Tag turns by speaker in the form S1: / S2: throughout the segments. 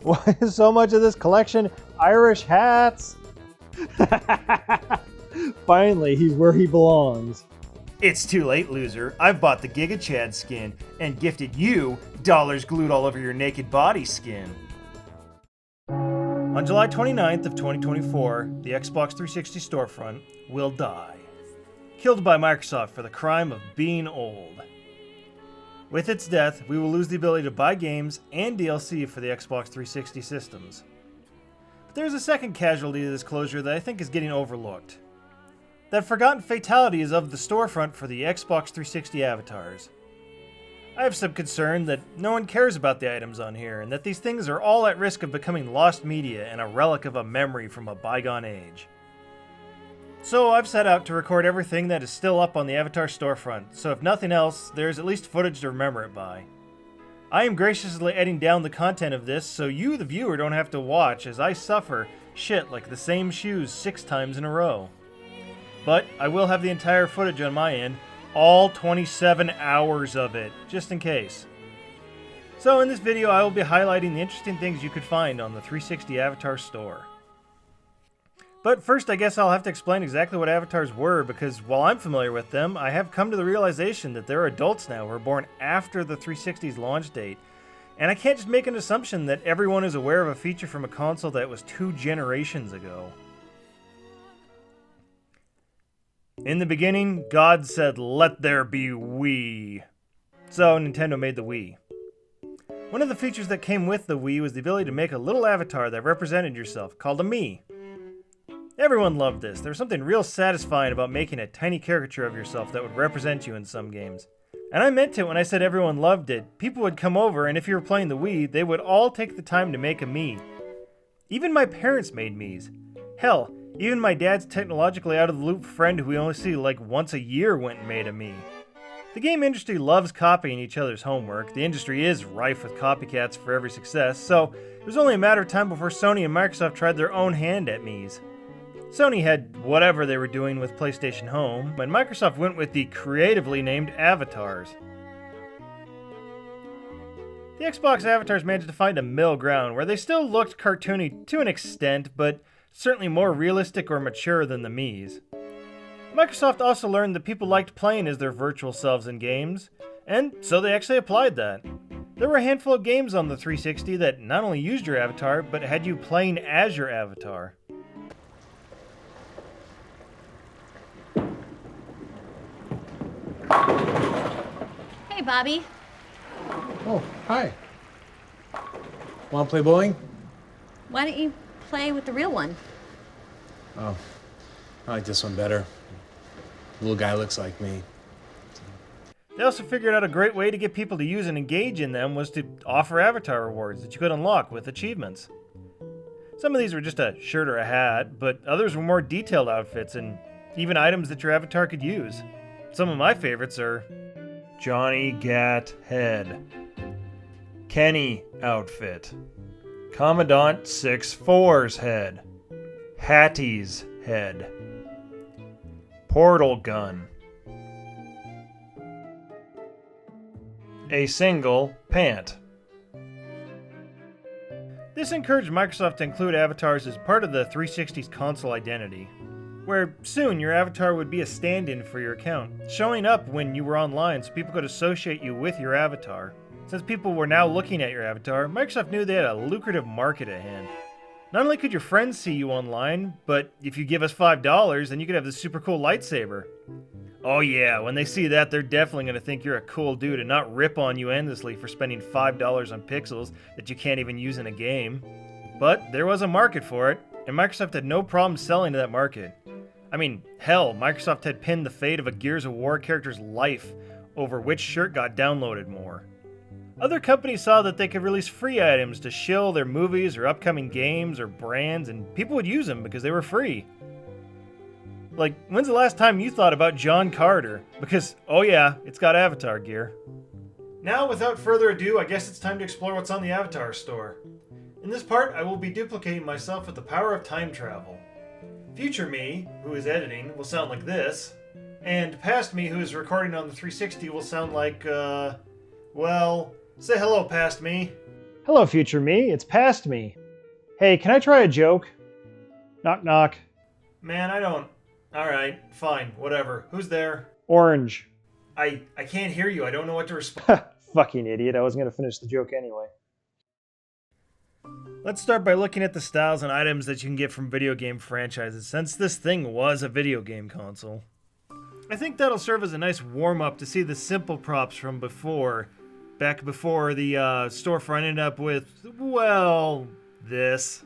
S1: Why is so much of this collection Irish hats? Finally, he's where he belongs.
S2: It's too late, loser. I've bought the Giga Chad skin and gifted you dollars glued all over your naked body skin. On July 29th of 2024, the Xbox 360 storefront will die. Killed by Microsoft for the crime of being old. With its death, we will lose the ability to buy games and DLC for the Xbox 360 systems. But there's a second casualty to this closure that I think is getting overlooked. That forgotten fatality is of the storefront for the Xbox 360 avatars. I have some concern that no one cares about the items on here, and that these things are all at risk of becoming lost media and a relic of a memory from a bygone age. So I've set out to record everything that is still up on the Avatar storefront, so if nothing else, there's at least footage to remember it by. I am graciously editing down the content of this so you, the viewer, don't have to watch as I suffer shit like the same shoes 6 times in a row. But I will have the entire footage on my end, all 27 hours of it, just in case. So in this video I will be highlighting the interesting things you could find on the 360 Avatar store. But first, I guess I'll have to explain exactly what avatars were, because while I'm familiar with them, I have come to the realization that there are adults now who were born after the 360's launch date, and I can't just make an assumption that everyone is aware of a feature from a console that was 2 generations ago. In the beginning, God said, "Let there be Wii." So Nintendo made the Wii. One of the features that came with the Wii was the ability to make a little avatar that represented yourself, called a Mii. Everyone loved this. There was something real satisfying about making a tiny caricature of yourself that would represent you in some games. And I meant it when I said everyone loved it. People would come over, and if you were playing the Wii, they would all take the time to make a Mii. Even my parents made Miis. Hell, even my dad's technologically out-of-the-loop friend who we only see like once a year went and made a Mii. The game industry loves copying each other's homework. The industry is rife with copycats for every success, so it was only a matter of time before Sony and Microsoft tried their own hand at Miis. Sony had whatever they were doing with PlayStation Home, and Microsoft went with the creatively named avatars. The Xbox avatars managed to find a middle ground where they still looked cartoony to an extent, but certainly more realistic or mature than the Miis. Microsoft also learned that people liked playing as their virtual selves in games, and so they actually applied that. There were a handful of games on the 360 that not only used your avatar, but had you playing as your avatar.
S3: Hey, Bobby.
S4: Oh, hi. Want to play bowling?
S3: Why don't you play with the real one?
S4: Oh, I like this one better. The little guy looks like me.
S2: They also figured out a great way to get people to use and engage in them was to offer avatar rewards that you could unlock with achievements. Some of these were just a shirt or a hat, but others were more detailed outfits and even items that your avatar could use. Some of my favorites are Johnny Gat Head, Kenny Outfit, Commandant 6-4's Head, Hattie's Head, Portal Gun, a single pant. This encouraged Microsoft to include avatars as part of the 360's console identity, where soon your avatar would be a stand-in for your account, showing up when you were online so people could associate you with your avatar. Since people were now looking at your avatar, Microsoft knew they had a lucrative market at hand. Not only could your friends see you online, but if you give us $5, then you could have this super cool lightsaber. Oh yeah, when they see that, they're definitely going to think you're a cool dude and not rip on you endlessly for spending $5 on pixels that you can't even use in a game. But there was a market for it, and Microsoft had no problem selling to that market. I mean, hell, Microsoft had pinned the fate of a Gears of War character's life over which shirt got downloaded more. Other companies saw that they could release free items to shill their movies or upcoming games or brands, and people would use them because they were free. Like, when's the last time you thought about John Carter? Because, oh yeah, it's got Avatar gear. Now, without further ado, I guess it's time to explore what's on the Avatar store. In this part, I will be duplicating myself with the power of time travel. Future me, who is editing, will sound like this, and past me, who is recording on the 360, will sound like, well, say hello, past me.
S1: Hello, future me. It's past me. Hey, can I try a joke? Knock, knock.
S2: Man, I don't... Alright, fine, whatever. Who's there?
S1: Orange.
S2: I can't hear you. I don't know what to respond.
S1: Fucking idiot. I wasn't going to finish the joke anyway.
S2: Let's start by looking at the styles and items that you can get from video game franchises, since this thing was a video game console. I think that'll serve as a nice warm-up to see the simple props from before. Back before the storefront ended up with, well, this.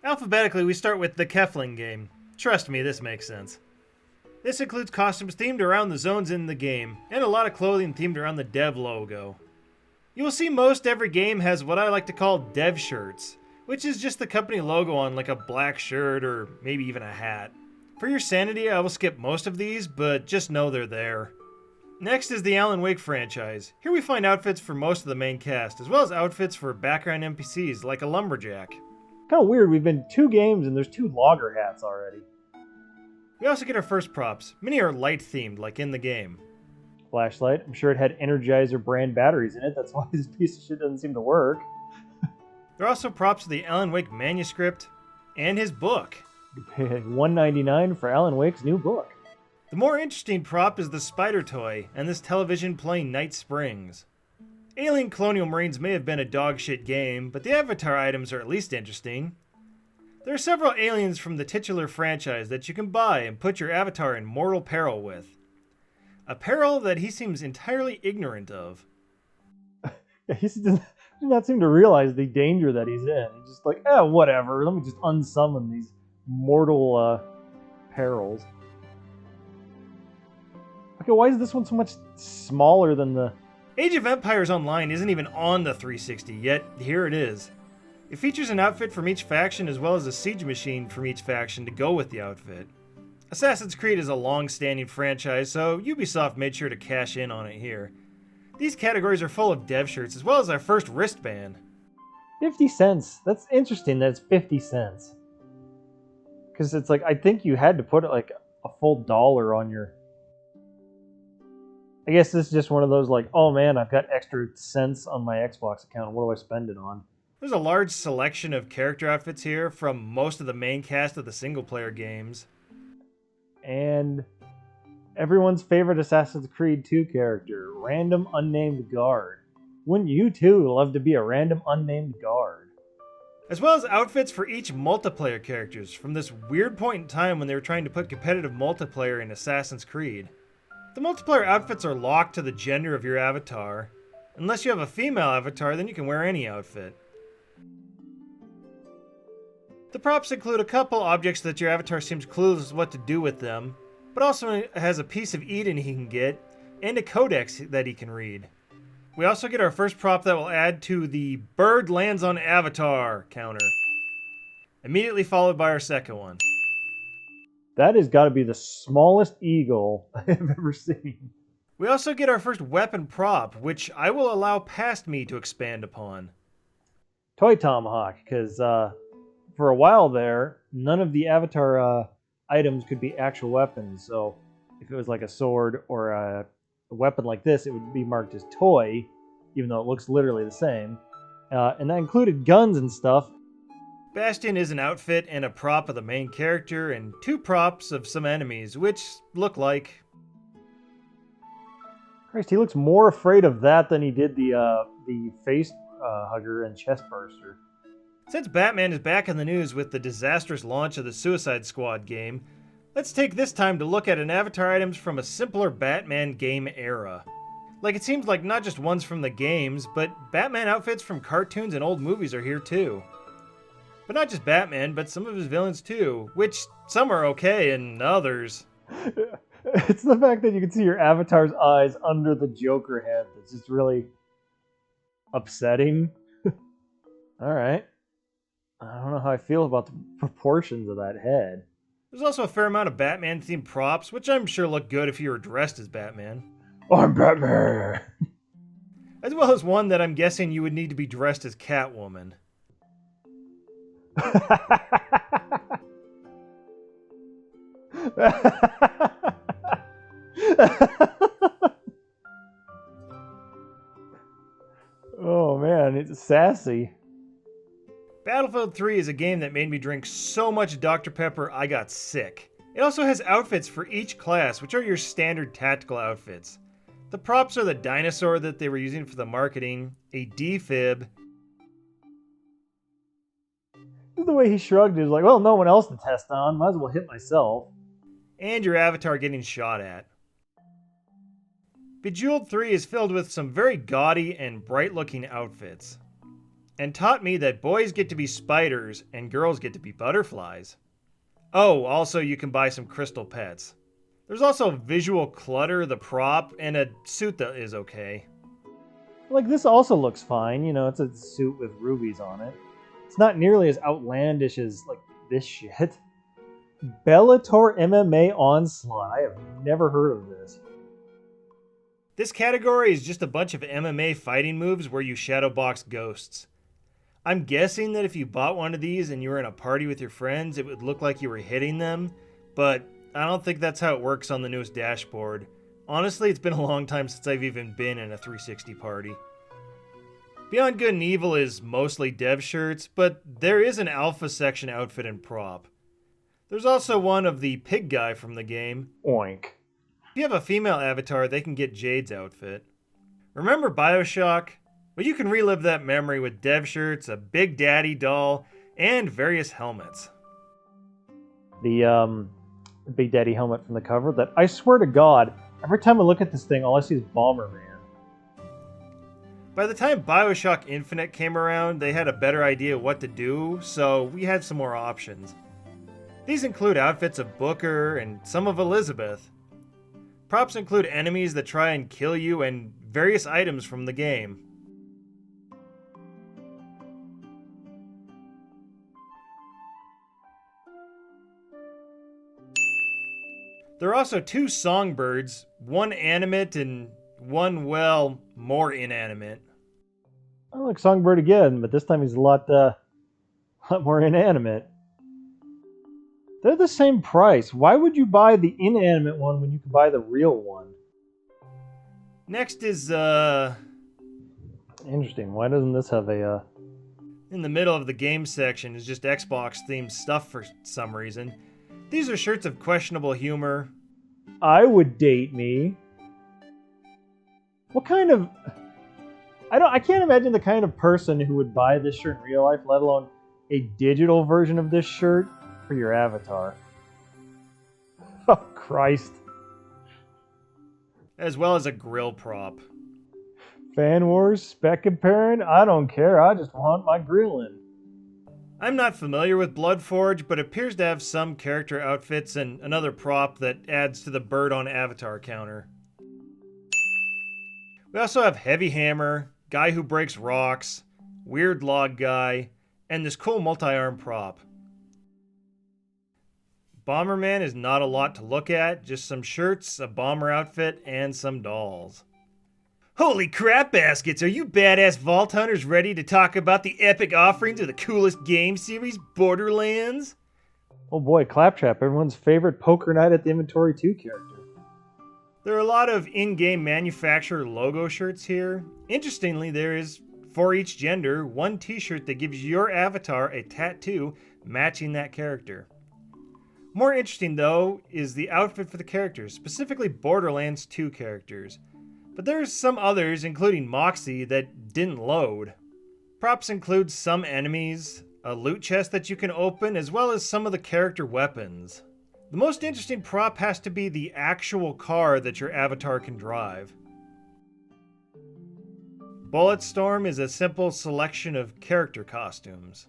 S2: Alphabetically, we start with the Kefling game. Trust me, this makes sense. This includes costumes themed around the zones in the game, and a lot of clothing themed around the dev logo. You will see most every game has what I like to call dev shirts, which is just the company logo on like a black shirt or maybe even a hat. For your sanity, I will skip most of these, but just know they're there. Next is the Alan Wake franchise. Here we find outfits for most of the main cast, as well as outfits for background NPCs like a lumberjack.
S1: Kind of weird. We've been 2 games and there's 2 logger hats already.
S2: We also get our first props. Many are light themed, like in the game.
S1: Flashlight. I'm sure it had Energizer brand batteries in it. That's why this piece of shit doesn't seem to work.
S2: There are also props of the Alan Wake manuscript and his book.
S1: You pay $1.99 for Alan Wake's new book.
S2: The more interesting prop is the spider toy and this television playing Night Springs. Alien Colonial Marines may have been a dogshit game, but the avatar items are at least interesting. There are several aliens from the titular franchise that you can buy and put your avatar in mortal peril with. A peril that he seems entirely ignorant of.
S1: He does not seem to realize the danger that he's in. He's just like, whatever. Let me just unsummon these mortal perils. Okay, why is this one so much smaller than the...
S2: Age of Empires Online isn't even on the 360, yet here it is. It features an outfit from each faction as well as a siege machine from each faction to go with the outfit. Assassin's Creed is a long-standing franchise, so Ubisoft made sure to cash in on it here. These categories are full of dev shirts as well as our first wristband.
S1: 50 cents. That's interesting that it's 50 cents. Because it's like, I think you had to put like a full dollar on your... I guess this is just one of those like, oh man, I've got extra cents on my Xbox account. What do I spend it on?
S2: There's a large selection of character outfits here from most of the main cast of the single-player games.
S1: And everyone's favorite Assassin's Creed 2 character, random unnamed guard. Wouldn't you too love to be a random unnamed guard?
S2: As well as outfits for each multiplayer characters from this weird point in time when they were trying to put competitive multiplayer in Assassin's Creed. The multiplayer outfits are locked to the gender of your avatar. Unless you have a female avatar, then you can wear any outfit. The props include a couple objects that your avatar seems clueless what to do with them, but also has a piece of Eden he can get, and a codex that he can read. We also get our first prop that will add to the bird lands on avatar counter, immediately followed by our second one.
S1: That has got to be the smallest eagle I've ever seen.
S2: We also get our first weapon prop, which I will allow past me to expand upon.
S1: Toy Tomahawk, because for a while there, none of the avatar items could be actual weapons. So if it was like a sword or a weapon like this, it would be marked as toy, even though it looks literally the same. And that included guns and stuff.
S2: Bastion is an outfit and a prop of the main character, and 2 props of some enemies, which look like...
S1: Christ, he looks more afraid of that than he did the face hugger and chest burster.
S2: Since Batman is back in the news with the disastrous launch of the Suicide Squad game, let's take this time to look at an avatar items from a simpler Batman game era. Like, it seems like not just ones from the games, but Batman outfits from cartoons and old movies are here too. But not just Batman, but some of his villains too, which some are okay and others...
S1: It's the fact that you can see your avatar's eyes under the Joker head that's just really upsetting. Alright. I don't know how I feel about the proportions of that head.
S2: There's also a fair amount of Batman-themed props, which I'm sure look good if you were dressed as Batman.
S1: I'm Batman!
S2: as well as one that I'm guessing you would need to be dressed as Catwoman.
S1: Oh man, it's sassy.
S2: Battlefield 3 is a game that made me drink so much Dr. Pepper I got sick. It also has outfits for each class, which are your standard tactical outfits. The props are the dinosaur that they were using for the marketing, a defib.
S1: The way he shrugged, he was like, well, no one else to test on. Might as well hit myself.
S2: And your avatar getting shot at. Bejeweled 3 is filled with some very gaudy and bright-looking outfits, and taught me that boys get to be spiders and girls get to be butterflies. Oh, also you can buy some crystal pets. There's also visual clutter, the prop, and a suit that is okay.
S1: Like, this also looks fine. You know, it's a suit with rubies on it. It's not nearly as outlandish as, like, this shit. Bellator MMA Onslaught. I have never heard of this.
S2: This category is just a bunch of MMA fighting moves where you shadowbox ghosts. I'm guessing that if you bought one of these and you were in a party with your friends, it would look like you were hitting them, but I don't think that's how it works on the newest dashboard. Honestly, it's been a long time since I've even been in a 360 party. Beyond Good and Evil is mostly dev shirts, but there is an alpha section outfit and prop. There's also one of the pig guy from the game.
S1: Oink.
S2: If you have a female avatar, they can get Jade's outfit. Remember BioShock? Well, you can relive that memory with dev shirts, a Big Daddy doll, and various helmets.
S1: The Big Daddy helmet from the cover that, I swear to God, every time I look at this thing, all I see is Bomberman.
S2: By the time BioShock Infinite came around, they had a better idea what to do, so we had some more options. These include outfits of Booker and some of Elizabeth. Props include enemies that try and kill you and various items from the game. There are also two songbirds, one animate and one, well, more inanimate.
S1: I like Songbird again, but this time he's a lot more inanimate. They're the same price. Why would you buy the inanimate one when you can buy the real one?
S2: Next is,
S1: Interesting. Why doesn't this have a,
S2: in the middle of the game section is just Xbox-themed stuff for some reason. These are shirts of questionable humor.
S1: I would date me. What kind of... I can't imagine the kind of person who would buy this shirt in real life, let alone a digital version of this shirt for your avatar. Oh, Christ.
S2: As well as a grill prop.
S1: Fan Wars, spec comparing? I don't care. I just want my grilling.
S2: I'm not familiar with Bloodforge, but appears to have some character outfits and another prop that adds to the bird on avatar counter. We also have Heavy Hammer, Guy Who Breaks Rocks, Weird Log Guy, and this cool multi-arm prop. Bomberman is not a lot to look at, just some shirts, a bomber outfit, and some dolls. Holy crap, baskets! Are you badass Vault Hunters ready to talk about the epic offerings of the coolest game series, Borderlands?
S1: Oh boy, Claptrap, everyone's favorite Poker Night at the Inventory 2 character.
S2: There are a lot of in-game manufacturer logo shirts here. Interestingly, there is, for each gender, one t-shirt that gives your avatar a tattoo matching that character. More interesting, though, is the outfit for the characters, specifically Borderlands 2 characters. But there's some others, including Moxie, that didn't load. Props include some enemies, a loot chest that you can open, as well as some of the character weapons. The most interesting prop has to be the actual car that your avatar can drive. Bulletstorm is a simple selection of character costumes.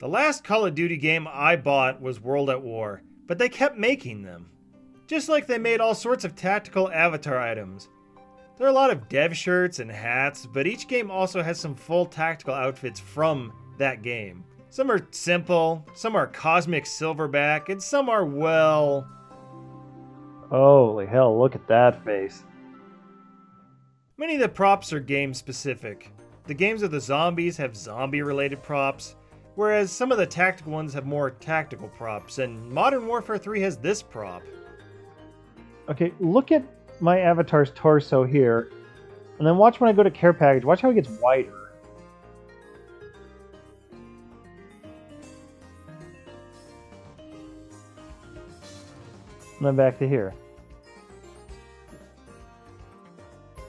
S2: The last Call of Duty game I bought was World at War, but they kept making them. Just like they made all sorts of tactical avatar items. There are a lot of dev shirts and hats, but each game also has some full tactical outfits from that game. Some are simple, some are cosmic silverback, and some are, well...
S1: Holy hell, look at that face.
S2: Many of the props are game specific. The games of the zombies have zombie related props, whereas some of the tactical ones have more tactical props, and Modern Warfare 3 has this prop.
S1: Okay, look at my avatar's torso here, and then watch when I go to care package. Watch how it gets wider. And then back to here.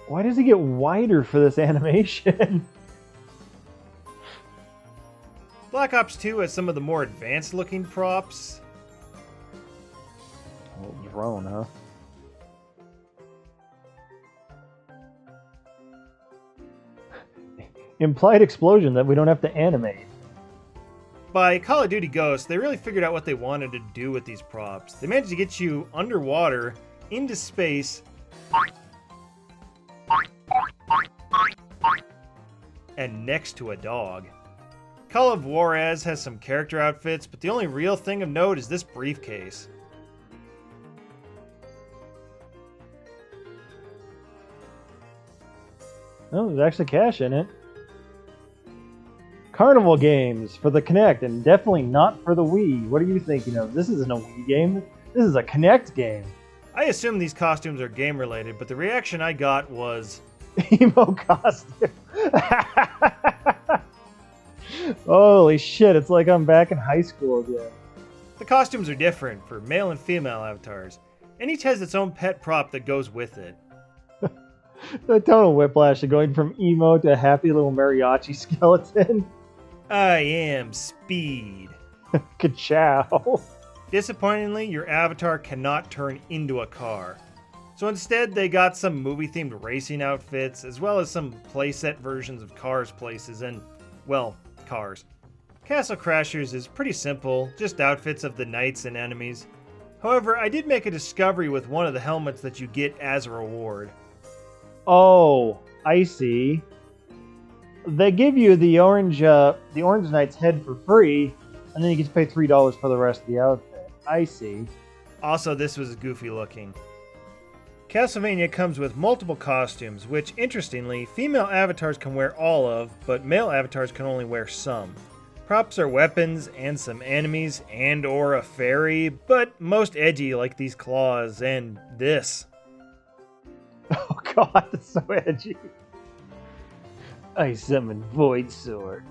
S1: Why does it get wider for this animation?
S2: Black Ops 2 has some of the more advanced looking props.
S1: Oh, drone, huh? Implied explosion that we don't have to animate.
S2: By Call of Duty Ghosts, they really figured out what they wanted to do with these props. They managed to get you underwater, into space, and next to a dog. Call of Juarez has some character outfits, but the only real thing of note is this briefcase.
S1: Oh, there's actually cash in it. Carnival games for the Kinect, and definitely not for the Wii. What are you thinking of? This isn't a Wii game. This is a Kinect game.
S2: I assume these costumes are game related, but the reaction I got was,
S1: Emo costume. Holy shit, it's like I'm back in high school again.
S2: the costumes are different for male and female avatars, and each has its own pet prop that goes with it.
S1: The total whiplash of going from emo to happy little mariachi skeleton.
S2: I am Speed.
S1: Ka-chow.
S2: Disappointingly, your avatar cannot turn into a car. So instead, they got some movie-themed racing outfits, as well as some playset versions of Cars places and, well, cars. Castle Crashers is pretty simple, just outfits of the knights and enemies. However, I did make a discovery with one of the helmets that you get as a reward.
S1: Oh, I see. They give you the orange knight's head for free, and then you get to pay $3 for the rest of the outfit. I see.
S2: Also, this was goofy looking. Castlevania comes with multiple costumes, which, interestingly, female avatars can wear all of, but male avatars can only wear some. Props are weapons and some enemies and or a fairy, but most edgy like these claws and this.
S1: Oh god, that's so edgy. I summon Void Sword.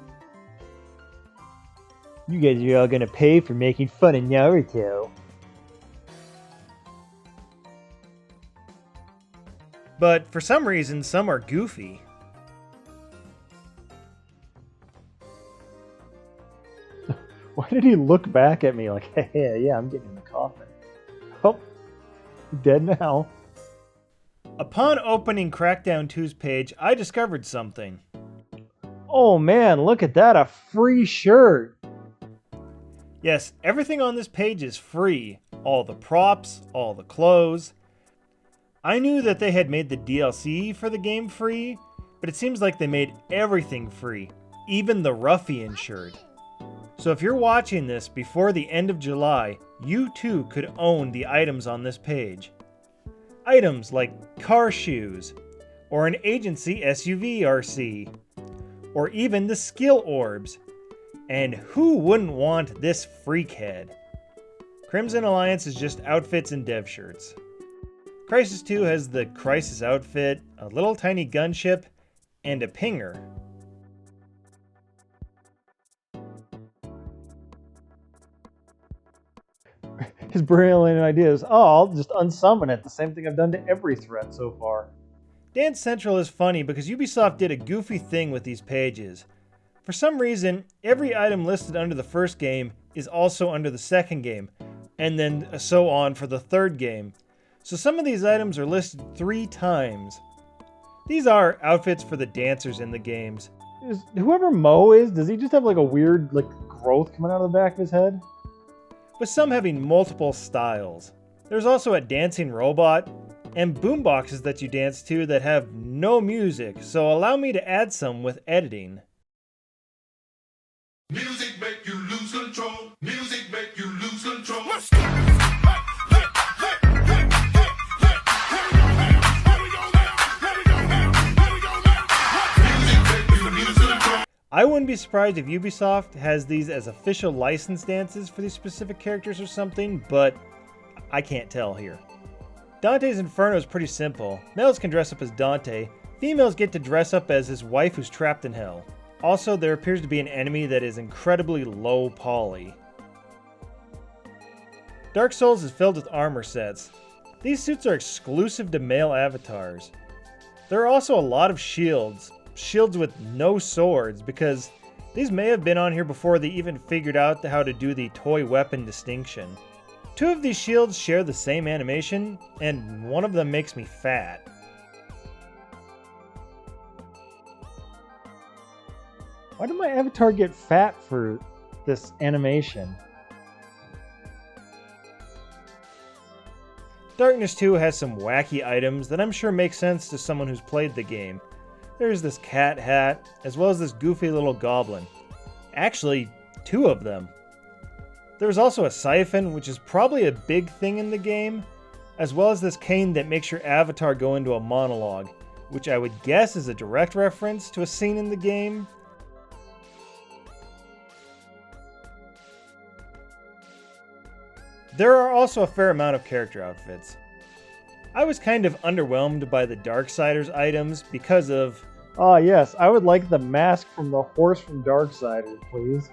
S1: You guys are all gonna pay for making fun of Naruto.
S2: But for some reason, some are goofy.
S1: Why did he look back at me like, hey, yeah, I'm getting in the coffin? Oh, dead now.
S2: Upon opening Crackdown 2's page, I discovered something.
S1: Oh man, look at that, a free shirt.
S2: Yes, everything on this page is free. All the props, all the clothes. I knew that they had made the DLC for the game free, but it seems like they made everything free, even the Ruffian shirt. So if you're watching this before the end of July, you too could own the items on this page. Items like car shoes, or an agency SUV RC, or even the skill orbs. And who wouldn't want this freak head? Crimson Alliance is just outfits and dev shirts. Crysis 2 has the Crysis outfit, a little tiny gunship, and a pinger.
S1: His brilliant idea is, oh, I'll just unsummon it. The same thing I've done to every threat so far.
S2: Dance Central is funny because Ubisoft did a goofy thing with these pages. For some reason, every item listed under the first game is also under the second game, and then so on for the third game. So some of these items are listed 3 times. These are outfits for the dancers in the games.
S1: Whoever Mo is, does he just have like a weird growth coming out of the back of his head?
S2: With some having multiple styles. There's also a dancing robot, and boomboxes that you dance to that have no music, so allow me to add some with editing.
S5: Music make you lose control. Music make you lose control.
S2: I wouldn't be surprised if Ubisoft has these as official license dances for these specific characters or something, but I can't tell here. Dante's Inferno is pretty simple. Males can dress up as Dante. Females get to dress up as his wife who's trapped in hell. Also, there appears to be an enemy that is incredibly low poly. Dark Souls is filled with armor sets. These suits are exclusive to male avatars. There are also a lot of shields with no swords, because these may have been on here before they even figured out how to do the toy weapon distinction. Two of these shields share the same animation, and one of them makes me fat.
S1: Why did my avatar get fat for this animation?
S2: Darkness 2 has some wacky items that I'm sure make sense to someone who's played the game. There's this cat hat, as well as this goofy little goblin. Actually, two of them. There's also a siphon, which is probably a big thing in the game, as well as this cane that makes your avatar go into a monologue, which I would guess is a direct reference to a scene in the game. There are also a fair amount of character outfits. I was kind of underwhelmed by the Darksiders items because of...
S1: Ah, yes, I would like the mask from the horse from Darksiders, please.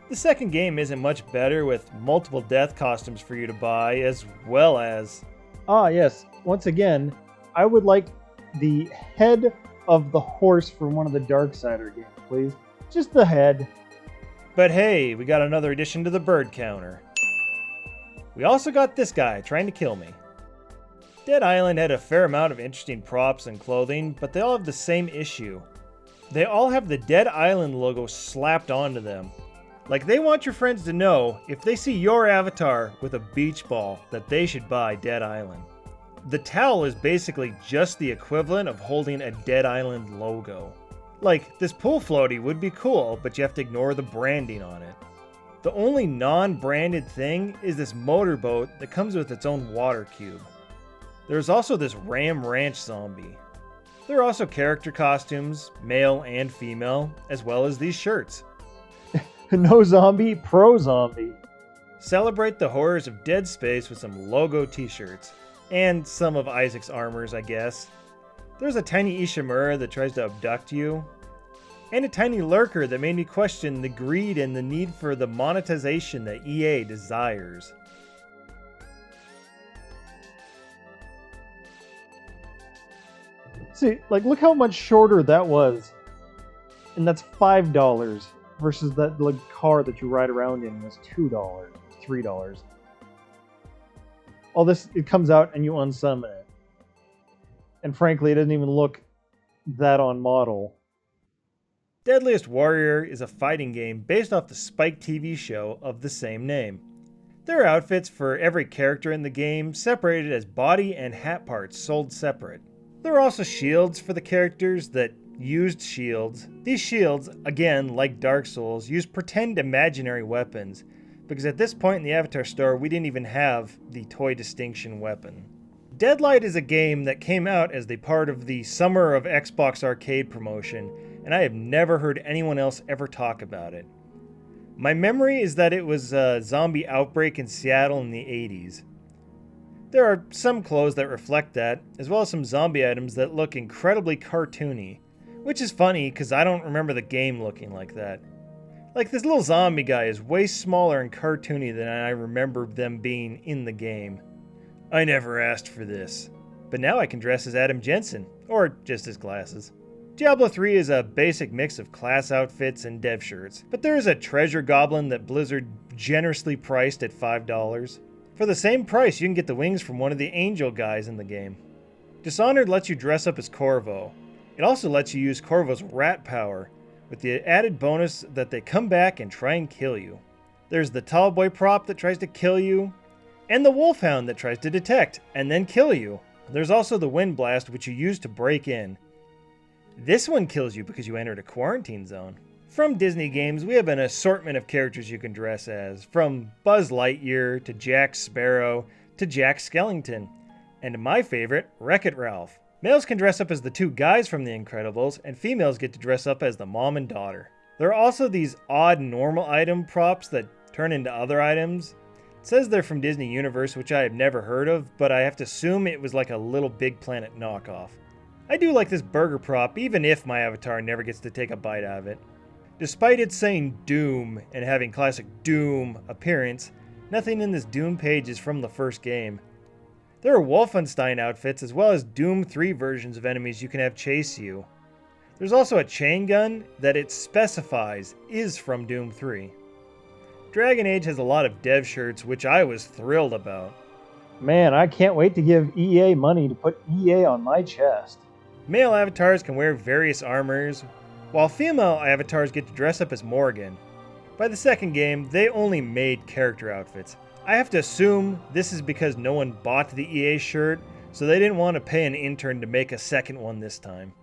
S2: The second game isn't much better, with multiple death costumes for you to buy, as well as...
S1: Ah, yes, once again, I would like the head of the horse from one of the Darksider games, please. Just the head.
S2: But hey, we got another addition to the bird counter. We also got this guy trying to kill me. Dead Island had a fair amount of interesting props and clothing, but they all have the same issue. They all have the Dead Island logo slapped onto them. Like they want your friends to know, if they see your avatar with a beach ball, that they should buy Dead Island. The towel is basically just the equivalent of holding a Dead Island logo. Like, this pool floaty would be cool, but you have to ignore the branding on it. The only non-branded thing is this motorboat that comes with its own water cube. There's also this Ram Ranch zombie. There are also character costumes, male and female, as well as these shirts.
S1: No zombie, pro zombie.
S2: Celebrate the horrors of Dead Space with some logo t-shirts. And some of Isaac's armors, I guess. There's a tiny Ishimura that tries to abduct you. And a tiny lurker that made me question the greed and the need for the monetization that EA desires.
S1: See, like, look how much shorter that was. And that's $5 versus that like car that you ride around in was $2, $3. All this, it comes out and you unsummon it. And frankly, it doesn't even look that on model.
S2: Deadliest Warrior is a fighting game based off the Spike TV show of the same name. There are outfits for every character in the game, separated as body and hat parts sold separate. There are also shields for the characters that used shields. These shields, again like Dark Souls, use pretend imaginary weapons, because at this point in the Avatar store we didn't even have the toy distinction weapon. Deadlight is a game that came out as the part of the Summer of Xbox Arcade promotion, and I have never heard anyone else ever talk about it. My memory is that it was a zombie outbreak in Seattle in the 80s. There are some clothes that reflect that, as well as some zombie items that look incredibly cartoony, which is funny because I don't remember the game looking like that. Like, this little zombie guy is way smaller and cartoony than I remember them being in the game. I never asked for this, but now I can dress as Adam Jensen, or just his glasses. Diablo 3 is a basic mix of class outfits and dev shirts, but there is a treasure goblin that Blizzard generously priced at $5. For the same price, you can get the wings from one of the angel guys in the game. Dishonored lets you dress up as Corvo. It also lets you use Corvo's rat power, with the added bonus that they come back and try and kill you. There's the Tallboy prop that tries to kill you, and the Wolfhound that tries to detect and then kill you. There's also the Wind Blast, which you use to break in. This one kills you because you entered a quarantine zone. From Disney games, we have an assortment of characters you can dress as, from Buzz Lightyear to Jack Sparrow to Jack Skellington, and my favorite, Wreck-It Ralph. Males can dress up as the two guys from The Incredibles, and females get to dress up as the mom and daughter. There are also these odd normal item props that turn into other items. It says they're from Disney Universe, which I have never heard of, but I have to assume it was like a Little Big Planet knockoff. I do like this burger prop, even if my avatar never gets to take a bite out of it. Despite it saying Doom and having classic Doom appearance, nothing in this Doom page is from the first game. There are Wolfenstein outfits as well as Doom 3 versions of enemies you can have chase you. There's also a chain gun that it specifies is from Doom 3. Dragon Age has a lot of dev shirts, which I was thrilled about.
S1: Man, I can't wait to give EA money to put EA on my chest.
S2: Male avatars can wear various armors, while female avatars get to dress up as Morgan. By the second game, they only made character outfits. I have to assume this is because no one bought the EA shirt, so they didn't want to pay an intern to make a second one this time.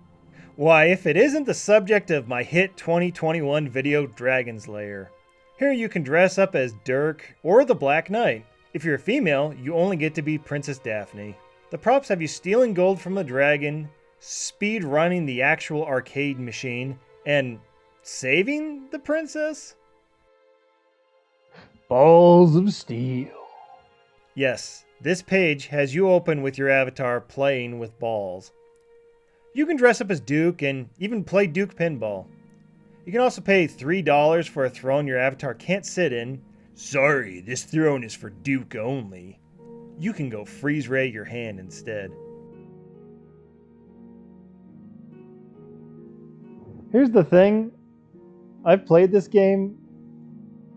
S2: Why, if it isn't the subject of my hit 2021 video Dragon's Lair. Here you can dress up as Dirk or the Black Knight. If you're a female, you only get to be Princess Daphne. The props have you stealing gold from the dragon, speed running the actual arcade machine, and saving the princess?
S1: Balls of steel.
S2: Yes, this page has you open with your avatar playing with balls. You can dress up as Duke and even play Duke pinball. You can also pay $3 for a throne your avatar can't sit in. Sorry, this throne is for Duke only. You can go freeze ray your hand instead.
S1: Here's the thing. I've played this game.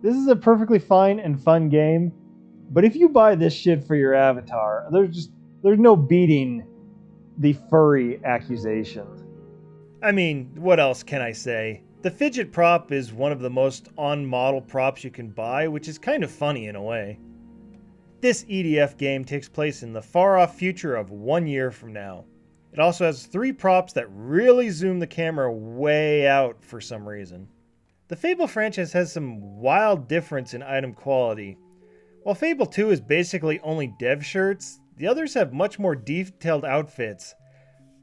S1: This is a perfectly fine and fun game. But if you buy this shit for your avatar, there's no beating the furry accusations.
S2: I mean, what else can I say? The fidget prop is one of the most on-model props you can buy, which is kind of funny in a way. This EDF game takes place in the far-off future of 1 year from now. It also has 3 props that really zoom the camera way out for some reason. The Fable franchise has some wild difference in item quality. While Fable 2 is basically only dev shirts, the others have much more detailed outfits,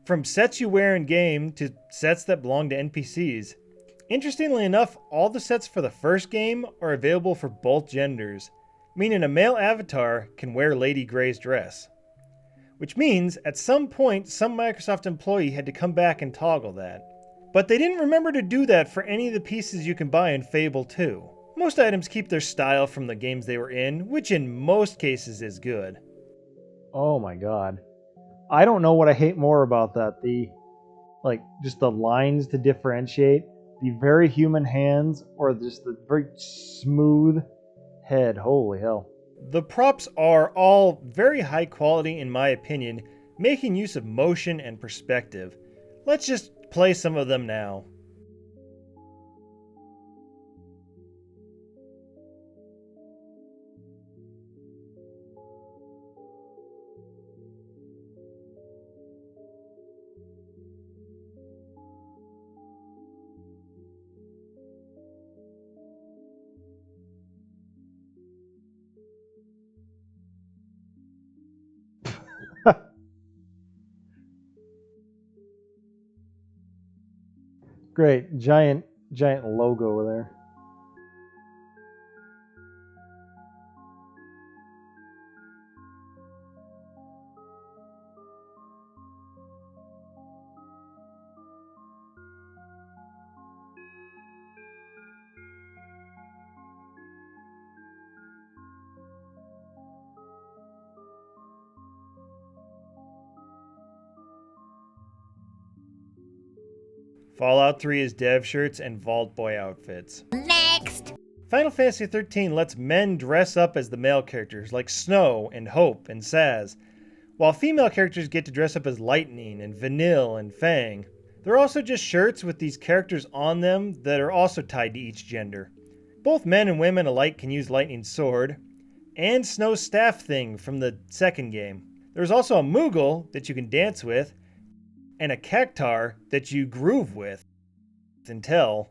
S2: from sets you wear in game to sets that belong to NPCs. Interestingly enough, all the sets for the first game are available for both genders, meaning a male avatar can wear Lady Grey's dress. Which means, at some point, some Microsoft employee had to come back and toggle that. But they didn't remember to do that for any of the pieces you can buy in Fable 2. Most items keep their style from the games they were in, which in most cases is good.
S1: Oh my god. I don't know what I hate more about that. Just the lines to differentiate. The very human hands or just the very smooth head. Holy hell.
S2: The props are all very high quality in my opinion, making use of motion and perspective. Let's just play some of them now.
S1: Great. Giant logo there.
S2: Fallout 3 is dev shirts and Vault Boy outfits.
S3: Next!
S2: Final Fantasy XIII lets men dress up as the male characters like Snow and Hope and Saz, while female characters get to dress up as Lightning and Vanille and Fang. There are also just shirts with these characters on them that are also tied to each gender. Both men and women alike can use Lightning's sword, and Snow's staff thing from the second game. There's also a Moogle that you can dance with, and a Cactar that you groove with until...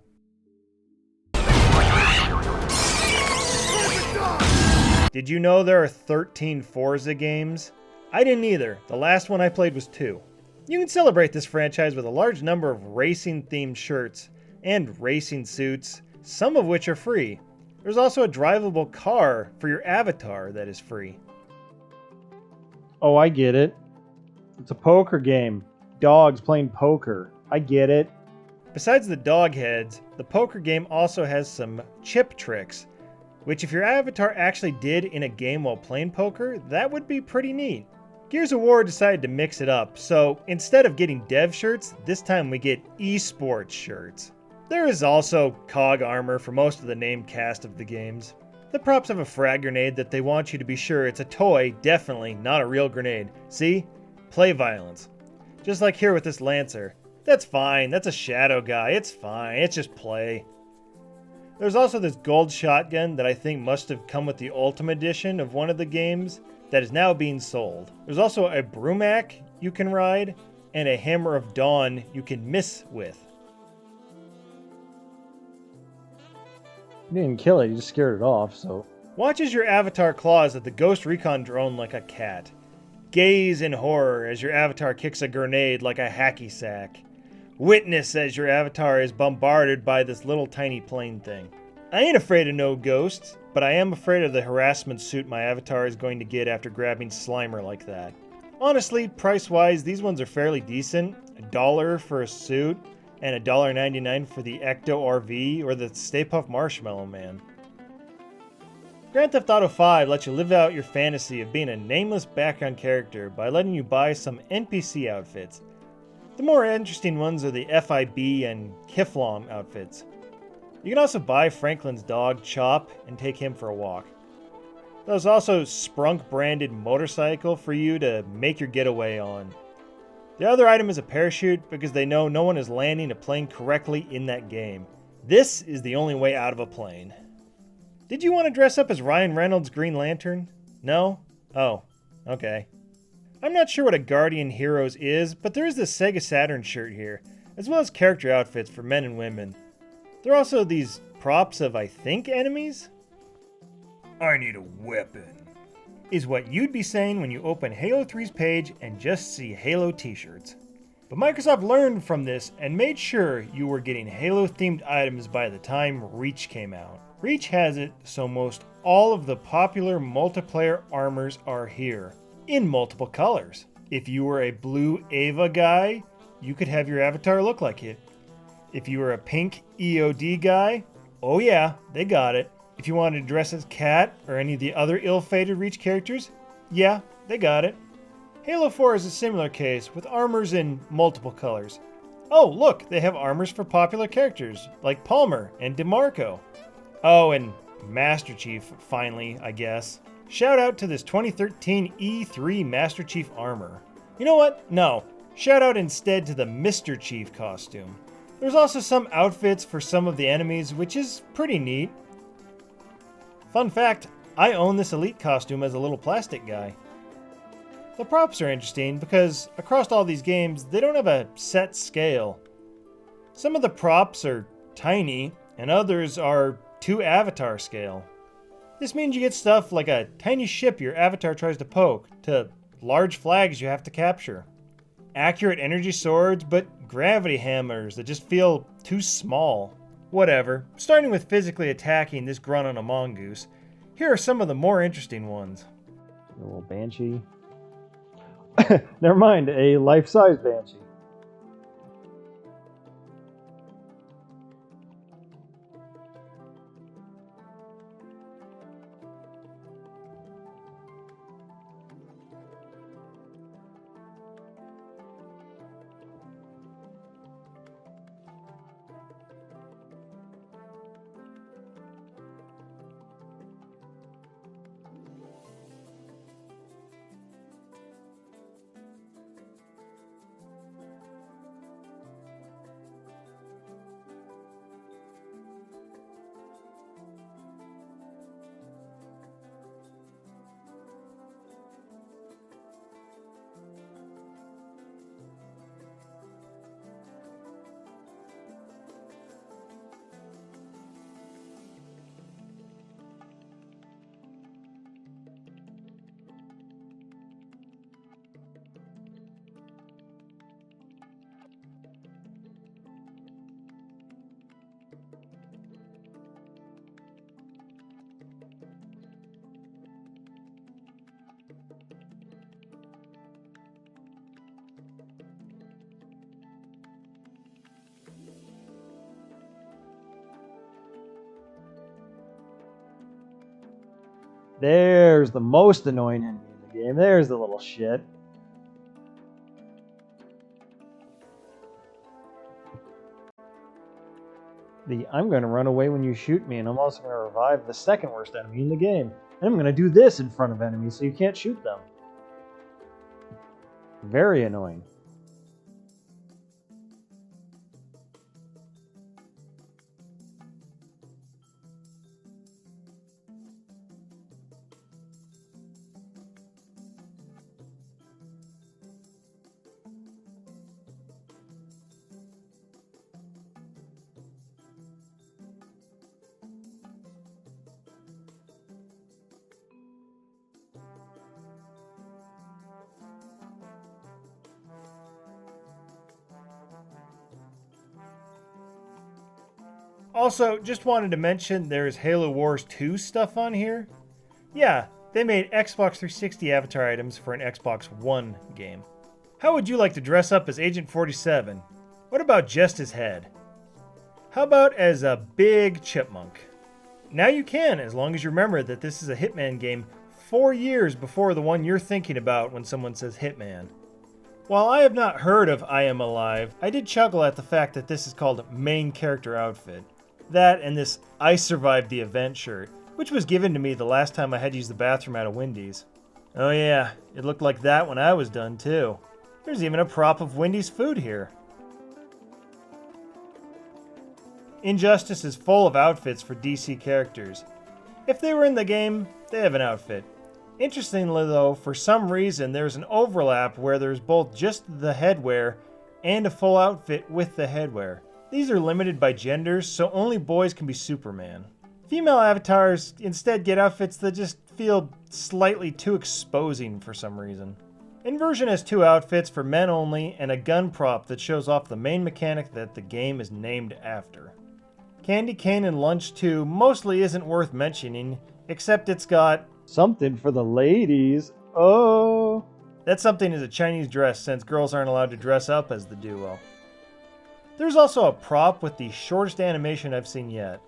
S2: Did you know there are 13 Forza games? I didn't either. The last one I played was 2. You can celebrate this franchise with a large number of racing-themed shirts and racing suits, some of which are free. There's also a drivable car for your avatar that is free.
S1: Oh, I get it. It's a poker game. Dogs playing poker. I get it.
S2: Besides the dog heads, the poker game also has some chip tricks, which if your avatar actually did in a game while playing poker, that would be pretty neat. Gears of War decided to mix it up, so instead of getting dev shirts, this time we get esports shirts. There is also COG armor for most of the named cast of the games. The props have a frag grenade that they want you to be sure it's a toy, definitely not a real grenade. See? Play violence. Just like here with this Lancer. That's fine, that's a shadow guy, it's fine, it's just play. There's also this gold shotgun that I think must have come with the Ultimate Edition of one of the games that is now being sold. There's also a Brumac you can ride, and a Hammer of Dawn you can miss with.
S1: You didn't kill it, you just scared it off, so...
S2: Watch as your avatar claws at the Ghost Recon drone like a cat. Gaze in horror as your avatar kicks a grenade like a hacky sack. Witness as your avatar is bombarded by this little tiny plane thing. I ain't afraid of no ghosts, but I am afraid of the harassment suit my avatar is going to get after grabbing Slimer like that. Honestly, price-wise, these ones are fairly decent. $1 for a suit, and $1.99 for the Ecto RV or the Stay Puft Marshmallow Man. Grand Theft Auto 5 lets you live out your fantasy of being a nameless background character by letting you buy some NPC outfits. The more interesting ones are the FIB and Kiflom outfits. You can also buy Franklin's dog, Chop, and take him for a walk. There's also Sprunk branded motorcycle for you to make your getaway on. The other item is a parachute because they know no one is landing a plane correctly in that game. This is the only way out of a plane. Did you want to dress up as Ryan Reynolds' Green Lantern? No? Oh, okay. I'm not sure what a Guardian Heroes is, but there is this Sega Saturn shirt here, as well as character outfits for men and women. There are also these props of, I think, enemies? I need a weapon, is what you'd be saying when you open Halo 3's page and just see Halo t-shirts. But Microsoft learned from this and made sure you were getting Halo-themed items by the time Reach came out. Reach has it so most all of the popular multiplayer armors are here, in multiple colors. If you were a blue Ava guy, you could have your avatar look like it. If you were a pink EOD guy, oh yeah, they got it. If you wanted to dress as Cat or any of the other ill-fated Reach characters, yeah, they got it. Halo 4 is a similar case, with armors in multiple colors. Oh, look, they have armors for popular characters, like Palmer and DeMarco. Oh, and Master Chief, finally, I guess. Shout out to this 2013 E3 Master Chief armor. You know what? No. Shout out instead to the Mr. Chief costume. There's also some outfits for some of the enemies, which is pretty neat. Fun fact, I own this Elite costume as a little plastic guy. The props are interesting because across all these games, they don't have a set scale. Some of the props are tiny, and others are 2 avatar scale. This means you get stuff like a tiny ship your avatar tries to poke, to large flags you have to capture. Accurate energy swords, but gravity hammers that just feel too small. Whatever. Starting with physically attacking this grunt on a mongoose, here are some of the more interesting ones.
S1: A little banshee. Never mind, a life-size banshee. There's the most annoying enemy in the game. There's the little shit. I'm going to run away when you shoot me, and I'm also going to revive the second worst enemy in the game. And I'm going to do this in front of enemies so you can't shoot them. Very annoying.
S2: Also, just wanted to mention there's Halo Wars 2 stuff on here. Yeah, they made Xbox 360 avatar items for an Xbox One game. How would you like to dress up as Agent 47? What about just his head? How about as a big chipmunk? Now you can, as long as you remember that this is a Hitman game 4 years before the one you're thinking about when someone says Hitman. While I have not heard of I Am Alive, I did chuckle at the fact that this is called Main Character Outfit. That and this I Survived the Event shirt, which was given to me the last time I had to use the bathroom at a Wendy's. Oh yeah, it looked like that when I was done too. There's even a prop of Wendy's food here. Injustice is full of outfits for DC characters. If they were in the game, they have an outfit. Interestingly though, for some reason there's an overlap where there's both just the headwear and a full outfit with the headwear. These are limited by genders, so only boys can be Superman. Female avatars instead get outfits that just feel slightly too exposing for some reason. Inversion has 2 outfits for men only and a gun prop that shows off the main mechanic that the game is named after. Candy Cane and Lunch 2 mostly isn't worth mentioning, except it's got
S1: something for the ladies. Oh!
S2: That something is a Chinese dress since girls aren't allowed to dress up as the duo. There's also a prop with the shortest animation I've seen yet.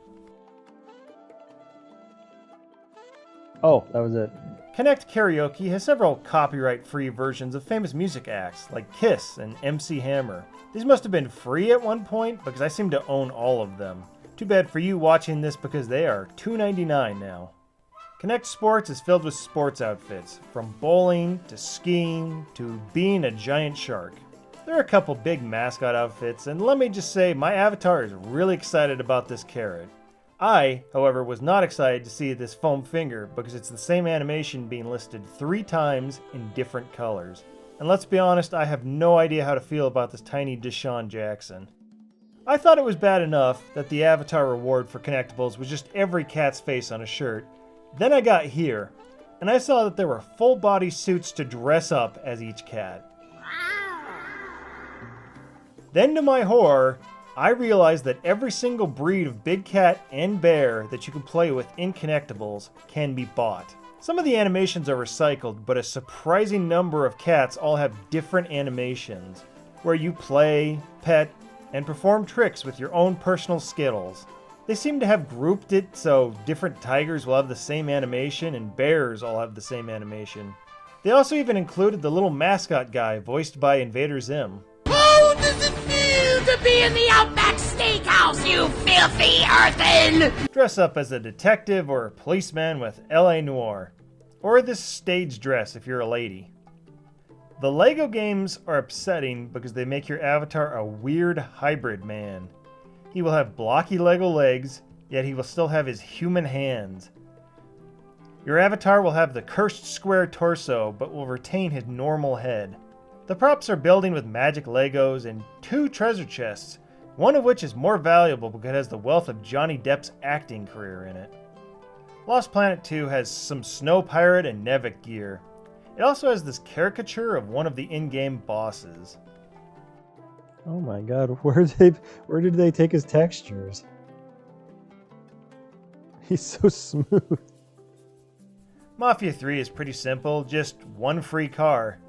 S1: Oh, that was it.
S2: Connect Karaoke has several copyright-free versions of famous music acts like Kiss and MC Hammer. These must have been free at one point because I seem to own all of them. Too bad for you watching this because they are $2.99 now. Connect Sports is filled with sports outfits, from bowling to skiing to being a giant shark. There are a couple big mascot outfits, and let me just say my avatar is really excited about this carrot. I, however, was not excited to see this foam finger because it's the same animation being listed 3 times in different colors. And let's be honest, I have no idea how to feel about this tiny Deshaun Jackson. I thought it was bad enough that the avatar reward for Connectables was just every cat's face on a shirt. Then I got here, and I saw that there were full-body suits to dress up as each cat. Then to my horror, I realized that every single breed of big cat and bear that you can play with in Connectables can be bought. Some of the animations are recycled, but a surprising number of cats all have different animations, where you play, pet, and perform tricks with your own personal Skittles. They seem to have grouped it so different tigers will have the same animation and bears all have the same animation. They also even included the little mascot guy voiced by Invader Zim.
S6: How does it feel to be in the Outback Steakhouse, you filthy earthen?
S2: Dress up as a detective or a policeman with LA Noir. Or this stage dress if you're a lady. The LEGO games are upsetting because they make your avatar a weird hybrid man. He will have blocky Lego legs, yet he will still have his human hands. Your avatar will have the cursed square torso, but will retain his normal head. The props are building with magic Legos and 2 treasure chests, one of which is more valuable because it has the wealth of Johnny Depp's acting career in it. Lost Planet 2 has some Snow Pirate and Nevik gear. It also has this caricature of one of the in-game bosses.
S1: Oh my god, where did they take his textures? He's so smooth.
S2: Mafia 3 is pretty simple, just one free car.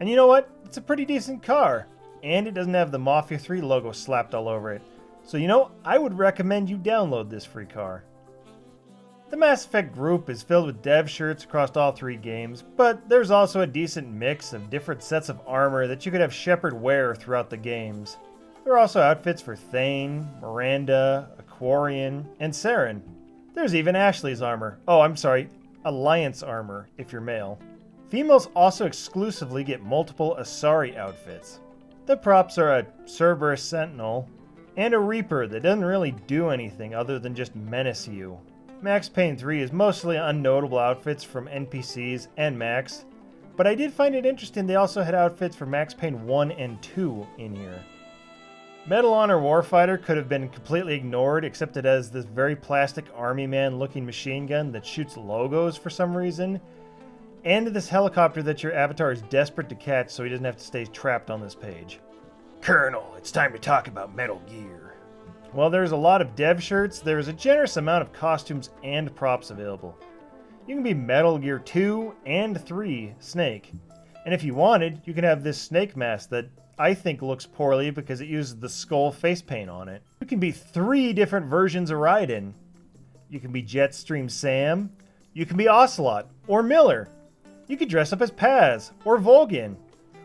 S2: And you know what? It's a pretty decent car. And it doesn't have the Mafia 3 logo slapped all over it. So I would recommend you download this free car. The Mass Effect group is filled with dev shirts across all 3 games, but there's also a decent mix of different sets of armor that you could have Shepard wear throughout the games. There are also outfits for Thane, Miranda, Aquarian, and Saren. There's even Ashley's armor. Oh, I'm sorry, Alliance armor, if you're male. Females also exclusively get multiple Asari outfits. The props are a Cerberus Sentinel and a Reaper that doesn't really do anything other than just menace you. Max Payne 3 is mostly unnotable outfits from NPCs and Max, but I did find it interesting they also had outfits for Max Payne 1 and 2 in here. Medal Honor Warfighter could have been completely ignored, except it has this very plastic army man looking machine gun that shoots logos for some reason, and this helicopter that your avatar is desperate to catch so he doesn't have to stay trapped on this page. Colonel, it's time to talk about Metal Gear. While there's a lot of dev shirts, there is a generous amount of costumes and props available. You can be Metal Gear 2 and 3 Snake, and if you wanted, you can have this Snake mask that I think looks poorly because it uses the skull face paint on it. You can be 3 different versions of Raiden. You can be Jetstream Sam, you can be Ocelot, or Miller. You could dress up as Paz, or Volgin.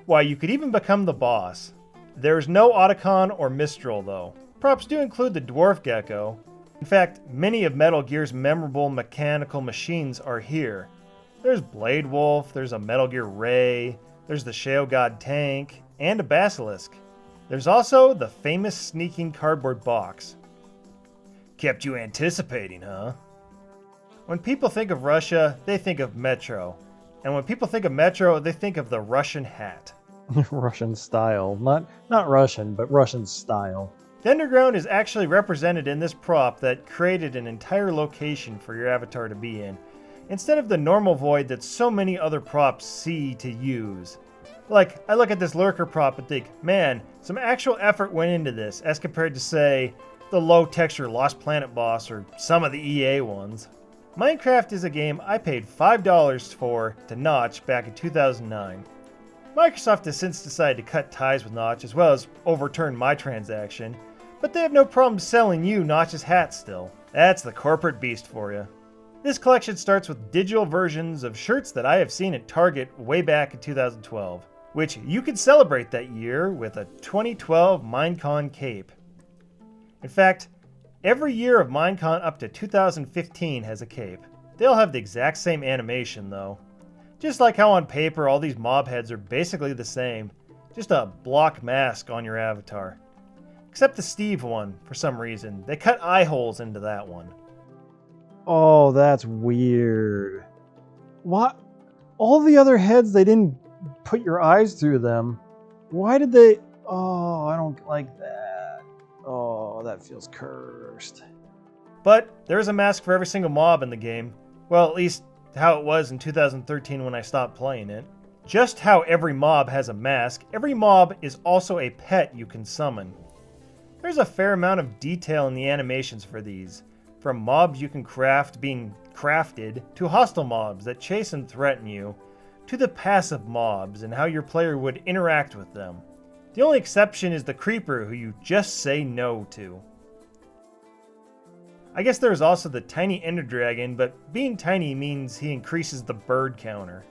S2: Why, you could even become the boss. There's no Otacon or Mistral though. Props do include the Dwarf Gecko. In fact, many of Metal Gear's memorable mechanical machines are here. There's Blade Wolf, there's a Metal Gear Ray, there's the Shale God tank, and a Basilisk. There's also the famous sneaking cardboard box. Kept you anticipating, huh? When people think of Russia, they think of Metro. And when people think of Metro, they think of the Russian hat.
S1: Russian style. Not Russian, but Russian style.
S2: The underground is actually represented in this prop that created an entire location for your avatar to be in, instead of the normal void that so many other props see to use. Like, I look at this lurker prop and think, man, some actual effort went into this, as compared to, say, the low-texture Lost Planet boss or some of the EA ones. Minecraft is a game I paid $5 for to Notch back in 2009. Microsoft has since decided to cut ties with Notch as well as overturn my transaction, but they have no problem selling you Notch's hat still. That's the corporate beast for you. This collection starts with digital versions of shirts that I have seen at Target way back in 2012, which you could celebrate that year with a 2012 Minecon cape. In fact, every year of Minecon up to 2015 has a cape. They all have the exact same animation though. Just like how on paper all these mob heads are basically the same, just a block mask on your avatar. Except the Steve one, for some reason. They cut eye holes into that one.
S1: Oh, that's weird. What? All the other heads, they didn't put your eyes through them. Why did they? Oh, I don't like that. Oh, that feels cursed.
S2: But there is a mask for every single mob in the game. Well, at least how it was in 2013 when I stopped playing it. Just how every mob has a mask, every mob is also a pet you can summon. There's a fair amount of detail in the animations for these, from mobs you can craft being crafted, to hostile mobs that chase and threaten you, to the passive mobs and how your player would interact with them. The only exception is the creeper who you just say no to. I guess there's also the tiny ender dragon, but being tiny means he increases the bird counter.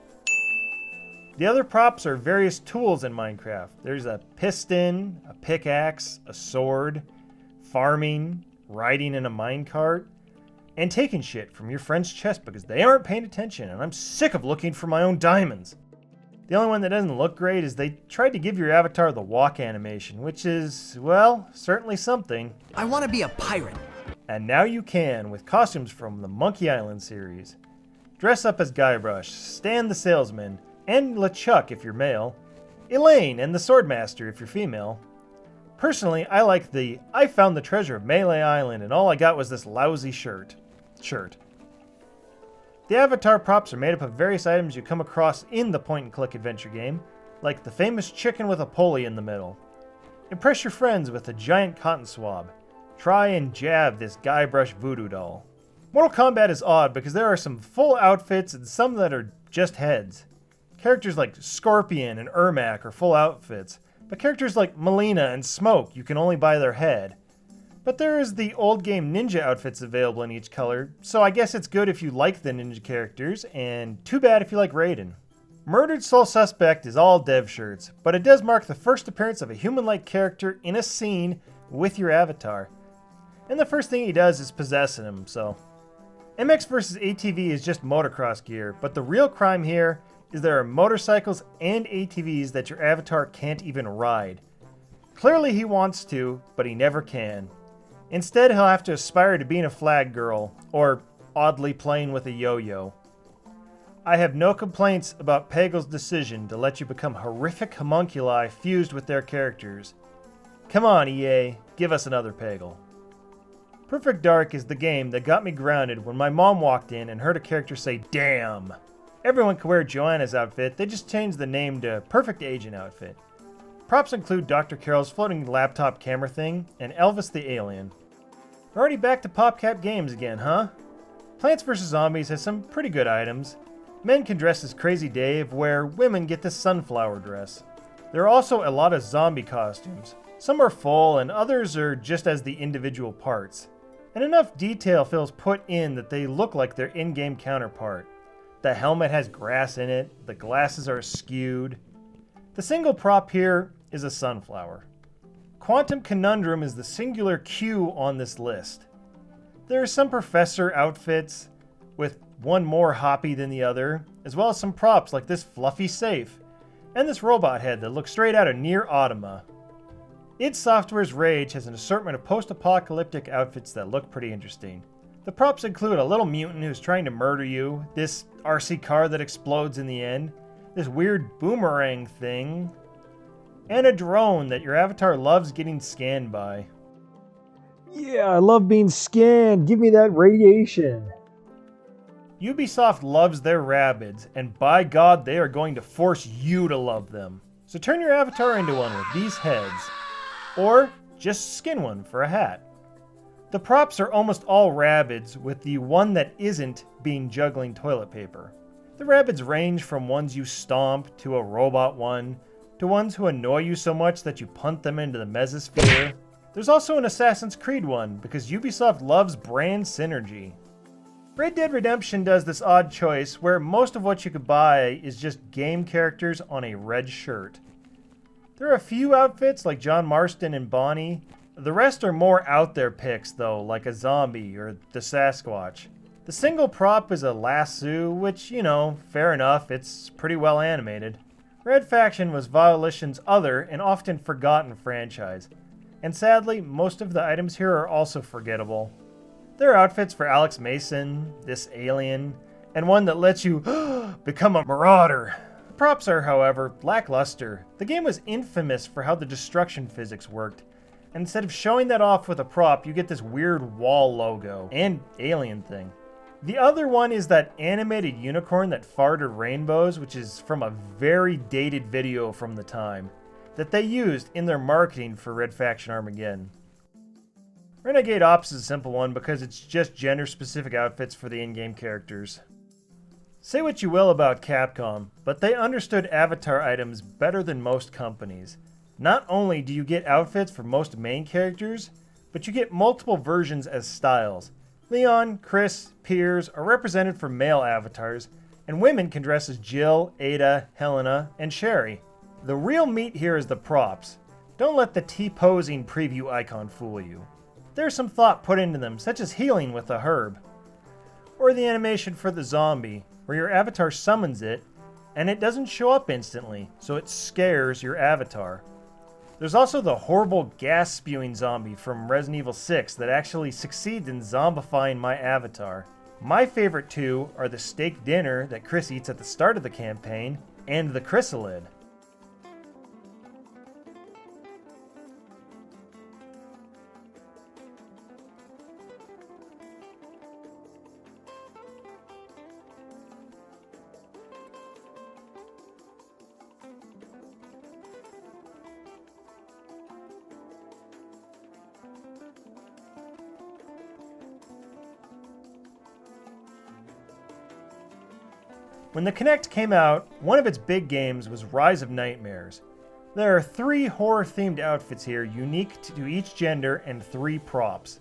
S2: The other props are various tools in Minecraft. There's a piston, a pickaxe, a sword, farming, riding in a minecart, and taking shit from your friend's chest because they aren't paying attention, and I'm sick of looking for my own diamonds. The only one that doesn't look great is they tried to give your avatar the walk animation, which is, well, certainly something.
S7: I want to be a pirate.
S2: And now you can, with costumes from the Monkey Island series. Dress up as Guybrush, Stan the Salesman, and LeChuck if you're male, Elaine and the Swordmaster if you're female. Personally, I like the I found the treasure of Melee Island and all I got was this lousy shirt. The avatar props are made up of various items you come across in the point-and-click adventure game, like the famous chicken with a pulley in the middle. Impress your friends with a giant cotton swab. Try and jab this Guybrush voodoo doll. Mortal Kombat is odd because there are some full outfits and some that are just heads. Characters like Scorpion and Ermac are full outfits, but characters like Melina and Smoke you can only buy their head. But there is the old game ninja outfits available in each color, so I guess it's good if you like the ninja characters, and too bad if you like Raiden. Murdered Soul Suspect is all dev shirts, but it does mark the first appearance of a human-like character in a scene with your avatar. And the first thing he does is possessing him, so. MX vs ATV is just motocross gear, but the real crime here is there are motorcycles and ATVs that your avatar can't even ride. Clearly he wants to, but he never can. Instead, he'll have to aspire to being a flag girl, or oddly playing with a yo-yo. I have no complaints about Pegel's decision to let you become horrific homunculi fused with their characters. Come on, EA, give us another Pegel. Perfect Dark is the game that got me grounded when my mom walked in and heard a character say, "Damn!" Everyone can wear Joanna's outfit, they just changed the name to Perfect Agent outfit. Props include Dr. Carol's floating laptop camera thing and Elvis the Alien. We're already back to PopCap games again, huh? Plants vs. Zombies has some pretty good items. Men can dress as Crazy Dave, where women get this sunflower dress. There are also a lot of zombie costumes. Some are full and others are just as the individual parts. And enough detail feels put in that they look like their in-game counterpart. The helmet has grass in it, the glasses are skewed. The single prop here is a sunflower. Quantum Conundrum is the singular Q on this list. There are some professor outfits, with one more hoppy than the other, as well as some props like this fluffy safe, and this robot head that looks straight out of Nier Automata. id Software's Rage has an assortment of post-apocalyptic outfits that look pretty interesting. The props include a little mutant who's trying to murder you, this RC car that explodes in the end, this weird boomerang thing, and a drone that your avatar loves getting scanned by.
S1: Yeah, I love being scanned. Give me that radiation.
S2: Ubisoft loves their Rabbids, and by God, they are going to force you to love them. So turn your avatar into one with these heads. Or just skin one for a hat. The props are almost all Rabbids, with the one that isn't being juggling toilet paper. The Rabbids range from ones you stomp to a robot one, to ones who annoy you so much that you punt them into the mesosphere. There's also an Assassin's Creed one, because Ubisoft loves brand synergy. Red Dead Redemption does this odd choice where most of what you could buy is just game characters on a red shirt. There are a few outfits like John Marston and Bonnie. The rest are more out there picks though, like a zombie or the Sasquatch. The single prop is a lasso, which, you know, fair enough, it's pretty well animated. Red Faction was Volition's other and often forgotten franchise, and sadly, most of the items here are also forgettable. There are outfits for Alex Mason, this alien, and one that lets you become a marauder. The props are, however, lackluster. The game was infamous for how the destruction physics worked, and instead of showing that off with a prop, you get this weird wall logo and alien thing. The other one is that animated unicorn that farted rainbows, which is from a very dated video from the time, that they used in their marketing for Red Faction Armageddon. Renegade Ops is a simple one because it's just gender-specific outfits for the in-game characters. Say what you will about Capcom, but they understood avatar items better than most companies. Not only do you get outfits for most main characters, but you get multiple versions as styles. Leon, Chris, Piers are represented for male avatars, and women can dress as Jill, Ada, Helena, and Sherry. The real meat here is the props. Don't let the T-posing preview icon fool you. There's some thought put into them, such as healing with a herb. Or the animation for the zombie, where your avatar summons it, and it doesn't show up instantly, so it scares your avatar. There's also the horrible gas-spewing zombie from Resident Evil 6 that actually succeeds in zombifying my avatar. My favorite two are the steak dinner that Chris eats at the start of the campaign, and the chrysalid. When the Kinect came out, one of its big games was Rise of Nightmares. There are 3 horror-themed outfits here, unique to each gender, and 3 props.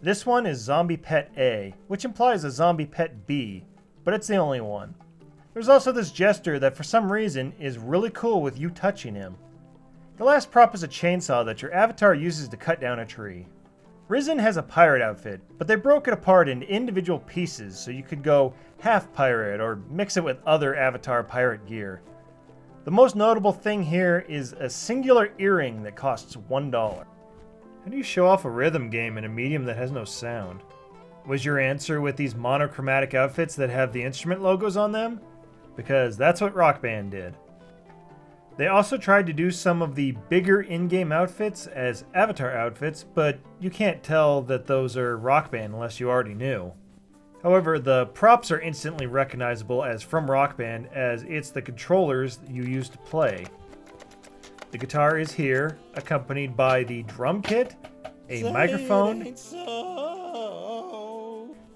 S2: This one is Zombie Pet A, which implies a Zombie Pet B, but it's the only one. There's also this jester that for some reason is really cool with you touching him. The last prop is a chainsaw that your avatar uses to cut down a tree. Risen has a pirate outfit, but they broke it apart into individual pieces so you could go half pirate or mix it with other avatar pirate gear. The most notable thing here is a singular earring that costs $1. How do you show off a rhythm game in a medium that has no sound? Was your answer with these monochromatic outfits that have the instrument logos on them? Because that's what Rock Band did. They also tried to do some of the bigger in-game outfits as avatar outfits, but you can't tell that those are Rock Band unless you already knew. However, the props are instantly recognizable as from Rock Band, as it's the controllers you use to play. The guitar is here, accompanied by the drum kit, a microphone,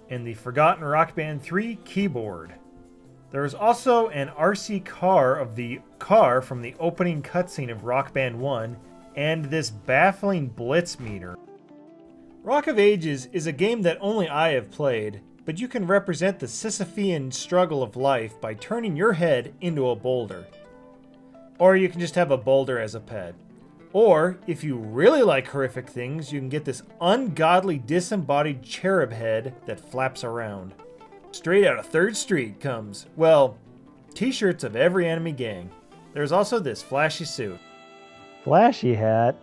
S2: and the forgotten Rock Band 3 keyboard. There is also an RC car of the car from the opening cutscene of Rock Band 1, and this baffling blitz meter. Rock of Ages is a game that only I have played, but you can represent the Sisyphean struggle of life by turning your head into a boulder. Or you can just have a boulder as a pet. Or, if you really like horrific things, you can get this ungodly disembodied cherub head that flaps around. Straight out of 3rd Street comes, well, t-shirts of every enemy gang. There's also this flashy suit.
S1: Flashy hat?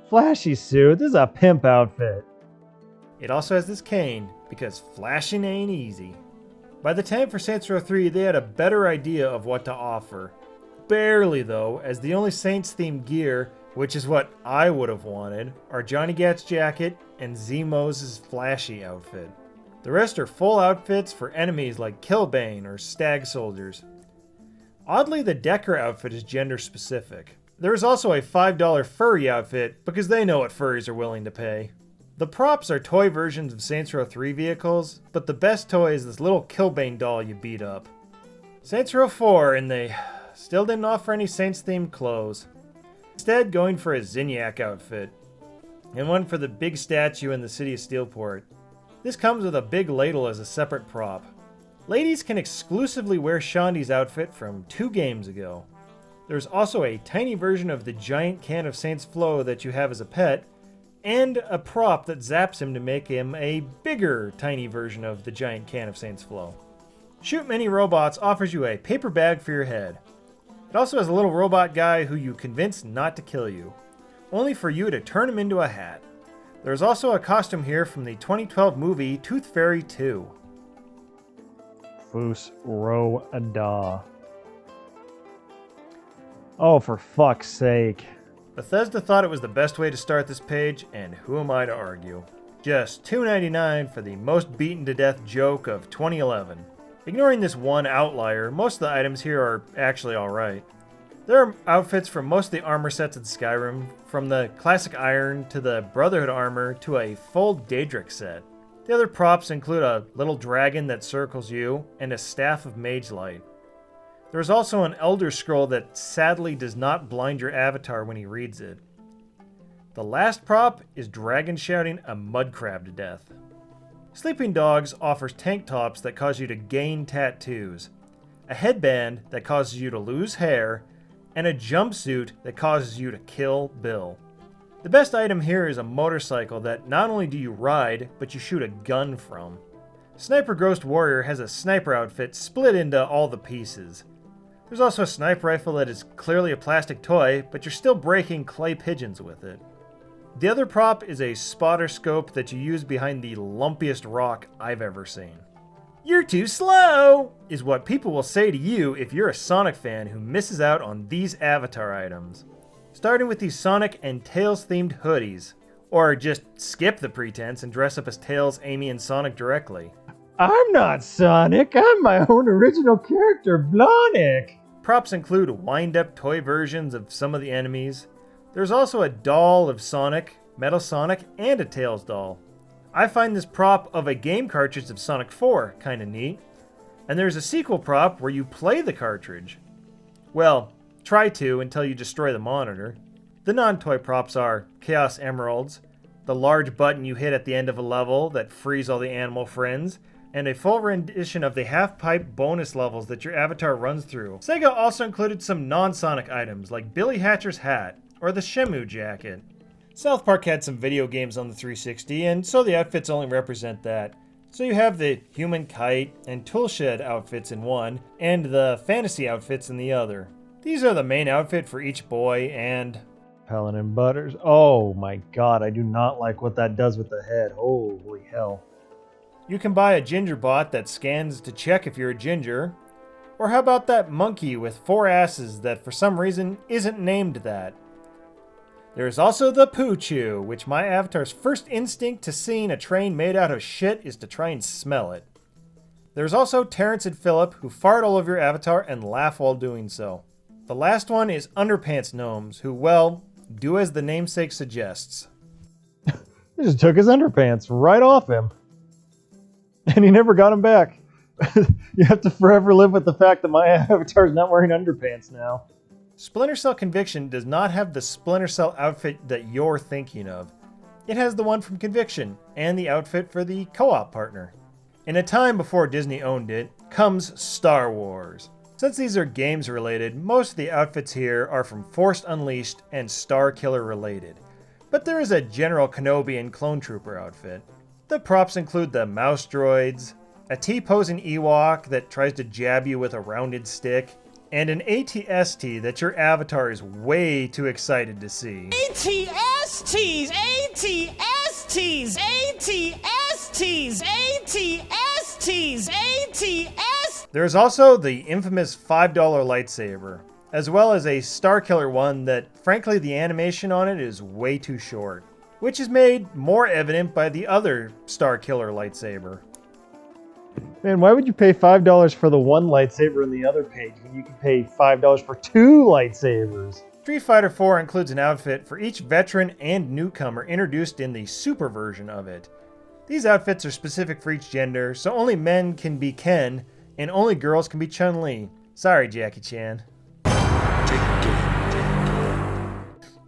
S1: Flashy suit? This is a pimp outfit.
S2: It also has this cane, because flashing ain't easy. By the time for Saints Row 3, they had a better idea of what to offer. Barely though, as the only Saints-themed gear, which is what I would have wanted, are Johnny Gat's jacket and Z-Mo's flashy outfit. The rest are full outfits for enemies like Killbane or Stag Soldiers. Oddly, the Decker outfit is gender specific. There is also a $5 furry outfit because they know what furries are willing to pay. The props are toy versions of Saints Row 3 vehicles, but the best toy is this little Killbane doll you beat up. Saints Row 4, and they still didn't offer any Saints-themed clothes. Instead, going for a Zinyak outfit, and one for the big statue in the city of Steelport. This comes with a big ladle as a separate prop. Ladies can exclusively wear Shondi's outfit from 2 games ago. There's also a tiny version of the giant can of Saints Flow that you have as a pet, and a prop that zaps him to make him a bigger, tiny version of the giant can of Saints Flow. Shoot Many Robots offers you a paper bag for your head. It also has a little robot guy who you convince not to kill you, only for you to turn him into a hat. There's also a costume here from the 2012 movie Tooth Fairy 2.
S1: Foos Row Ada. Oh, for fuck's sake.
S2: Bethesda thought it was the best way to start this page, and who am I to argue? Just $2.99 for the most beaten to death joke of 2011. Ignoring this one outlier, most of the items here are actually alright. There are outfits for most of the armor sets in Skyrim, from the classic iron to the Brotherhood armor to a full Daedric set. The other props include a little dragon that circles you and a staff of mage light. There is also an Elder Scroll that sadly does not blind your avatar when he reads it. The last prop is dragon shouting a mud crab to death. Sleeping Dogs offers tank tops that cause you to gain tattoos, a headband that causes you to lose hair, and a jumpsuit that causes you to kill Bill. The best item here is a motorcycle that not only do you ride, but you shoot a gun from. Sniper Ghost Warrior has a sniper outfit split into all the pieces. There's also a sniper rifle that is clearly a plastic toy, but you're still breaking clay pigeons with it. The other prop is a spotter scope that you use behind the lumpiest rock I've ever seen. "You're too slow," is what people will say to you if you're a Sonic fan who misses out on these avatar items. Starting with these Sonic and Tails themed hoodies. Or just skip the pretense and dress up as Tails, Amy, and Sonic directly.
S1: I'm not Sonic, I'm my own original character, Blonic.
S2: Props include wind-up toy versions of some of the enemies. There's also a doll of Sonic, Metal Sonic, and a Tails doll. I find this prop of a game cartridge of Sonic 4 kinda neat. And there's a sequel prop where you play the cartridge. Well, try to until you destroy the monitor. The non-toy props are Chaos Emeralds, the large button you hit at the end of a level that frees all the animal friends, and a full rendition of the half-pipe bonus levels that your avatar runs through. Sega also included some non-Sonic items like Billy Hatcher's hat or the Shemu jacket. South Park had some video games on the 360, and so the outfits only represent that. So you have the Human Kite and Toolshed outfits in one, and the Fantasy outfits in the other. These are the main outfit for each boy, and
S1: Helen and Butters. Oh my god, I do not like what that does with the head. Holy hell.
S2: you can buy a ginger bot that scans to check if you're a ginger. Or how about that monkey with 4 asses that for some reason isn't named that? There is also the Poochoo, which my avatar's first instinct to seeing a train made out of shit is to try and smell it. There's also Terrence and Phillip, who fart all over your avatar and laugh while doing so. The last one is Underpants Gnomes, who, well, do as the namesake suggests.
S1: He just took his underpants right off him. And he never got them back. You have to forever live with the fact that my avatar is not wearing underpants now.
S2: Splinter Cell Conviction does not have the Splinter Cell outfit that you're thinking of. It has the one from Conviction, and the outfit for the co-op partner. In a time before Disney owned it, comes Star Wars. Since these are games related, most of the outfits here are from Force Unleashed and Star Killer related. But there is a General Kenobi and Clone Trooper outfit. The props include the mouse droids, a T-posing Ewok that tries to jab you with a rounded stick, and an ATST that your avatar is way too excited to see.
S6: ATSTs! ATSTs! ATSTs! ATSTs! ATS!
S2: There's also the infamous $5 lightsaber, as well as a Starkiller one that, frankly, the animation on it is way too short, which is made more evident by the other Starkiller lightsaber.
S1: Man, why would you pay $5 for the one lightsaber in the other page when you can pay $5 for 2 lightsabers?
S2: Street Fighter IV includes an outfit for each veteran and newcomer introduced in the Super version of it. These outfits are specific for each gender, so only men can be Ken, and only girls can be Chun-Li. Sorry, Jackie Chan.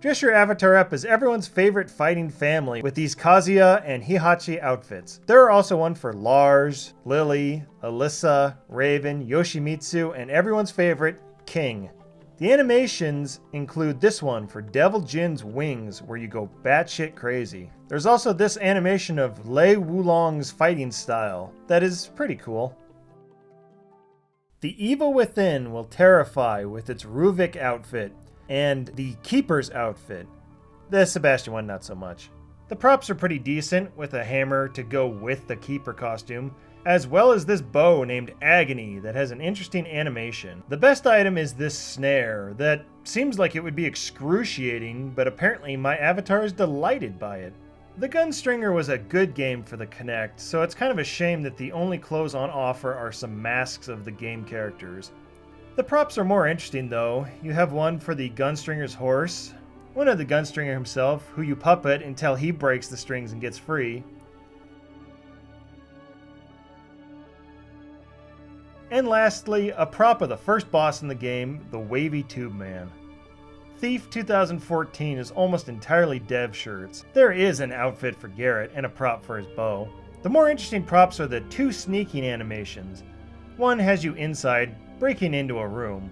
S2: Dress your avatar up as everyone's favorite fighting family with these Kazuya and Heihachi outfits. There are also one for Lars, Lily, Alyssa, Raven, Yoshimitsu, and everyone's favorite, King. The animations include this one for Devil Jin's wings, where you go batshit crazy. There's also this animation of Lei Wulong's fighting style that is pretty cool. The Evil Within will terrify with its Ruvik outfit, and the Keeper's outfit. The Sebastian one, not so much. The props are pretty decent, with a hammer to go with the Keeper costume, as well as this bow named Agony that has an interesting animation. The best item is this snare that seems like it would be excruciating, but apparently my avatar is delighted by it. The Gunstringer was a good game for the Kinect, so it's kind of a shame that the only clothes on offer are some masks of the game characters. The props are more interesting though. You have one for the Gunstringer's horse, one of the Gunstringer himself, who you puppet until he breaks the strings and gets free, and lastly, a prop of the first boss in the game, the Wavy Tube Man. Thief 2014 is almost entirely dev shirts. There is an outfit for Garrett and a prop for his bow. The more interesting props are the 2 sneaking animations. One has you inside, breaking into a room.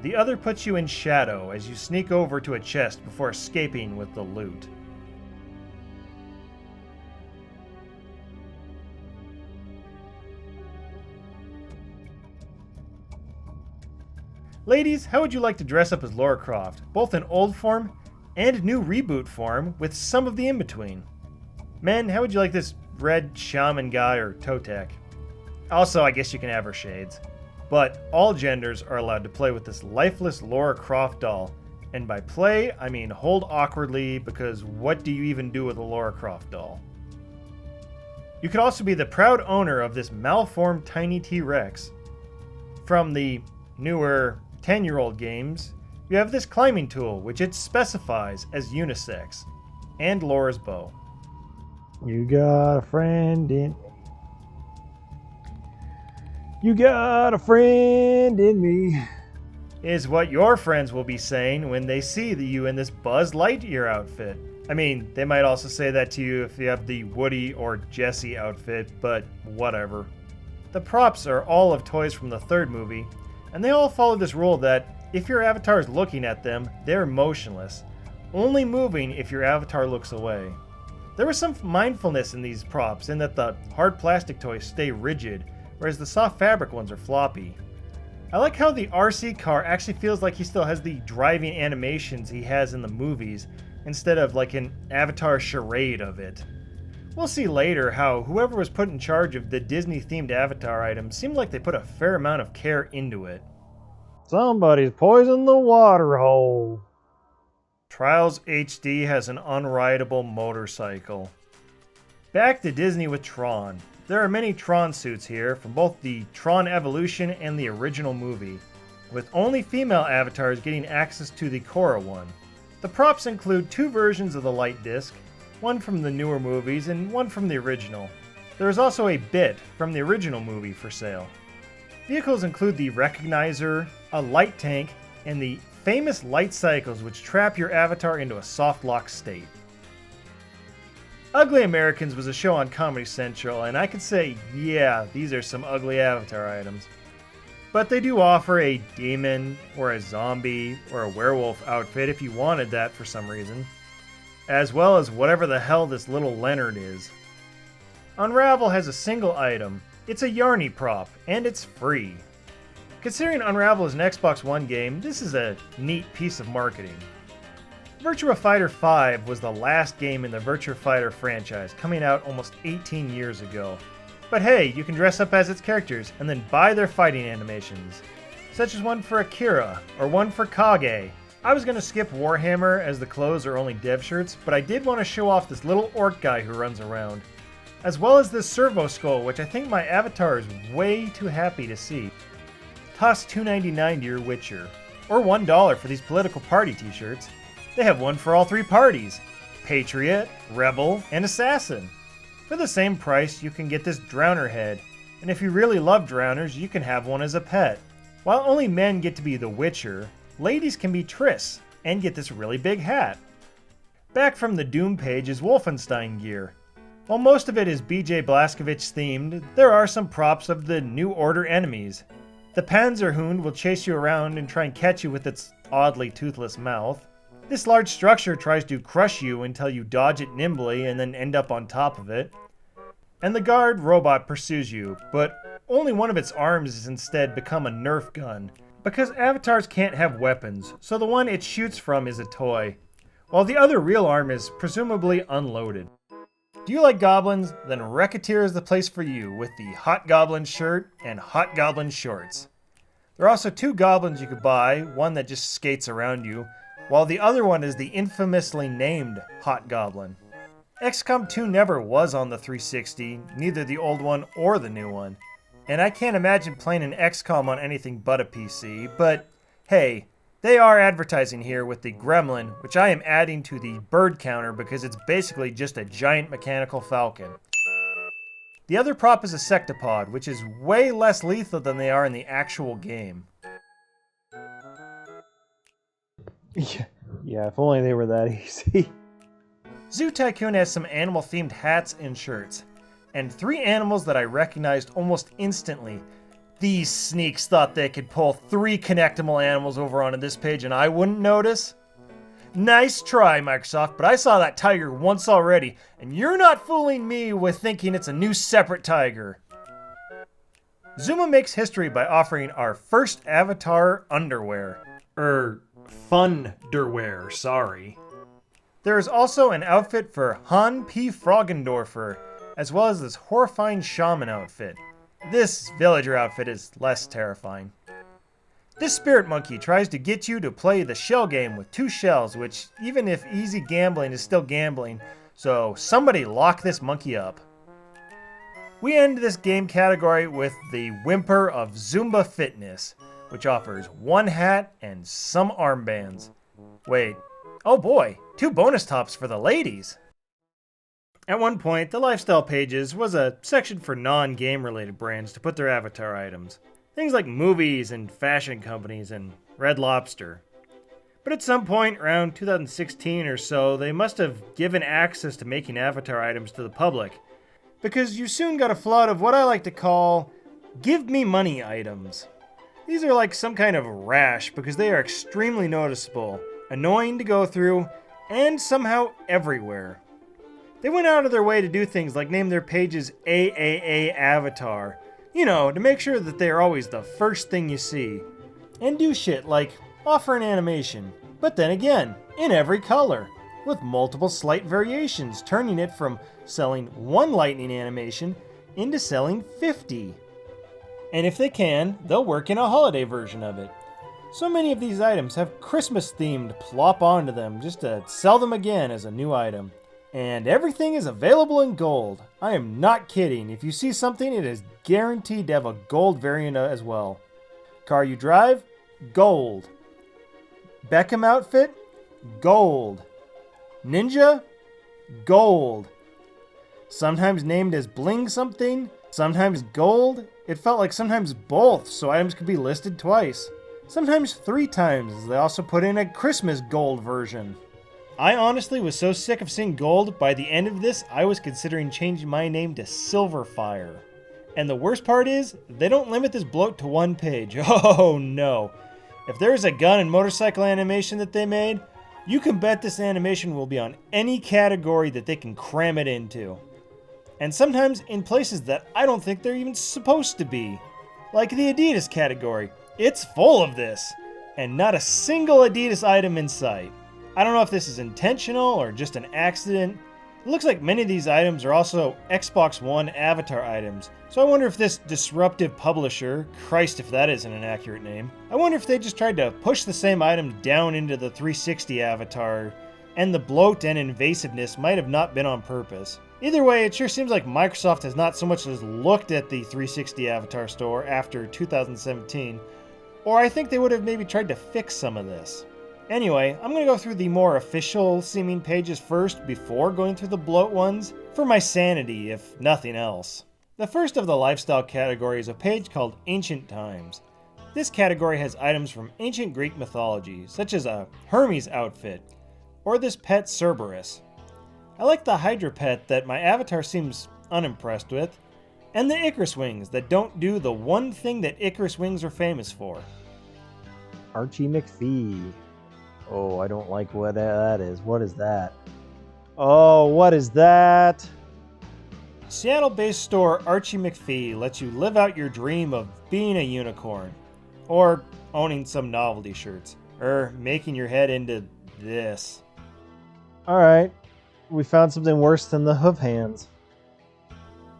S2: The other puts you in shadow as you sneak over to a chest before escaping with the loot. Ladies, how would you like to dress up as Lara Croft, both in old form and new reboot form with some of the in-between? Men, how would you like this red shaman guy or Totek? Also, I guess you can have her shades. But all genders are allowed to play with this lifeless Lara Croft doll. And by play, I mean hold awkwardly, because what do you even do with a Lara Croft doll? You could also be the proud owner of this malformed tiny T-Rex. From the newer 10-year-old games, you have this climbing tool, which it specifies as unisex, and Laura's bow.
S1: You got a friend in. You got a friend in me.
S2: Is what your friends will be saying when they see you in this Buzz Lightyear outfit. I mean, they might also say that to you if you have the Woody or Jessie outfit, but whatever. The props are all of toys from the third movie, and they all follow this rule that if your avatar is looking at them, they're motionless, only moving if your avatar looks away. There was some mindfulness in these props in that the hard plastic toys stay rigid, whereas the soft fabric ones are floppy. I like how the RC car actually feels like he still has the driving animations he has in the movies, instead of like an Avatar charade of it. We'll see later how whoever was put in charge of the Disney-themed Avatar items seemed like they put a fair amount of care into it.
S1: Somebody's poisoned the water hole.
S2: Trials HD has an unrideable motorcycle. Back to Disney with Tron. There are many Tron suits here from both the Tron Evolution and the original movie, with only female avatars getting access to the Korra one. The props include 2 versions of the light disc, one from the newer movies and one from the original. There is also a bit from the original movie for sale. Vehicles include the Recognizer, a light tank, and the famous light cycles which trap your avatar into a soft lock state. Ugly Americans was a show on Comedy Central, and I could say, yeah, these are some ugly avatar items. But they do offer a demon, or a zombie, or a werewolf outfit if you wanted that for some reason, as well as whatever the hell this little Leonard is. Unravel has a single item. It's a Yarny prop, and it's free. Considering Unravel is an Xbox One game, this is a neat piece of marketing. Virtua Fighter 5 was the last game in the Virtua Fighter franchise, coming out almost 18 years ago. But hey, you can dress up as its characters and then buy their fighting animations, such as one for Akira or one for Kage. I was going to skip Warhammer as the clothes are only dev shirts, but I did want to show off this little orc guy who runs around, as well as this servo skull, which I think my avatar is way too happy to see. Toss $2.99 to your Witcher, or $1 for these political party t-shirts. They have one for all 3 parties: Patriot, Rebel, and Assassin. For the same price, you can get this Drowner head, and if you really love Drowners, you can have one as a pet. While only men get to be the Witcher, ladies can be Triss, and get this really big hat. Back from the Doom page is Wolfenstein gear. While most of it is BJ Blazkowicz themed, there are some props of the New Order enemies. The Panzerhund will chase you around and try and catch you with its oddly toothless mouth. This large structure tries to crush you until you dodge it nimbly and then end up on top of it. And the guard robot pursues you, but only one of its arms has instead become a Nerf gun, because avatars can't have weapons, so the one it shoots from is a toy, while the other real arm is presumably unloaded. Do you like goblins? Then Racketeer is the place for you with the Hot Goblin shirt and Hot Goblin shorts. There are also 2 goblins you could buy, one that just skates around you, while the other one is the infamously named Hot Goblin. XCOM 2 never was on the 360, neither the old one or the new one. And I can't imagine playing an XCOM on anything but a PC, but hey, they are advertising here with the Gremlin, which I am adding to the bird counter because it's basically just a giant mechanical falcon. The other prop is a Sectopod, which is way less lethal than they are in the actual game.
S1: Yeah, if only they were that easy.
S2: Zoo Tycoon has some animal-themed hats and shirts, and 3 animals that I recognized almost instantly. These sneaks thought they could pull 3 connectable animals over onto this page and I wouldn't notice? Nice try, Microsoft, but I saw that tiger once already, and you're not fooling me with thinking it's a new separate tiger. Zuma makes history by offering our first Avatar underwear. Funderwear, sorry. There is also an outfit for Han P. Froggendorfer, as well as this horrifying shaman outfit. This villager outfit is less terrifying. This spirit monkey tries to get you to play the shell game with 2 shells, which even if easy gambling is still gambling, so somebody lock this monkey up. We end this game category with the whimper of Zumba Fitness, which offers one hat and some armbands. Wait, oh boy, 2 bonus tops for the ladies! At one point, the Lifestyle Pages was a section for non-game related brands to put their avatar items. Things like movies and fashion companies and Red Lobster. But at some point, around 2016 or so, they must have given access to making avatar items to the public. Because you soon got a flood of what I like to call give me money items. These are like some kind of rash because they are extremely noticeable, annoying to go through, and somehow everywhere. They went out of their way to do things like name their pages AAA Avatar, to make sure that they are always the first thing you see. And do shit like offer an animation, but then again, in every color, with multiple slight variations, turning it from selling 1 lightning animation into selling 50. And if they can, they'll work in a holiday version of it. So many of these items have Christmas themed plop onto them just to sell them again as a new item. And everything is available in gold. I am not kidding. If you see something, it is guaranteed to have a gold variant as well. Car you drive? Gold. Beckham outfit? Gold. Ninja? Gold. Sometimes named as bling something, sometimes gold. It felt like sometimes both, so items could be listed twice. Sometimes 3 times, as they also put in a Christmas gold version. I honestly was so sick of seeing gold, by the end of this, I was considering changing my name to Silverfire. And the worst part is, they don't limit this bloat to 1 page. Oh no. If there's a gun and motorcycle animation that they made, you can bet this animation will be on any category that they can cram it into. And sometimes in places that I don't think they're even supposed to be. Like the Adidas category. It's full of this, and not a single Adidas item in sight. I don't know if this is intentional or just an accident. It looks like many of these items are also Xbox One avatar items, so I wonder if this disruptive publisher, Christ if that isn't an accurate name, I wonder if they just tried to push the same item down into the 360 avatar, and the bloat and invasiveness might have not been on purpose. Either way, it sure seems like Microsoft has not so much as looked at the 360 avatar store after 2017, or I think they would have maybe tried to fix some of this. Anyway, I'm going to go through the more official seeming pages first before going through the bloat ones, for my sanity, if nothing else. The first of the lifestyle category is a page called Ancient Times. This category has items from ancient Greek mythology, such as a Hermes outfit, or this pet Cerberus. I like the Hydra pet that my avatar seems unimpressed with, and the Icarus wings that don't do the one thing that Icarus wings are famous for.
S1: Archie McPhee. Oh, I don't like what that is. What is that? Oh, what is that?
S2: Seattle-based store Archie McPhee lets you live out your dream of being a unicorn, or owning some novelty shirts, or making your head into this.
S1: Alright, we found something worse than the hoof hands.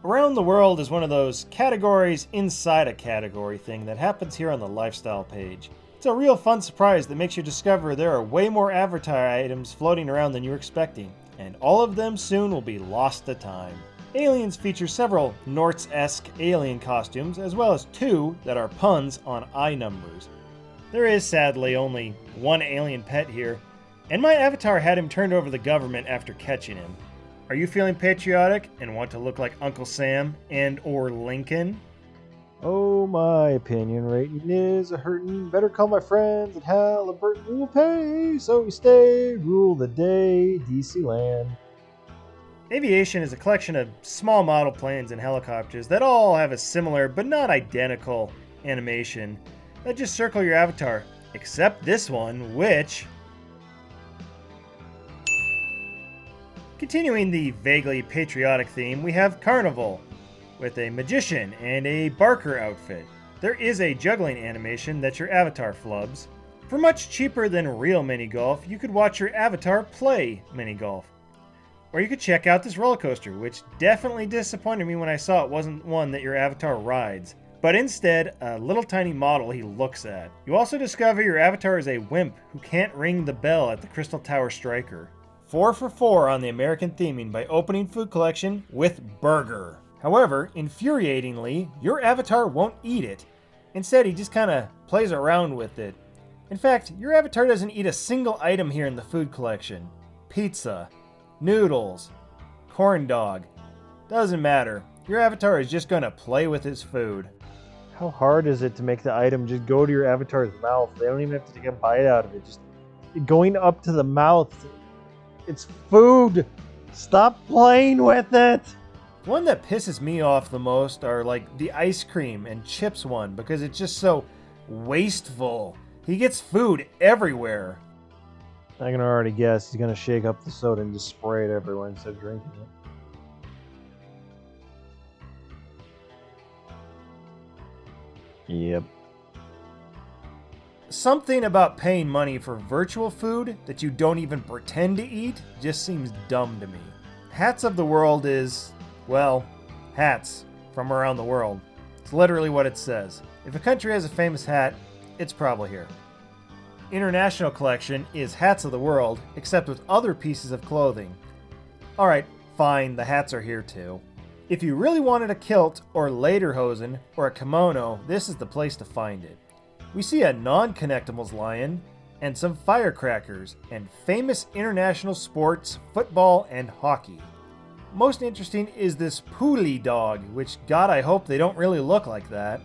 S2: Around the World is one of those categories inside a category thing that happens here on the lifestyle page. It's a real fun surprise that makes you discover there are way more avatar items floating around than you're expecting, and all of them soon will be lost to time. Aliens feature several Norts-esque alien costumes, as well as 2 that are puns on eye numbers. There is sadly only 1 alien pet here, and my avatar had him turned over to the government after catching him. Are you feeling patriotic and want to look like Uncle Sam and or Lincoln?
S1: Oh, my opinion rating is a hurtin'. Better call my friends at Halliburton. We will pay, so we stay. Rule the day, DC land.
S2: Aviation is a collection of small model planes and helicopters that all have a similar but not identical animation that just circle your avatar, except this one, which... Continuing the vaguely patriotic theme, we have Carnival, with a magician and a barker outfit. There is a juggling animation that your avatar flubs. For much cheaper than real mini-golf, you could watch your avatar play mini-golf. Or you could check out this roller coaster, which definitely disappointed me when I saw it wasn't one that your avatar rides, but instead a little tiny model he looks at. You also discover your avatar is a wimp who can't ring the bell at the Crystal Tower Striker. 4 for 4 on the American theming by Opening Food Collection with burger. However, infuriatingly, your avatar won't eat it. Instead, he just kind of plays around with it. In fact, your avatar doesn't eat a single item here in the food collection. Pizza, noodles, corn dog. Doesn't matter. Your avatar is just gonna play with his food.
S1: How hard is it to make the item just go to your avatar's mouth? They don't even have to take a bite out of it. Just going up to the mouth. It's food. Stop playing with it.
S2: One that pisses me off the most are like the ice cream and chips one because it's just so wasteful. He gets food everywhere.
S1: I can already guess he's gonna shake up the soda and just spray it everywhere instead of drinking it. Yep.
S2: Something about paying money for virtual food that you don't even pretend to eat just seems dumb to me. Hats of the World is, well, hats from around the world. It's literally what it says. If a country has a famous hat, it's probably here. International Collection is hats of the world, except with other pieces of clothing. Alright, fine, the hats are here too. If you really wanted a kilt or lederhosen or a kimono, this is the place to find it. We see a non-connectables lion and some firecrackers and famous international sports, football and hockey. Most interesting is this Puli dog, which God I hope they don't really look like that.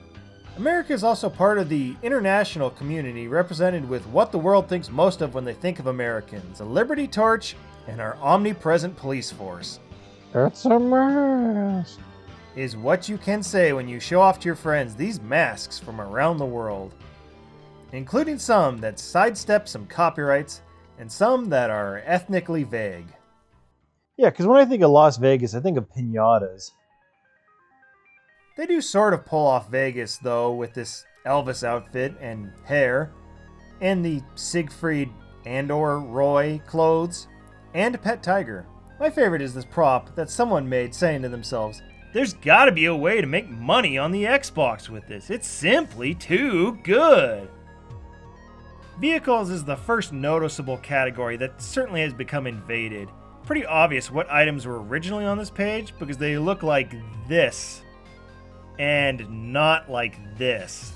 S2: America is also part of the international community represented with what the world thinks most of when they think of Americans, a Liberty Torch and our omnipresent police force.
S1: It's a mask.
S2: Is what you can say when you show off to your friends these masks from around the world. Including some that sidestep some copyrights and some that are ethnically vague.
S1: Yeah, because when I think of Las Vegas, I think of piñatas.
S2: They do sort of pull off Vegas, though, with this Elvis outfit and hair, and the Siegfried and/or Roy clothes, and a pet tiger. My favorite is this prop that someone made saying to themselves, "There's gotta be a way to make money on the Xbox with this. It's simply too good." Vehicles is the first noticeable category that certainly has become invaded. Pretty obvious what items were originally on this page because they look like this. And not like this.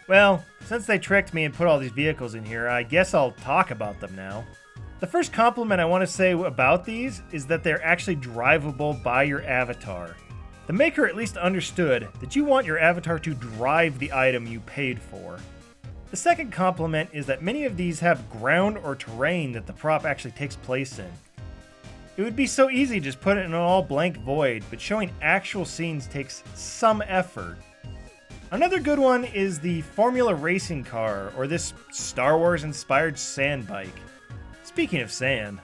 S2: Well, since they tricked me and put all these vehicles in here, I guess I'll talk about them now. The first compliment I want to say about these is that they're actually drivable by your avatar. The maker at least understood that you want your avatar to drive the item you paid for. The second compliment is that many of these have ground or terrain that the prop actually takes place in. It would be so easy to just put it in an all blank void, but showing actual scenes takes some effort. Another good one is the Formula Racing car, or this Star Wars inspired sand bike. Speaking of sand.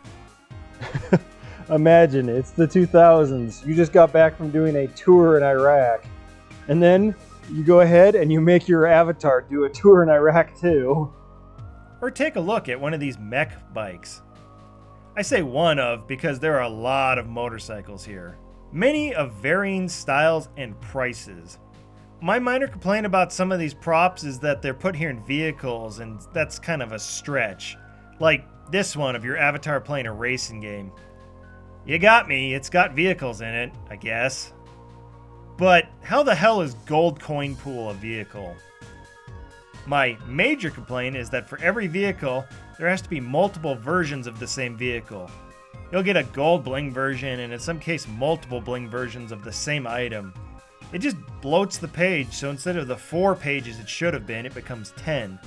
S1: Imagine, it's the 2000s. You just got back from doing a tour in Iraq. And then you go ahead and you make your avatar do a tour in Iraq too.
S2: Or take a look at one of these mech bikes. I say one of because there are a lot of motorcycles here. Many of varying styles and prices. My minor complaint about some of these props is that they're put here in vehicles, and that's kind of a stretch. Like this one of your avatar playing a racing game. You got me, it's got vehicles in it, I guess. But how the hell is Gold Coin Pool a vehicle? My major complaint is that for every vehicle, there has to be multiple versions of the same vehicle. You'll get a gold bling version and in some case multiple bling versions of the same item. It just bloats the page, so instead of the 4 pages it should have been, it becomes 10.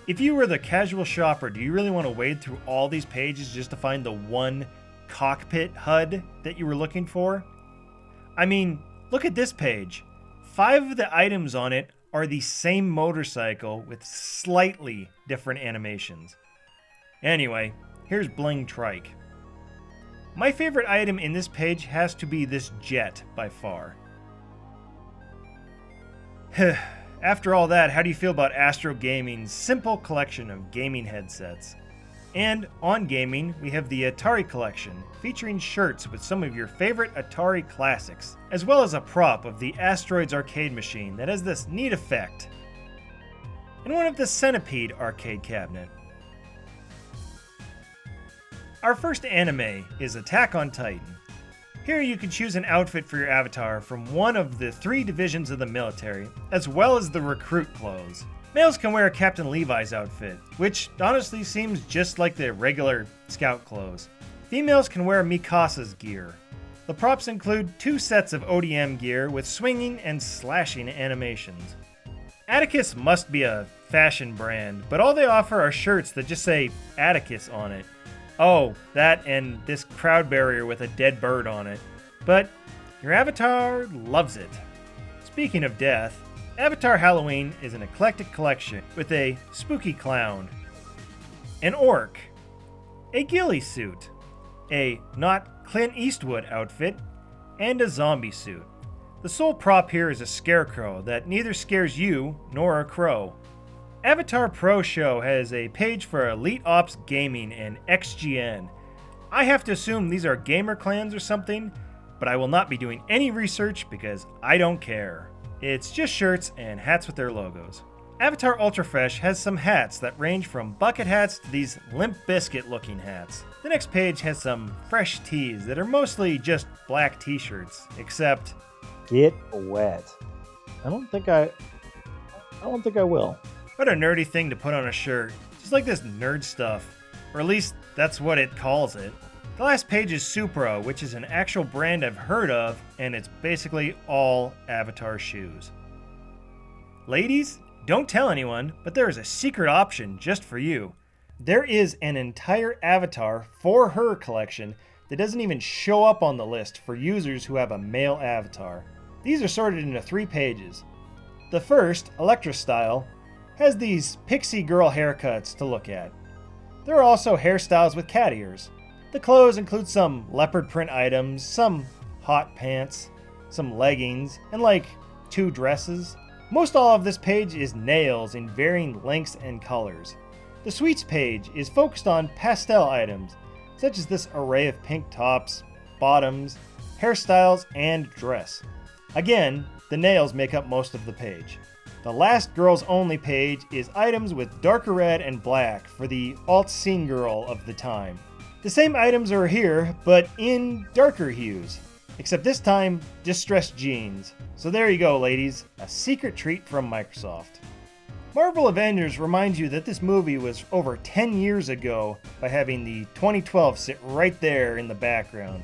S2: If you were the casual shopper, do you really want to wade through all these pages just to find the one cockpit HUD that you were looking for? I mean, look at this page. 5 of the items on it are the same motorcycle with slightly different animations. Anyway, here's Bling Trike. My favorite item in this page has to be this jet by far. After all that, how do you feel about Astro Gaming's simple collection of gaming headsets? And on gaming, we have the Atari collection, featuring shirts with some of your favorite Atari classics, as well as a prop of the Asteroids arcade machine that has this neat effect, and one of the Centipede arcade cabinet. Our first anime is Attack on Titan. Here you can choose an outfit for your avatar from one of the 3 divisions of the military, as well as the recruit clothes. Males can wear Captain Levi's outfit, which honestly seems just like the regular scout clothes. Females can wear Mikasa's gear. The props include 2 sets of ODM gear with swinging and slashing animations. Atticus must be a fashion brand, but all they offer are shirts that just say Atticus on it. Oh, that and this crowd barrier with a dead bird on it. But your avatar loves it. Speaking of death, Avatar Halloween is an eclectic collection with a spooky clown, an orc, a ghillie suit, a not Clint Eastwood outfit, and a zombie suit. The sole prop here is a scarecrow that neither scares you nor a crow. Avatar Pro Show has a page for Elite Ops Gaming and XGN. I have to assume these are gamer clans or something, but I will not be doing any research because I don't care. It's just shirts and hats with their logos. Avatar Ultrafresh has some hats that range from bucket hats to these Limp Bizkit looking hats. The next page has some fresh tees that are mostly just black t-shirts, except
S1: Get wet. I don't think I will.
S2: what a nerdy thing to put on a shirt. Just like this nerd stuff. Or at least that's what it calls it. The last page is Supra, which is an actual brand I've heard of, and it's basically all Avatar shoes. Ladies, don't tell anyone, but there is a secret option just for you. There is an entire Avatar for her collection that doesn't even show up on the list for users who have a male avatar. These are sorted into 3 pages. The first, Electra Style, has these pixie girl haircuts to look at. There are also hairstyles with cat ears. The clothes include some leopard print items, some hot pants, some leggings, and like 2 dresses. Most all of this page is nails in varying lengths and colors. The sweets page is focused on pastel items, such as this array of pink tops, bottoms, hairstyles, and dress. Again, the nails make up most of the page. The last girls only page is items with darker red and black for the alt scene girl of the time. The same items are here, but in darker hues, except this time distressed jeans. So there you go, ladies, a secret treat from Microsoft. Marvel Avengers reminds you that this movie was over 10 years ago by having the 2012 sit right there in the background.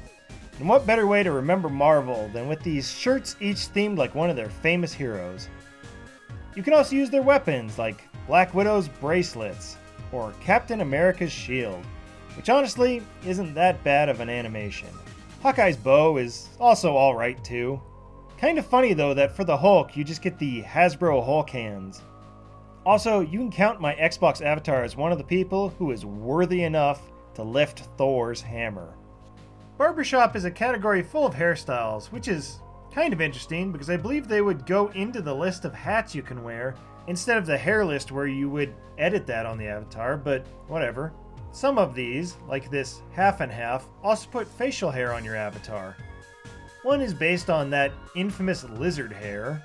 S2: And what better way to remember Marvel than with these shirts each themed like one of their famous heroes. You can also use their weapons like Black Widow's bracelets or Captain America's shield, which honestly isn't that bad of an animation. Hawkeye's bow is also alright too. Kinda funny though that for the Hulk you just get the Hasbro Hulk hands. Also, you can count my Xbox avatar as one of the people who is worthy enough to lift Thor's hammer. Barbershop is a category full of hairstyles, which is kind of interesting because I believe they would go into the list of hats you can wear instead of the hair list where you would edit that on the avatar, but whatever. Some of these, like this half and half, also put facial hair on your avatar. One is based on that infamous lizard hair.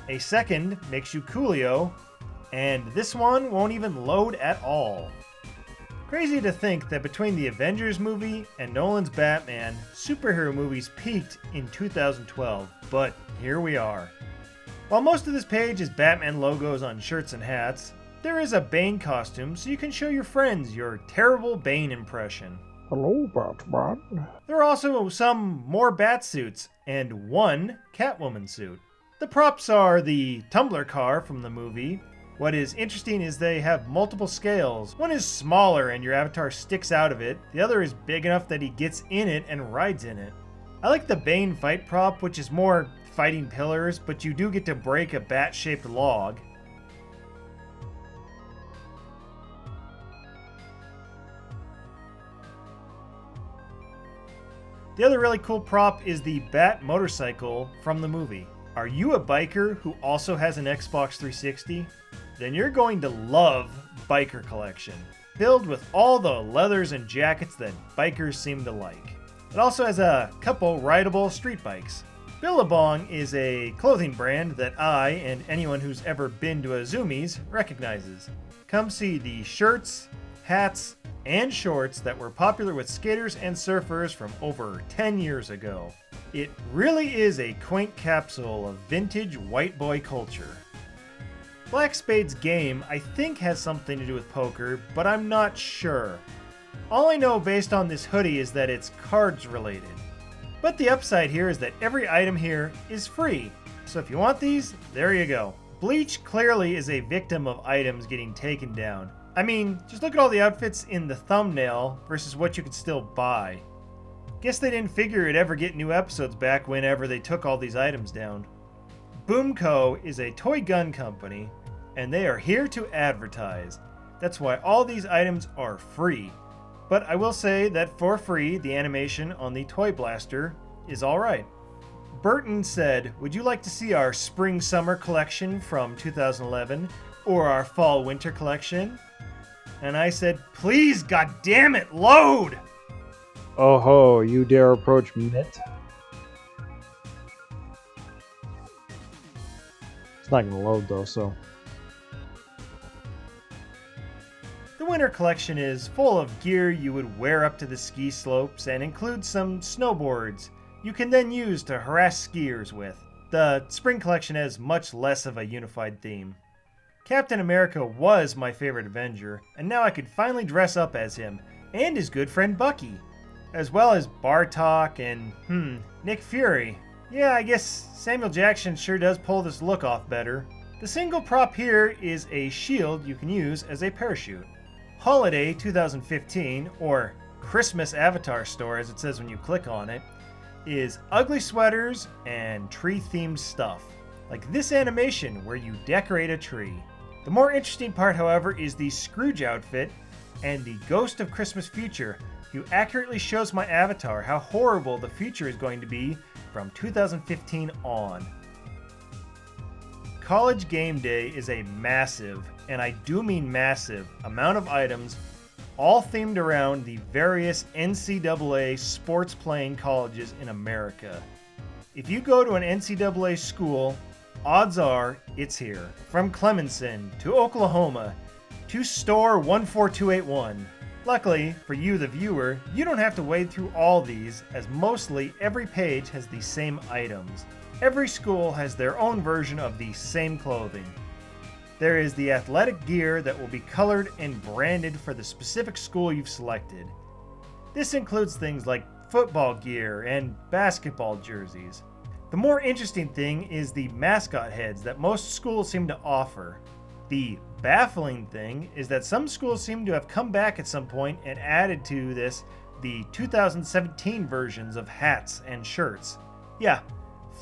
S2: A second makes you Coolio, and this one won't even load at all. Crazy to think that between the Avengers movie and Nolan's Batman, superhero movies peaked in 2012, but here we are. While most of this page is Batman logos on shirts and hats, there is a Bane costume so you can show your friends your terrible Bane impression.
S1: Hello, Batman.
S2: There are also some more bat suits and one Catwoman suit. The props are the tumbler car from the movie. What is interesting is they have multiple scales. One is smaller and your avatar sticks out of it. The other is big enough that he gets in it and rides in it. I like the Bane fight prop, which is more fighting pillars, but you do get to break a bat-shaped log. The other really cool prop is the Bat motorcycle from the movie. Are you a biker who also has an Xbox 360? Then you're going to love Biker Collection, filled with all the leathers and jackets that bikers seem to like. It also has a couple rideable street bikes. Billabong is a clothing brand that I, and anyone who's ever been to a Zoomies, recognizes. Come see the shirts, hats, and shorts that were popular with skaters and surfers from over 10 years ago. It really is a quaint capsule of vintage white boy culture. Black Spade's game, I think, has something to do with poker, but I'm not sure. All I know based on this hoodie is that it's cards related. But the upside here is that every item here is free. So if you want these, there you go. Bleach clearly is a victim of items getting taken down. I mean, just look at all the outfits in the thumbnail versus what you could still buy. Guess they didn't figure it'd ever get new episodes back whenever they took all these items down. Boomco is a toy gun company, and they are here to advertise. That's why all these items are free. But I will say that for free, the animation on the Toy Blaster is alright. Burton said, "Would you like to see our spring-summer collection from 2011? Or our fall-winter collection?" And I said, "Please, goddammit, load!"
S1: Oh ho, you dare approach Mitt? It's not gonna load though, so.
S2: The winter collection is full of gear you would wear up to the ski slopes and includes some snowboards you can then use to harass skiers with. The spring collection has much less of a unified theme. Captain America was my favorite Avenger, and now I could finally dress up as him, and his good friend Bucky, as well as Bartok and, Nick Fury. Yeah, I guess Samuel Jackson sure does pull this look off better. The single prop here is a shield you can use as a parachute. Holiday 2015, or Christmas Avatar Store as it says when you click on it, is ugly sweaters and tree-themed stuff, like this animation where you decorate a tree. The more interesting part, however, is the Scrooge outfit and the Ghost of Christmas Future, who accurately shows my avatar how horrible the future is going to be from 2015 on. College Game Day is a massive, and I do mean massive, amount of items, all themed around the various NCAA sports playing colleges in America. If you go to an NCAA school, odds are it's here. From Clemson to Oklahoma to store 14281. Luckily for you, the viewer, you don't have to wade through all these, as mostly every page has the same items. Every school has their own version of the same clothing. There is the athletic gear that will be colored and branded for the specific school you've selected. This includes things like football gear and basketball jerseys. The more interesting thing is the mascot heads that most schools seem to offer. The baffling thing is that some schools seem to have come back at some point and added to this the 2017 versions of hats and shirts. Yeah,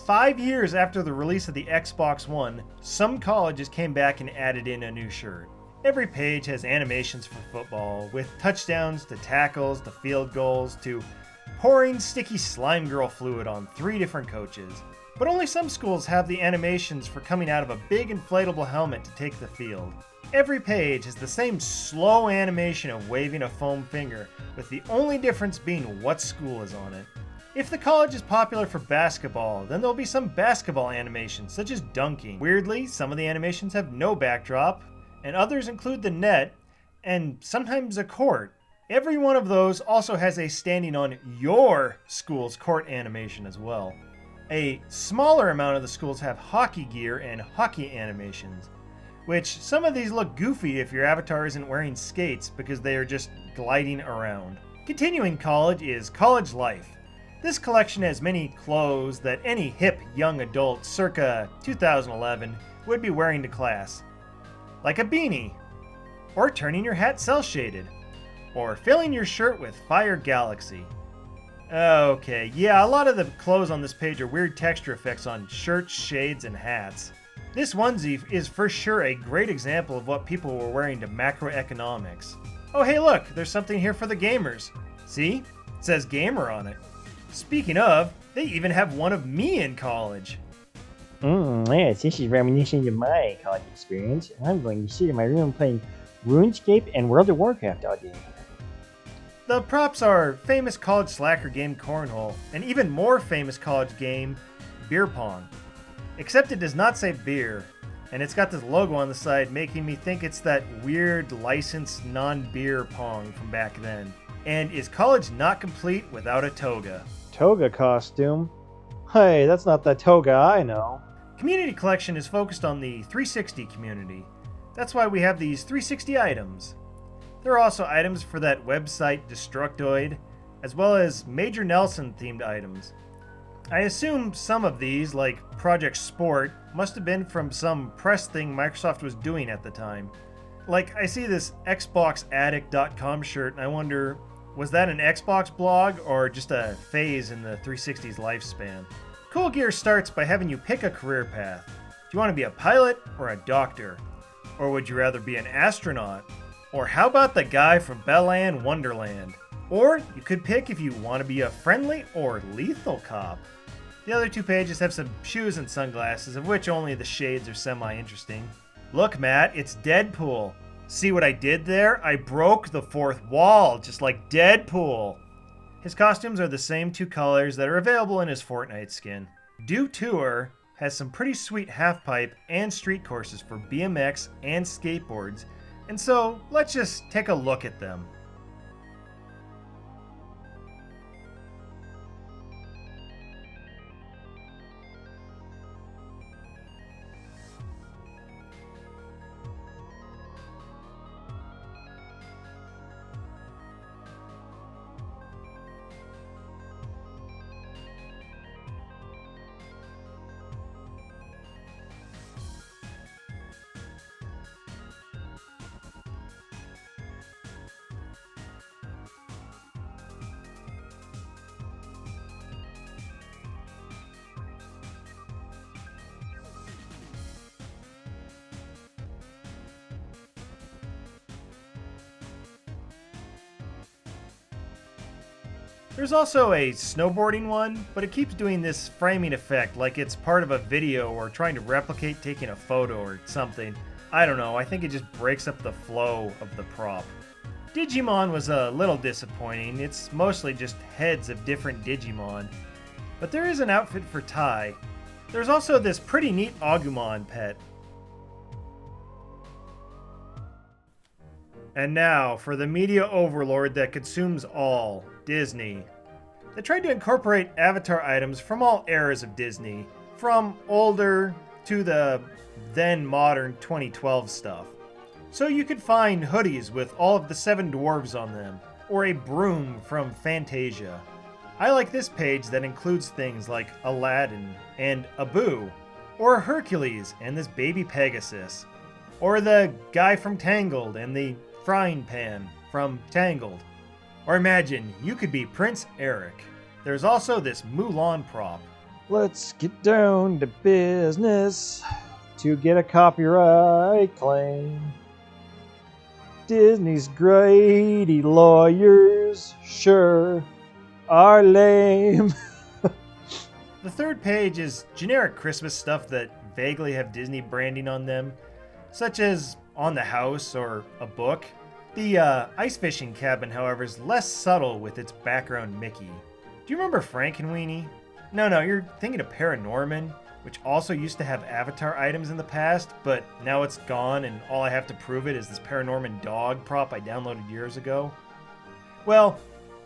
S2: 5 years after the release of the Xbox One, some colleges came back and added in a new shirt. Every page has animations for football, with touchdowns to tackles to field goals to pouring sticky slime girl fluid on 3 different coaches. But only some schools have the animations for coming out of a big inflatable helmet to take the field. Every page has the same slow animation of waving a foam finger, with the only difference being what school is on it. If the college is popular for basketball, then there'll be some basketball animations, such as dunking. Weirdly, some of the animations have no backdrop, and others include the net, and sometimes a court. Every one of those also has a standing on your school's court animation as well. A smaller amount of the schools have hockey gear and hockey animations, which some of these look goofy if your avatar isn't wearing skates because they are just gliding around. Continuing college is College Life. This collection has many clothes that any hip young adult circa 2011 would be wearing to class. Like a beanie, or turning your hat cel-shaded, or filling your shirt with Fire Galaxy. Okay, yeah, a lot of the clothes on this page are weird texture effects on shirts, shades, and hats. This onesie is for sure a great example of what people were wearing to macroeconomics. Oh hey look, there's something here for the gamers. See? It says gamer on it. Speaking of, they even have one of me in college.
S7: Yes, this is reminiscent of my college experience. I'm going to sit in my room playing RuneScape and World of Warcraft all day.
S2: The props are famous college slacker game Cornhole, and even more famous college game Beer Pong. Except it does not say beer. And it's got this logo on the side making me think it's that weird licensed non-beer Pong from back then. And is college not complete without a toga?
S1: Toga costume? Hey, that's not the toga I know.
S2: Community Collection is focused on the 360 community. That's why we have these 360 items. There are also items for that website Destructoid, as well as Major Nelson themed items. I assume some of these, like Project Sport, must have been from some press thing Microsoft was doing at the time. Like, I see this XboxAddict.com shirt and I wonder, was that an Xbox blog or just a phase in the 360's lifespan? Cool Gear starts by having you pick a career path. Do you want to be a pilot or a doctor? Or would you rather be an astronaut? Or how about the guy from Bel-An Wonderland? Or you could pick if you want to be a friendly or lethal cop. The other 2 pages have some shoes and sunglasses, of which only the shades are semi-interesting. Look, Matt, it's Deadpool. See what I did there? I broke the 4th wall, just like Deadpool. His costumes are the same 2 colors that are available in his Fortnite skin. Do Tour has some pretty sweet half-pipe and street courses for BMX and skateboards, and so let's just take a look at them. There's also a snowboarding one, but it keeps doing this framing effect like it's part of a video or trying to replicate taking a photo or something. I don't know, I think it just breaks up the flow of the prop. Digimon was a little disappointing, it's mostly just heads of different Digimon. But there is an outfit for Tai. There's also this pretty neat Agumon pet. And now, for the media overlord that consumes all, Disney. They tried to incorporate Avatar items from all eras of Disney, from older to the then modern 2012 stuff. So you could find hoodies with all of the 7 dwarves on them, or a broom from Fantasia. I like this page that includes things like Aladdin and Abu, or Hercules and this baby Pegasus, or the guy from Tangled and the frying pan from Tangled. Or imagine you could be Prince Eric. There's also this Mulan prop.
S1: Let's get down to business to get a copyright claim. Disney's grady lawyers sure are lame.
S2: The 3rd page is generic Christmas stuff that vaguely have Disney branding on them, such as on the house or a book. The ice fishing cabin, however, is less subtle with its background Mickey. Do you remember Frankenweenie? No, you're thinking of Paranorman, which also used to have Avatar items in the past, but now it's gone and all I have to prove it is this Paranorman dog prop I downloaded years ago. Well,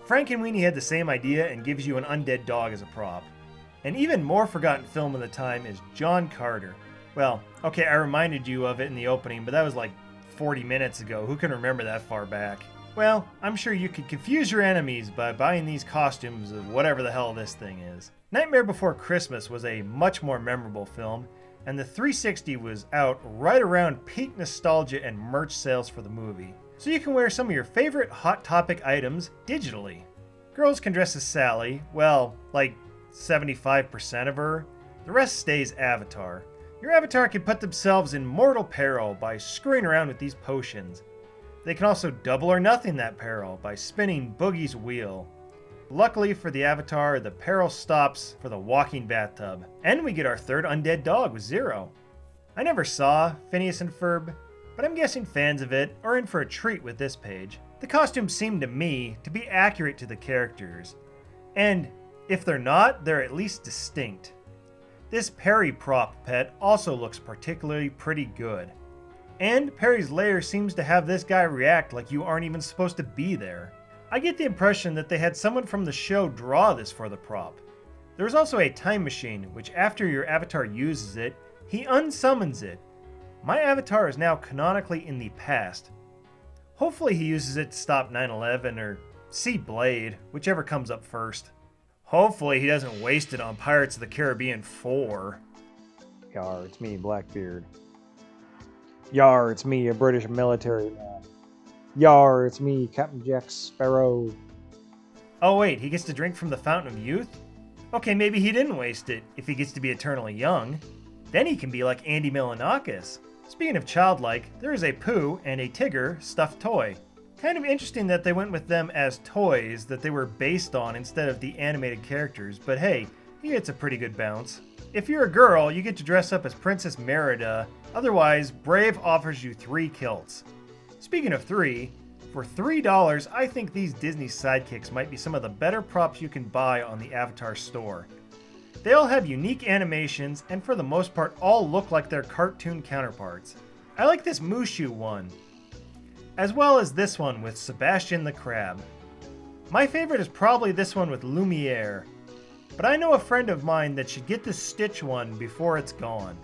S2: Frankenweenie had the same idea and gives you an undead dog as a prop. An even more forgotten film of the time is John Carter. Well, okay, I reminded you of it in the opening, but that was like 40 minutes ago. Who can remember that far back? Well, I'm sure you could confuse your enemies by buying these costumes of whatever the hell this thing is. Nightmare Before Christmas was a much more memorable film, and the 360 was out right around peak nostalgia and merch sales for the movie. So you can wear some of your favorite Hot Topic items digitally. Girls can dress as Sally, well, like 75% of her. The rest stays Avatar. Your avatar can put themselves in mortal peril by screwing around with these potions. They can also double or nothing that peril by spinning Boogie's wheel. Luckily for the avatar, the peril stops for the walking bathtub, and we get our 3rd undead dog with Zero. I never saw Phineas and Ferb, but I'm guessing fans of it are in for a treat with this page. The costumes seem to me to be accurate to the characters, and if they're not, they're at least distinct. This Perry prop pet also looks particularly pretty good. And Perry's lair seems to have this guy react like you aren't even supposed to be there. I get the impression that they had someone from the show draw this for the prop. There is also a time machine, which after your avatar uses it, he unsummons it. My avatar is now canonically in the past. Hopefully he uses it to stop 9/11 or see Blade, whichever comes up first. Hopefully he doesn't waste it on Pirates of the Caribbean 4.
S1: Yar, it's me, Blackbeard. Yar, it's me, a British military man. Yar, it's me, Captain Jack Sparrow.
S2: Oh wait, he gets to drink from the Fountain of Youth? Okay, maybe he didn't waste it, if he gets to be eternally young. Then he can be like Andy Milonakis. Speaking of childlike, there is a Pooh and a Tigger stuffed toy. Kind of interesting that they went with them as toys that they were based on instead of the animated characters, but hey, he gets a pretty good bounce. If you're a girl, you get to dress up as Princess Merida, otherwise Brave offers you 3 kilts. Speaking of 3, for $3, I think these Disney sidekicks might be some of the better props you can buy on the Avatar store. They all have unique animations and for the most part all look like their cartoon counterparts. I like this Mushu one, as well as this one with Sebastian the Crab. My favorite is probably this one with Lumiere, but I know a friend of mine that should get the Stitch one before it's gone.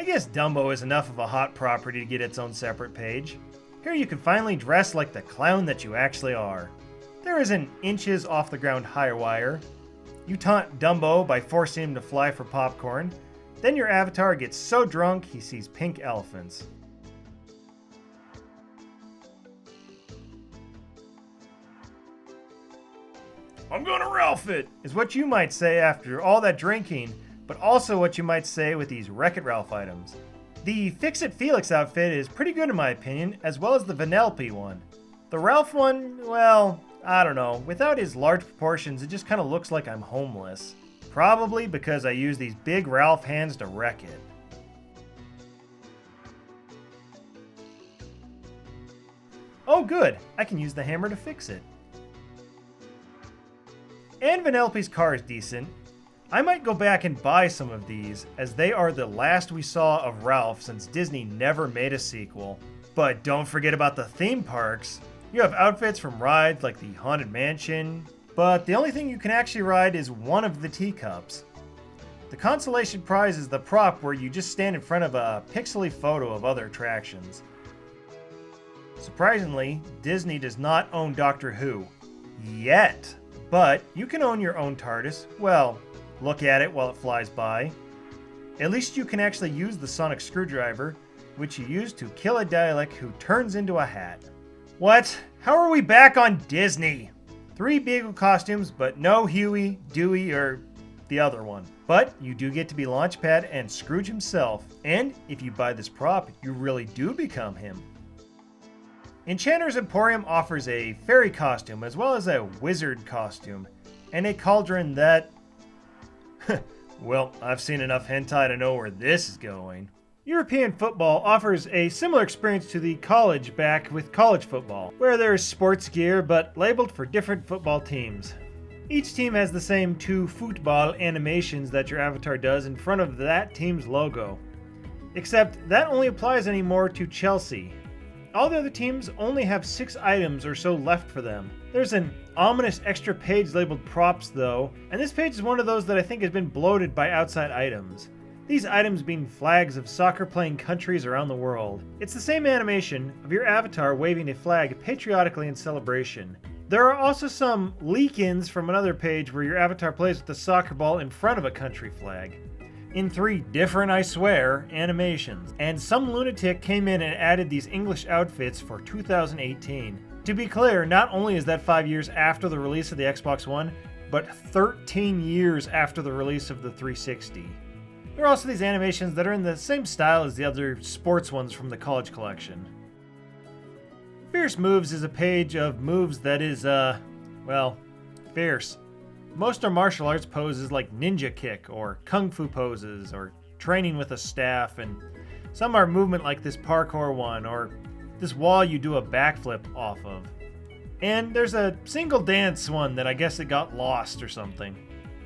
S2: I guess Dumbo is enough of a hot property to get its own separate page. Here you can finally dress like the clown that you actually are. There is an inches off the ground high wire. You taunt Dumbo by forcing him to fly for popcorn. Then your avatar gets so drunk he sees pink elephants. I'm gonna Ralph it, is what you might say after all that drinking, but also what you might say with these Wreck-It Ralph items. The Fix-It Felix outfit is pretty good in my opinion, as well as the Vanellope one. The Ralph one, well, I don't know. Without his large proportions, it just kind of looks like I'm homeless. Probably because I use these big Ralph hands to wreck it. Oh good, I can use the hammer to fix it. And Vanellope's car is decent. I might go back and buy some of these, as they are the last we saw of Ralph since Disney never made a sequel. But don't forget about the theme parks. You have outfits from rides like the Haunted Mansion, but the only thing you can actually ride is one of the teacups. The consolation prize is the prop where you just stand in front of a pixely photo of other attractions. Surprisingly, Disney does not own Doctor Who. Yet. But you can own your own TARDIS. Well, look at it while it flies by. At least you can actually use the sonic screwdriver, which you use to kill a Dalek who turns into a hat. What? How are we back on Disney? 3 Beagle costumes, but no Huey, Dewey, or the other one. But you do get to be Launchpad and Scrooge himself, and if you buy this prop, you really do become him. Enchanter's Emporium offers a fairy costume as well as a wizard costume, and a cauldron that... well, I've seen enough hentai to know where this is going. European football offers a similar experience to the college back with college football, where there is sports gear but labeled for different football teams. Each team has the same 2 football animations that your avatar does in front of that team's logo. Except that only applies anymore to Chelsea. All the other teams only have 6 items or so left for them. There's an ominous extra page labeled props though, and this page is one of those that I think has been bloated by outside items. These items being flags of soccer-playing countries around the world. It's the same animation of your avatar waving a flag patriotically in celebration. There are also some leak-ins from another page where your avatar plays with the soccer ball in front of a country flag. In 3 different, I swear, animations. And some lunatic came in and added these English outfits for 2018. To be clear, not only is that 5 years after the release of the Xbox One, but 13 years after the release of the 360. There are also these animations that are in the same style as the other sports ones from the college collection. Fierce Moves is a page of moves that is, well, fierce. Most are martial arts poses like ninja kick or kung fu poses or training with a staff, and some are movement like this parkour one or this wall you do a backflip off of. And there's a single dance one that I guess it got lost or something.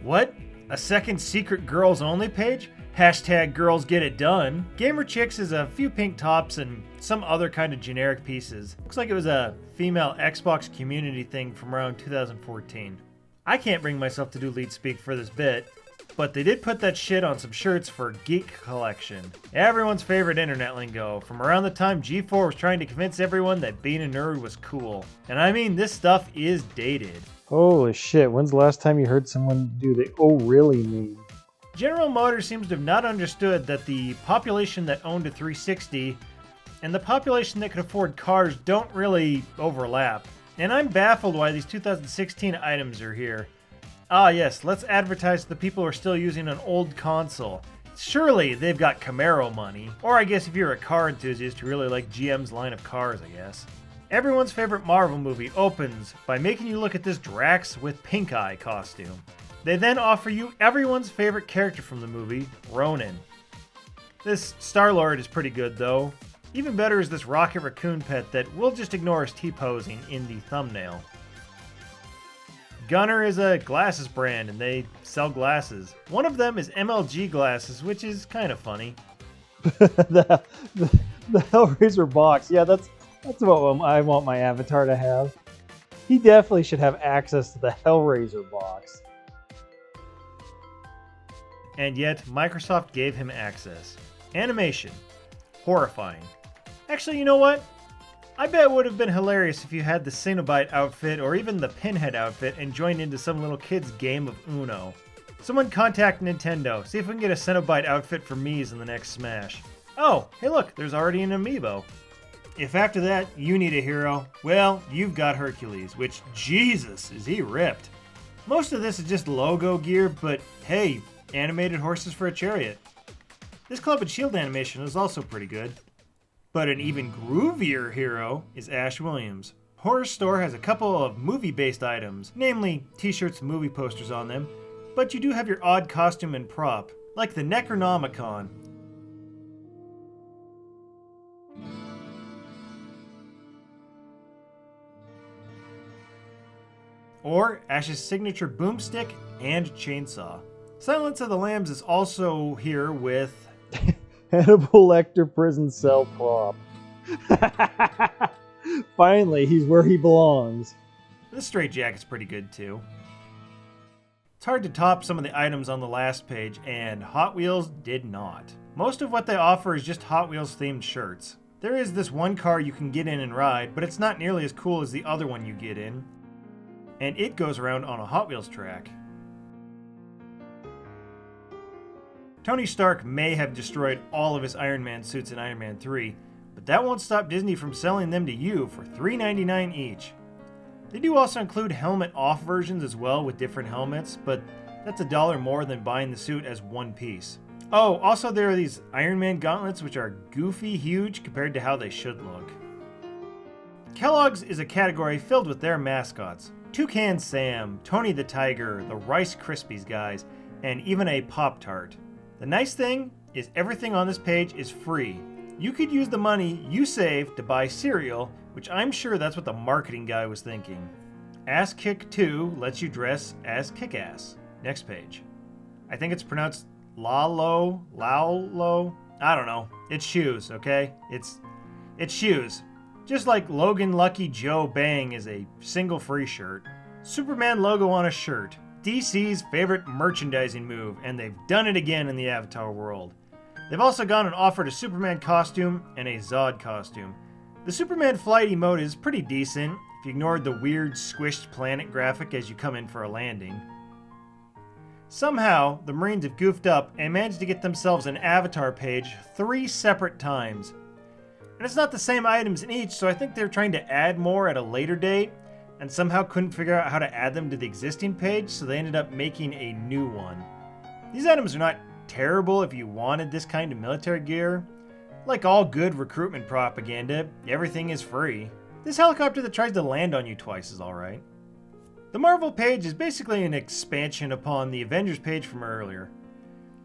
S2: What? A second secret girls only page? Hashtag girls get it done. Gamer Chicks is a few pink tops and some other kind of generic pieces. Looks like it was a female Xbox community thing from around 2014. I can't bring myself to do lead speak for this bit, but they did put that shit on some shirts for Geek Collection. Everyone's favorite internet lingo, from around the time G4 was trying to convince everyone that being a nerd was cool. And I mean, this stuff is dated.
S1: Holy shit, when's the last time you heard someone do the "oh really" meme?
S2: General Motors seems to have not understood that the population that owned a 360 and the population that could afford cars don't really overlap. And I'm baffled why these 2016 items are here. Ah yes, let's advertise to the people who are still using an old console. Surely they've got Camaro money. Or I guess if you're a car enthusiast, you really like GM's line of cars, I guess. Everyone's favorite Marvel movie opens by making you look at this Drax with pink eye costume. They then offer you everyone's favorite character from the movie, Ronan. This Star-Lord is pretty good though. Even better is this Rocket Raccoon pet that we'll just ignore as T-posing in the thumbnail. Gunner is a glasses brand and they sell glasses. One of them is MLG glasses, which is kind of funny.
S1: the Hellraiser box, yeah, that's what I want my avatar to have. He definitely should have access to the Hellraiser box.
S2: And yet, Microsoft gave him access. Animation. Horrifying. Actually, you know what? I bet it would have been hilarious if you had the Cenobite outfit or even the Pinhead outfit and joined into some little kid's game of Uno. Someone contact Nintendo, see if we can get a Cenobite outfit for Mii's in the next Smash. Oh, hey look, there's already an amiibo. If after that you need a hero, well, you've got Hercules, which, Jesus, is he ripped. Most of this is just logo gear, but hey, animated horses for a chariot. This Club and Shield animation is also pretty good. But an even groovier hero is Ash Williams. Horror Store has a couple of movie-based items, namely t-shirts and movie posters on them, but you do have your odd costume and prop, like the Necronomicon. Or Ash's signature boomstick and chainsaw. Silence of the Lambs is also here with
S1: Hannibal Lecter prison cell prop. Finally, he's where he belongs.
S2: This straitjacket's pretty good too. It's hard to top some of the items on the last page, and Hot Wheels did not. Most of what they offer is just Hot Wheels themed shirts. There is this one car you can get in and ride, but it's not nearly as cool as the other one you get in. And it goes around on a Hot Wheels track. Tony Stark may have destroyed all of his Iron Man suits in Iron Man 3, but that won't stop Disney from selling them to you for $3.99 each. They do also include helmet-off versions as well with different helmets, but that's $1 more than buying the suit as one piece. Oh, also there are these Iron Man gauntlets which are goofy huge compared to how they should look. Kellogg's is a category filled with their mascots. Toucan Sam, Tony the Tiger, the Rice Krispies guys, and even a Pop-Tart. The nice thing is everything on this page is free. You could use the money you save to buy cereal, which I'm sure that's what the marketing guy was thinking. Ass Kick 2 lets you dress as Kick-Ass. Next page. I think it's pronounced Lalo. I don't know. It's shoes, okay? It's shoes. Just like Logan Lucky Joe Bang is a single free shirt. Superman logo on a shirt. DC's favorite merchandising move, and they've done it again in the Avatar world. They've also gone and offered a Superman costume and a Zod costume. The Superman flight emote is pretty decent, if you ignored the weird squished planet graphic as you come in for a landing. Somehow, the Marines have goofed up and managed to get themselves an Avatar page 3 separate times. And it's not the same items in each, so I think they're trying to add more at a later date, and somehow couldn't figure out how to add them to the existing page, so they ended up making a new one. These items are not terrible if you wanted this kind of military gear. Like all good recruitment propaganda, everything is free. This helicopter that tries to land on you twice is alright. The Marvel page is basically an expansion upon the Avengers page from earlier.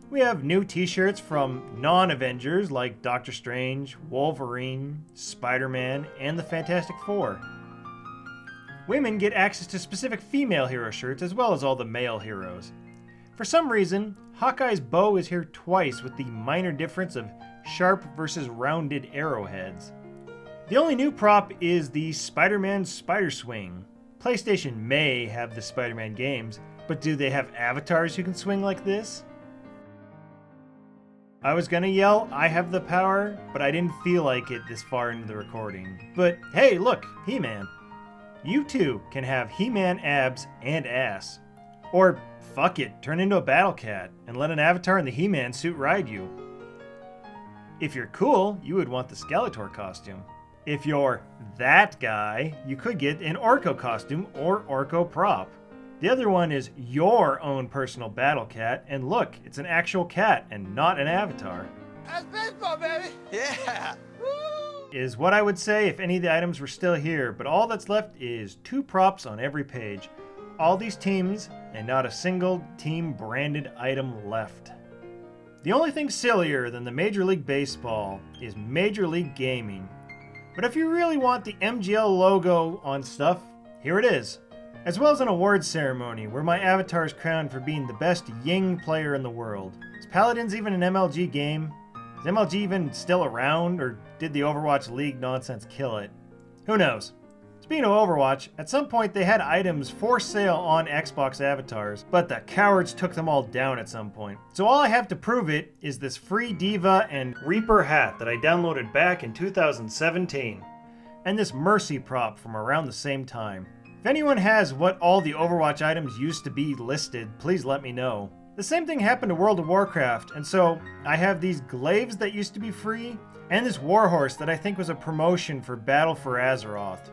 S2: We have new t-shirts from non-Avengers like Doctor Strange, Wolverine, Spider-Man, and the Fantastic Four. Women get access to specific female hero shirts as well as all the male heroes. For some reason, Hawkeye's bow is here twice with the minor difference of sharp versus rounded arrowheads. The only new prop is the Spider-Man Spider Swing. PlayStation may have the Spider-Man games, but do they have avatars who can swing like this? I was gonna yell, I have the power, but I didn't feel like it this far into the recording. But hey, look, He-Man. You too can have He-Man abs and ass. Or fuck it, turn into a battle cat and let an avatar in the He-Man suit ride you. If you're cool, you would want the Skeletor costume. If you're that guy, you could get an Orko costume or Orko prop. The other one is your own personal battle cat, and look, it's an actual cat and not an avatar.
S6: That's baseball, baby. Yeah. Woo!
S2: Is what I would say if any of the items were still here, but all that's left is 2 props on every page. All these teams, and not a single team branded item left. The only thing sillier than the Major League Baseball is Major League Gaming. But if you really want the MGL logo on stuff, here it is. As well as an awards ceremony where my avatar is crowned for being the best Ying player in the world. Is Paladins even an MLG game? Is MLG even still around, or did the Overwatch League nonsense kill it? Who knows? Speaking of Overwatch, at some point they had items for sale on Xbox avatars, but the cowards took them all down at some point. So all I have to prove it is this free Diva and Reaper hat that I downloaded back in 2017, and this Mercy prop from around the same time. If anyone has what all the Overwatch items used to be listed, please let me know. The same thing happened to World of Warcraft, and so I have these glaives that used to be free, and this Warhorse that I think was a promotion for Battle for Azeroth.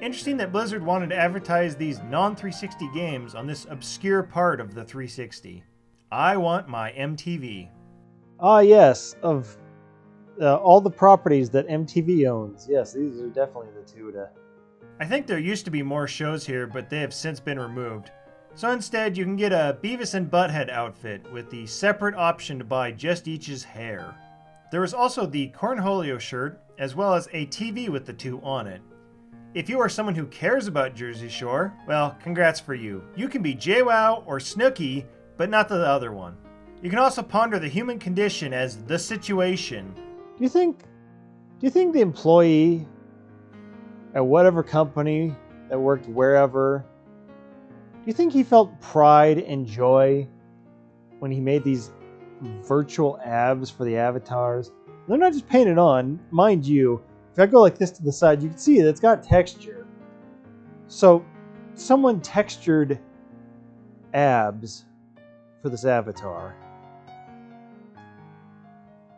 S2: Interesting that Blizzard wanted to advertise these non-360 games on this obscure part of the 360. I want my MTV.
S1: Ah, yes, of all the properties that MTV owns. Yes, these are definitely the two to...
S2: I think there used to be more shows here, but they have since been removed. So instead, you can get a Beavis and Butthead outfit with the separate option to buy just each's hair. There is also the Cornholio shirt, as well as a TV with the two on it. If you are someone who cares about Jersey Shore, well, congrats for you. You can be JWoww or Snooki, but not the other one. You can also ponder the human condition as the situation.
S1: Do you think the employee at whatever company that worked wherever, do you think he felt pride and joy when he made these virtual abs for the avatars? They're not just painted on, mind you. If I go like this to the side, you can see that it's got texture. So someone textured abs for this avatar.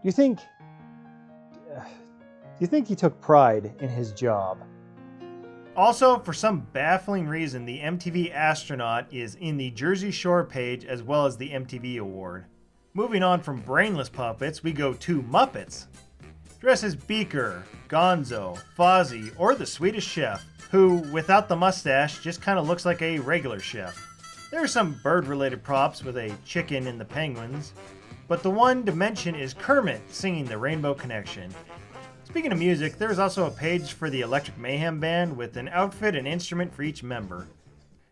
S1: Do you think he took pride in his job?
S2: Also, for some baffling reason, the MTV Astronaut is in the Jersey Shore page as well as the MTV Award. Moving on from brainless puppets, we go to Muppets. Dress as Beaker, Gonzo, Fozzie, or the Swedish Chef, who, without the mustache, just kind of looks like a regular chef. There are some bird-related props with a chicken and the penguins, but the one to mention is Kermit singing the Rainbow Connection. Speaking of music, there is also a page for the Electric Mayhem Band with an outfit and instrument for each member.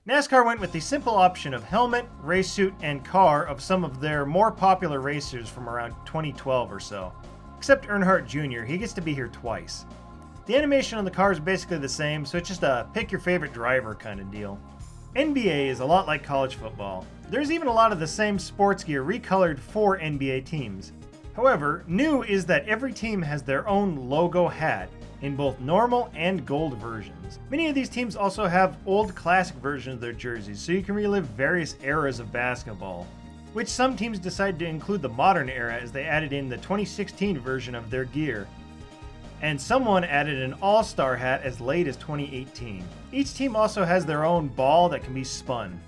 S2: NASCAR went with the simple option of helmet, race suit, and car of some of their more popular racers from around 2012 or so. Except Earnhardt Jr., he gets to be here twice. The animation on the car is basically the same, so it's just a pick your favorite driver kind of deal. NBA is a lot like college football. There's even a lot of the same sports gear recolored for NBA teams. However, new is that every team has their own logo hat, in both normal and gold versions. Many of these teams also have old classic versions of their jerseys, so you can relive various eras of basketball, which some teams decided to include the modern era as they added in the 2016 version of their gear. And someone added an all-star hat as late as 2018. Each team also has their own ball that can be spun.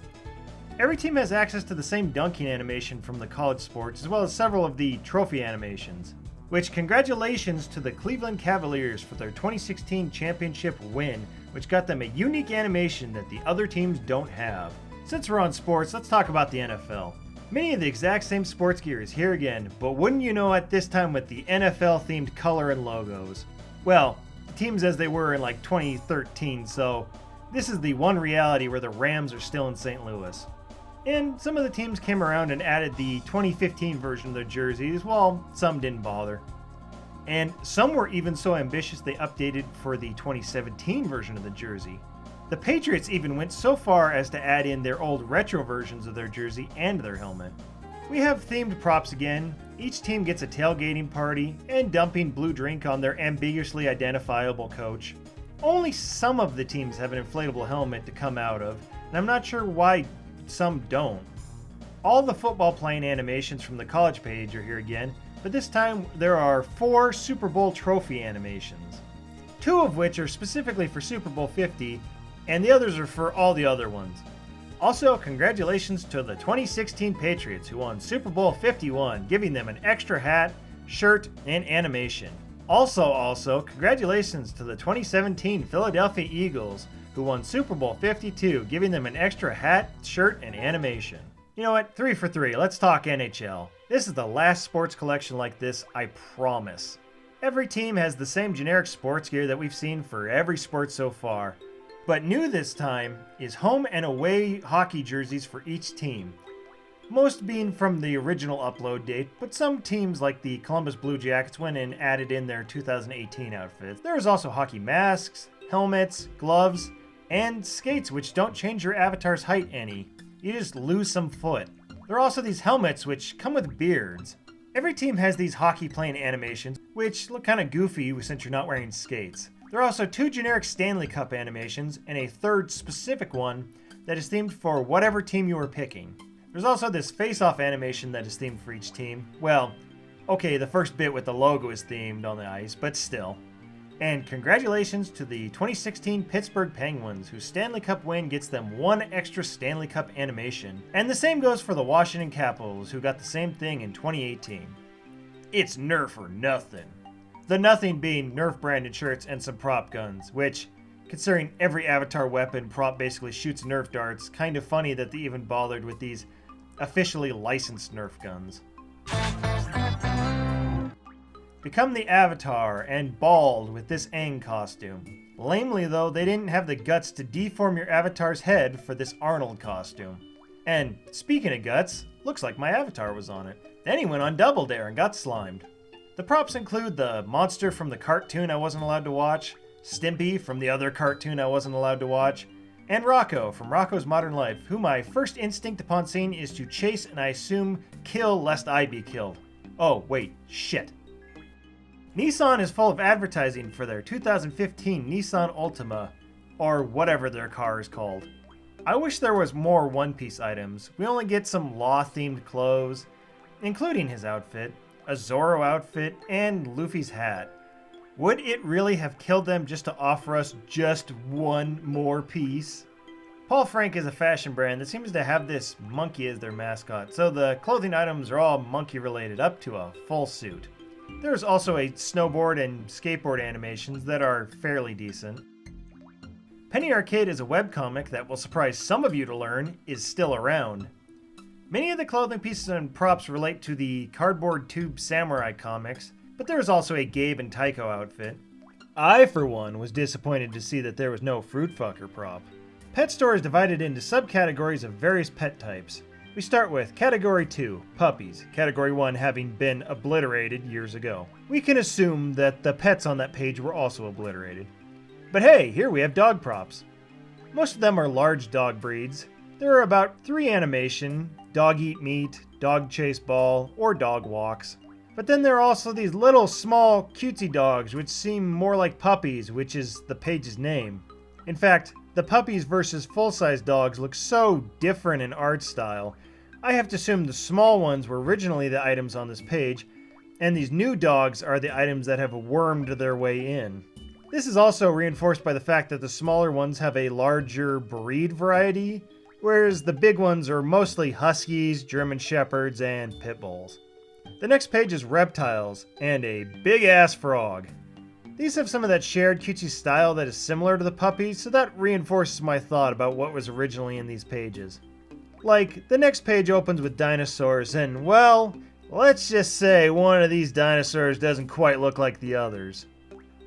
S2: Every team has access to the same dunking animation from the college sports, as well as several of the trophy animations. Which, congratulations to the Cleveland Cavaliers for their 2016 championship win, which got them a unique animation that the other teams don't have. Since we're on sports, let's talk about the NFL. Many of the exact same sports gear is here again, but wouldn't you know at this time with the NFL-themed color and logos. Well, teams as they were in like 2013, so this is the one reality where the Rams are still in St. Louis. And some of the teams came around and added the 2015 version of their jerseys, while some didn't bother. And some were even so ambitious they updated for the 2017 version of the jersey. The Patriots even went so far as to add in their old retro versions of their jersey and their helmet. We have themed props again. Each team gets a tailgating party and dumping blue drink on their ambiguously identifiable coach. Only some of the teams have an inflatable helmet to come out of, and I'm not sure why some don't. All the football playing animations from the college page are here again, but this time there are 4 Super Bowl trophy animations. 2 of which are specifically for Super Bowl 50, and the others are for all the other ones. Also, congratulations to the 2016 Patriots who won Super Bowl 51, giving them an extra hat, shirt, and animation. Also, congratulations to the 2017 Philadelphia Eagles who won Super Bowl 52, giving them an extra hat, shirt, and animation. You know what? 3 for 3. Let's talk NHL. This is the last sports collection like this, I promise. Every team has the same generic sports gear that we've seen for every sport so far. But new this time is home and away hockey jerseys for each team. Most being from the original upload date, but some teams like the Columbus Blue Jackets went and added in their 2018 outfits. There is also hockey masks, helmets, gloves, and skates which don't change your avatar's height any. You just lose some foot. There are also these helmets which come with beards. Every team has these hockey playing animations, which look kind of goofy since you're not wearing skates. There are also 2 generic Stanley Cup animations and a 3rd specific one that is themed for whatever team you are picking. There's also this face-off animation that is themed for each team. Well, okay, the first bit with the logo is themed on the ice, but still. And congratulations to the 2016 Pittsburgh Penguins, whose Stanley Cup win gets them 1 extra Stanley Cup animation. And the same goes for the Washington Capitals, who got the same thing in 2018. It's Nerf or nothing. The nothing being Nerf branded shirts and some prop guns, which, considering every avatar weapon prop basically shoots Nerf darts, kind of funny that they even bothered with these officially licensed Nerf guns. Become the Avatar and bald with this Aang costume. Lamely though, they didn't have the guts to deform your avatar's head for this Arnold costume. And speaking of guts, looks like my avatar was on it. Then he went on Double Dare and got slimed. The props include the monster from the cartoon I wasn't allowed to watch, Stimpy from the other cartoon I wasn't allowed to watch, and Rocco from Rocco's Modern Life, who my first instinct upon seeing is to chase and I assume kill lest I be killed. Oh, wait, shit. Nissan is full of advertising for their 2015 Nissan Altima, or whatever their car is called. I wish there was more One Piece items. We only get some Law-themed clothes, including his outfit, a Zoro outfit, and Luffy's hat. Would it really have killed them just to offer us just one more piece? Paul Frank is a fashion brand that seems to have this monkey as their mascot, so the clothing items are all monkey related up to a full suit. There's also a snowboard and skateboard animations that are fairly decent. Penny Arcade is a webcomic that will surprise some of you to learn is still around. Many of the clothing pieces and props relate to the Cardboard Tube Samurai comics, but there is also a Gabe and Tycho outfit. I, for one, was disappointed to see that there was no Fruit Fucker prop. Pet Store is divided into subcategories of various pet types. We start with Category 2, Puppies, Category 1 having been obliterated years ago. We can assume that the pets on that page were also obliterated. But hey, here we have dog props. Most of them are large dog breeds. There are about 3 animation, dog eat meat, dog chase ball, or dog walks. But then there are also these little small cutesy dogs which seem more like puppies, which is the page's name. In fact, the puppies versus full-size dogs look so different in art style. I have to assume the small ones were originally the items on this page, and these new dogs are the items that have wormed their way in. This is also reinforced by the fact that the smaller ones have a larger breed variety, whereas the big ones are mostly Huskies, German Shepherds, and Pit Bulls. The next page is reptiles, and a big-ass frog. These have some of that shared cutesy style that is similar to the puppies, so that reinforces my thought about what was originally in these pages. Like, the next page opens with dinosaurs, and, well, let's just say one of these dinosaurs doesn't quite look like the others.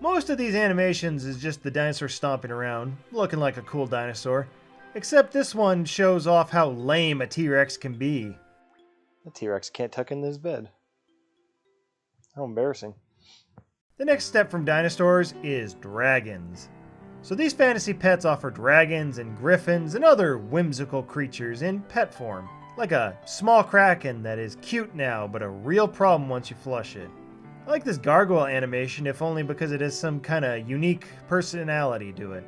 S2: Most of these animations is just the dinosaur stomping around, looking like a cool dinosaur. Except this one shows off how lame a T-Rex can be.
S1: The T-Rex can't tuck in his bed. How embarrassing.
S2: The next step from dinosaurs is dragons. So these fantasy pets offer dragons and griffins and other whimsical creatures in pet form, like a small kraken that is cute now but a real problem once you flush it. I like this gargoyle animation if only because it has some kind of unique personality to it.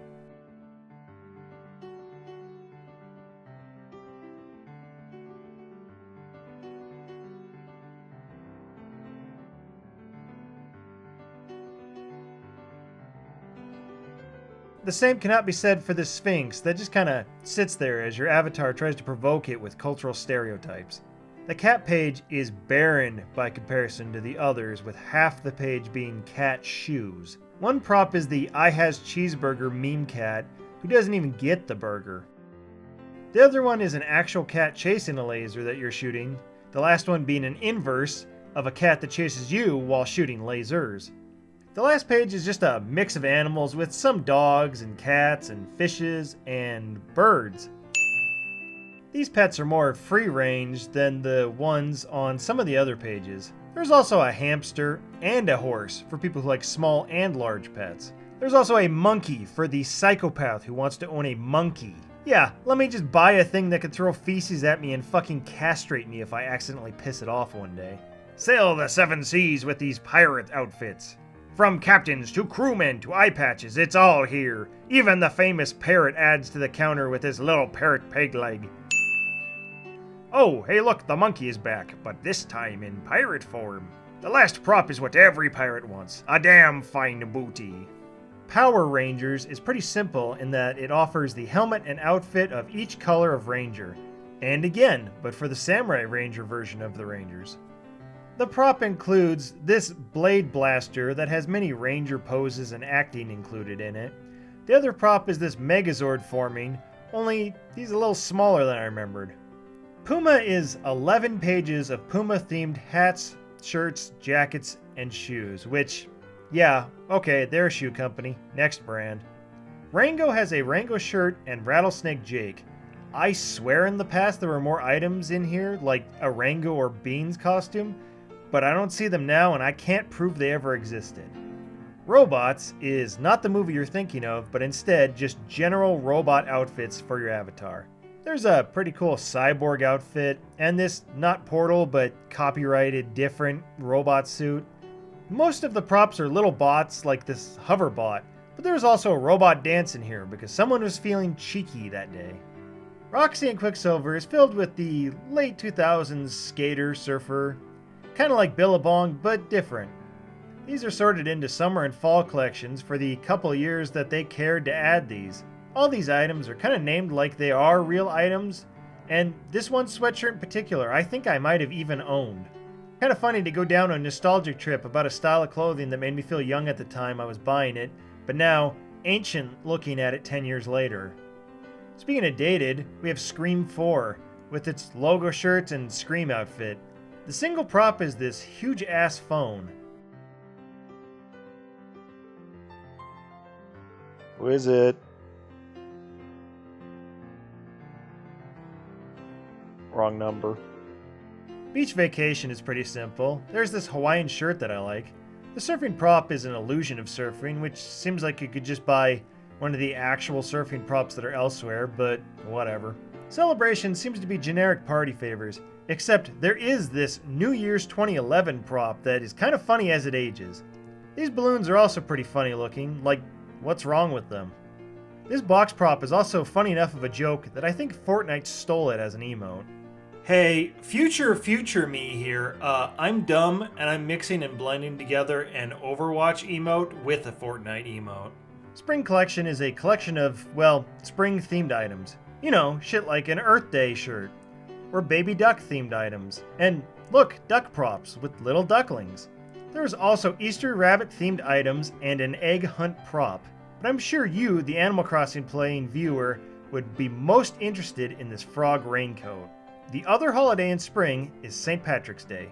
S2: The same cannot be said for the Sphinx that just kind of sits there as your avatar tries to provoke it with cultural stereotypes. The cat page is barren by comparison to the others, with half the page being cat shoes. One prop is the I has cheeseburger meme cat who doesn't even get the burger. The other one is an actual cat chasing a laser that you're shooting, the last one being an inverse of a cat that chases you while shooting lasers. The last page is just a mix of animals with some dogs and cats and fishes and birds. These pets are more free-range than the ones on some of the other pages. There's also a hamster and a horse for people who like small and large pets. There's also a monkey for the psychopath who wants to own a monkey. Yeah, let me just buy a thing that can throw feces at me and fucking castrate me if I accidentally piss it off one day. Sail the 7 seas with these pirate outfits. From captains to crewmen to eye patches, it's all here. Even the famous parrot adds to the counter with his little parrot peg leg. Oh, hey look, the monkey is back, but this time in pirate form. The last prop is what every pirate wants, a damn fine booty. Power Rangers is pretty simple in that it offers the helmet and outfit of each color of Ranger. And again, but for the Samurai Ranger version of the Rangers. The prop includes this blade blaster that has many Ranger poses and acting included in it. The other prop is this Megazord forming, only he's a little smaller than I remembered. Puma is 11 pages of Puma-themed hats, shirts, jackets, and shoes, which, yeah, okay, they're a shoe company. Next brand. Rango has a Rango shirt and Rattlesnake Jake. I swear in the past there were more items in here, like a Rango or Beans costume, but I don't see them now and I can't prove they ever existed. Robots is not the movie you're thinking of, but instead just general robot outfits for your avatar. There's a pretty cool cyborg outfit, and this not Portal but copyrighted different robot suit. Most of the props are little bots like this hover bot, but there's also a robot dance in here because someone was feeling cheeky that day. Roxy and Quicksilver is filled with the late 2000s skater, surfer, kind of like Billabong, but different. These are sorted into summer and fall collections for the couple years that they cared to add these. All these items are kind of named like they are real items, and this one sweatshirt in particular I think I might have even owned. Kind of funny to go down a nostalgic trip about a style of clothing that made me feel young at the time I was buying it, but now ancient looking at it 10 years later. Speaking of dated, we have Scream 4 with its logo shirts and Scream outfit. The single prop is this huge ass phone.
S1: Who is it? Wrong number.
S2: Beach Vacation is pretty simple. There's this Hawaiian shirt that I like. The surfing prop is an illusion of surfing, which seems like you could just buy one of the actual surfing props that are elsewhere, but whatever. Celebration seems to be generic party favors, except there is this New Year's 2011 prop that is kind of funny as it ages. These balloons are also pretty funny looking, like what's wrong with them? This box prop is also funny enough of a joke that I think Fortnite stole it as an emote. Hey, future me here. I'm dumb and I'm mixing and blending together an Overwatch emote with a Fortnite emote. Spring Collection is a collection of, well, spring-themed items. You know, shit like an Earth Day shirt. Or baby duck-themed items. And look, duck props with little ducklings. There's also Easter rabbit-themed items and an egg hunt prop. But I'm sure you, the Animal Crossing playing viewer, would be most interested in this frog raincoat. The other holiday in spring is St. Patrick's Day.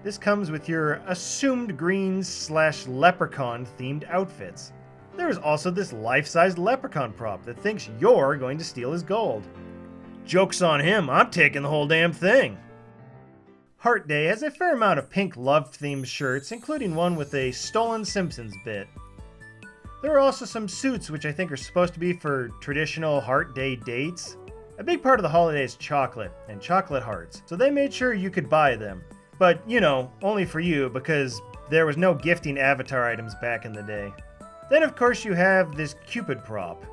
S2: This comes with your assumed greens/leprechaun themed outfits. There is also this life-sized leprechaun prop that thinks you're going to steal his gold. Joke's on him, I'm taking the whole damn thing. Heart Day has a fair amount of pink love-themed shirts, including one with a stolen Simpsons bit. There are also some suits which I think are supposed to be for traditional Heart Day dates. A big part of the holiday is chocolate, and chocolate hearts, so they made sure you could buy them. But, you know, only for you, because there was no gifting Avatar items back in the day. Then of course you have this Cupid prop.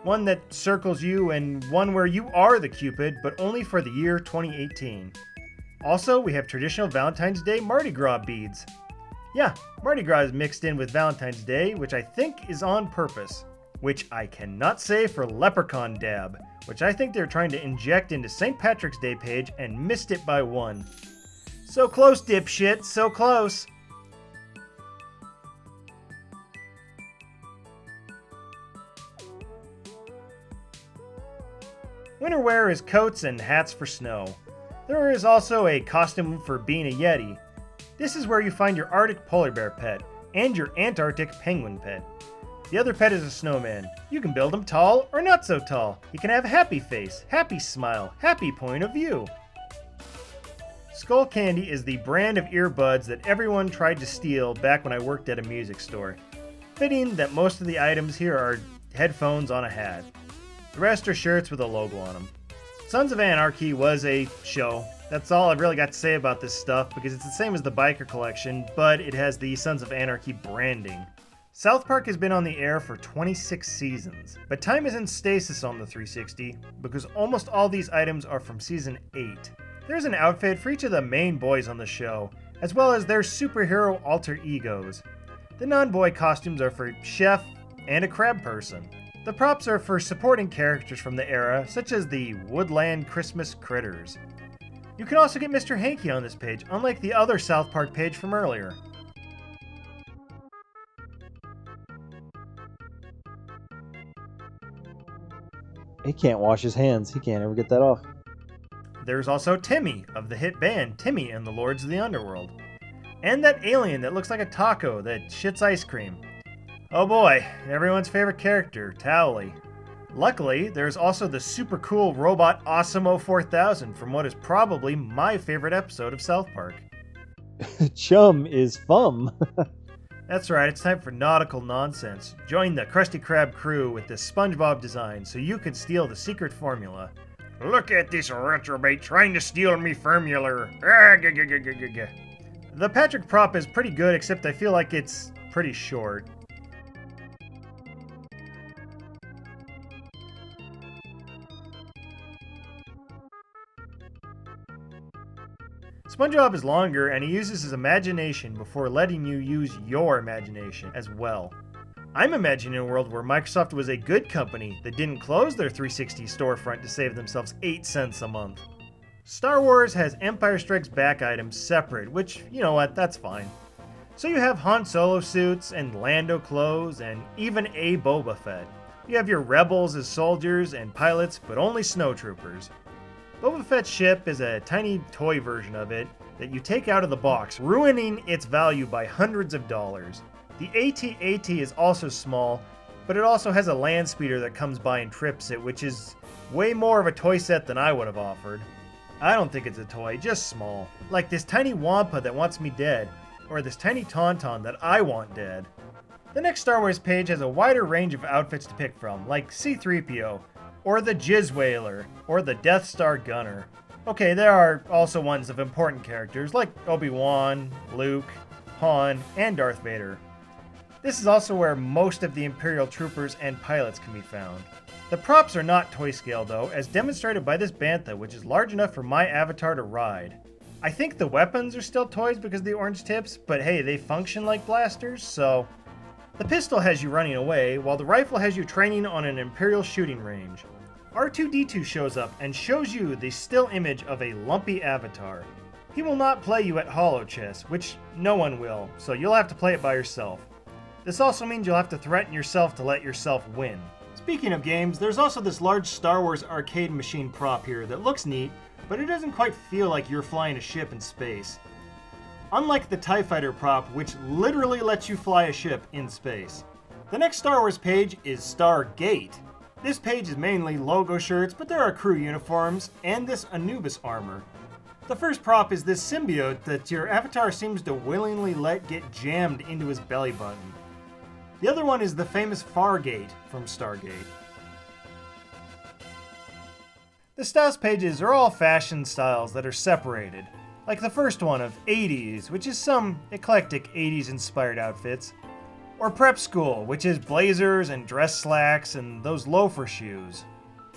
S2: One that circles you and one where you are the Cupid, but only for the year 2018. Also, we have traditional Valentine's Day Mardi Gras beads. Yeah, Mardi Gras is mixed in with Valentine's Day, which I think is on purpose. Which I cannot say for Leprechaun Dab, which I think they're trying to inject into St. Patrick's Day page and missed it by one. So close, dipshit, so close. Winter wear is coats and hats for snow. There is also a costume for being a Yeti. This is where you find your Arctic polar bear pet and your Antarctic penguin pet. The other pet is a snowman. You can build him tall or not so tall. He can have a happy face, happy smile, happy point of view. Skull Candy is the brand of earbuds that everyone tried to steal back when I worked at a music store. Fitting that most of the items here are headphones on a hat. The rest are shirts with a logo on them. Sons of Anarchy was a show. That's all I've really got to say about this stuff because it's the same as the Biker Collection, but it has the Sons of Anarchy branding. South Park has been on the air for 26 seasons, but time is in stasis on the 360 because almost all these items are from season 8. There's an outfit for each of the main boys on the show, as well as their superhero alter egos. The non-boy costumes are for Chef and a crab person. The props are for supporting characters from the era, such as the Woodland Christmas Critters. You can also get Mr. Hanky on this page, unlike the other South Park page from earlier.
S1: He can't wash his hands. He can't ever get that off.
S2: There's also Timmy, of the hit band Timmy and the Lords of the Underworld. And that alien that looks like a taco that shits ice cream. Oh boy, everyone's favorite character, Towley. Luckily, there's also the super cool robot Awesemo 4000 from what is probably my favorite episode of South Park.
S1: Chum is fum.
S2: That's right, it's time for nautical nonsense. Join the Krusty Krab crew with this SpongeBob design so you can steal the secret formula. Look at this retrobate trying to steal me formula. The Patrick prop is pretty good, except I feel like it's pretty short. SpongeBob is longer, and he uses his imagination before letting you use your imagination as well. I'm imagining a world where Microsoft was a good company that didn't close their 360 storefront to save themselves 8 cents a month. Star Wars has Empire Strikes Back items separate, which, you know what, that's fine. So you have Han Solo suits and Lando clothes and even a Boba Fett. You have your rebels as soldiers and pilots, but only snowtroopers. Boba Fett's ship is a tiny toy version of it that you take out of the box, ruining its value by hundreds of dollars. The AT-AT is also small, but it also has a land speeder that comes by and trips it, which is way more of a toy set than I would have offered. I don't think it's a toy, just small. Like this tiny Wampa that wants me dead, or this tiny Tauntaun that I want dead. The next Star Wars page has a wider range of outfits to pick from, like C-3PO, or the Jizz Whaler, or the Death Star Gunner. Okay, there are also ones of important characters like Obi-Wan, Luke, Han, and Darth Vader. This is also where most of the Imperial troopers and pilots can be found. The props are not toy scale though, as demonstrated by this Bantha, which is large enough for my avatar to ride. I think the weapons are still toys because of the orange tips, but hey, they function like blasters, so... The pistol has you running away, while the rifle has you training on an Imperial shooting range. R2-D2 shows up and shows you the still image of a lumpy avatar. He will not play you at Holo Chess, which no one will, so you'll have to play it by yourself. This also means you'll have to threaten yourself to let yourself win. Speaking of games, there's also this large Star Wars arcade machine prop here that looks neat, but it doesn't quite feel like you're flying a ship in space. Unlike the TIE Fighter prop, which literally lets you fly a ship in space. The next Star Wars page is Stargate. This page is mainly logo shirts, but there are crew uniforms and this Anubis armor. The first prop is this symbiote that your avatar seems to willingly let get jammed into his belly button. The other one is the famous Fargate from Stargate. The styles pages are all fashion styles that are separated, like the first one of 80s, which is some eclectic 80s inspired outfits, or Prep School, which is blazers and dress slacks and those loafer shoes.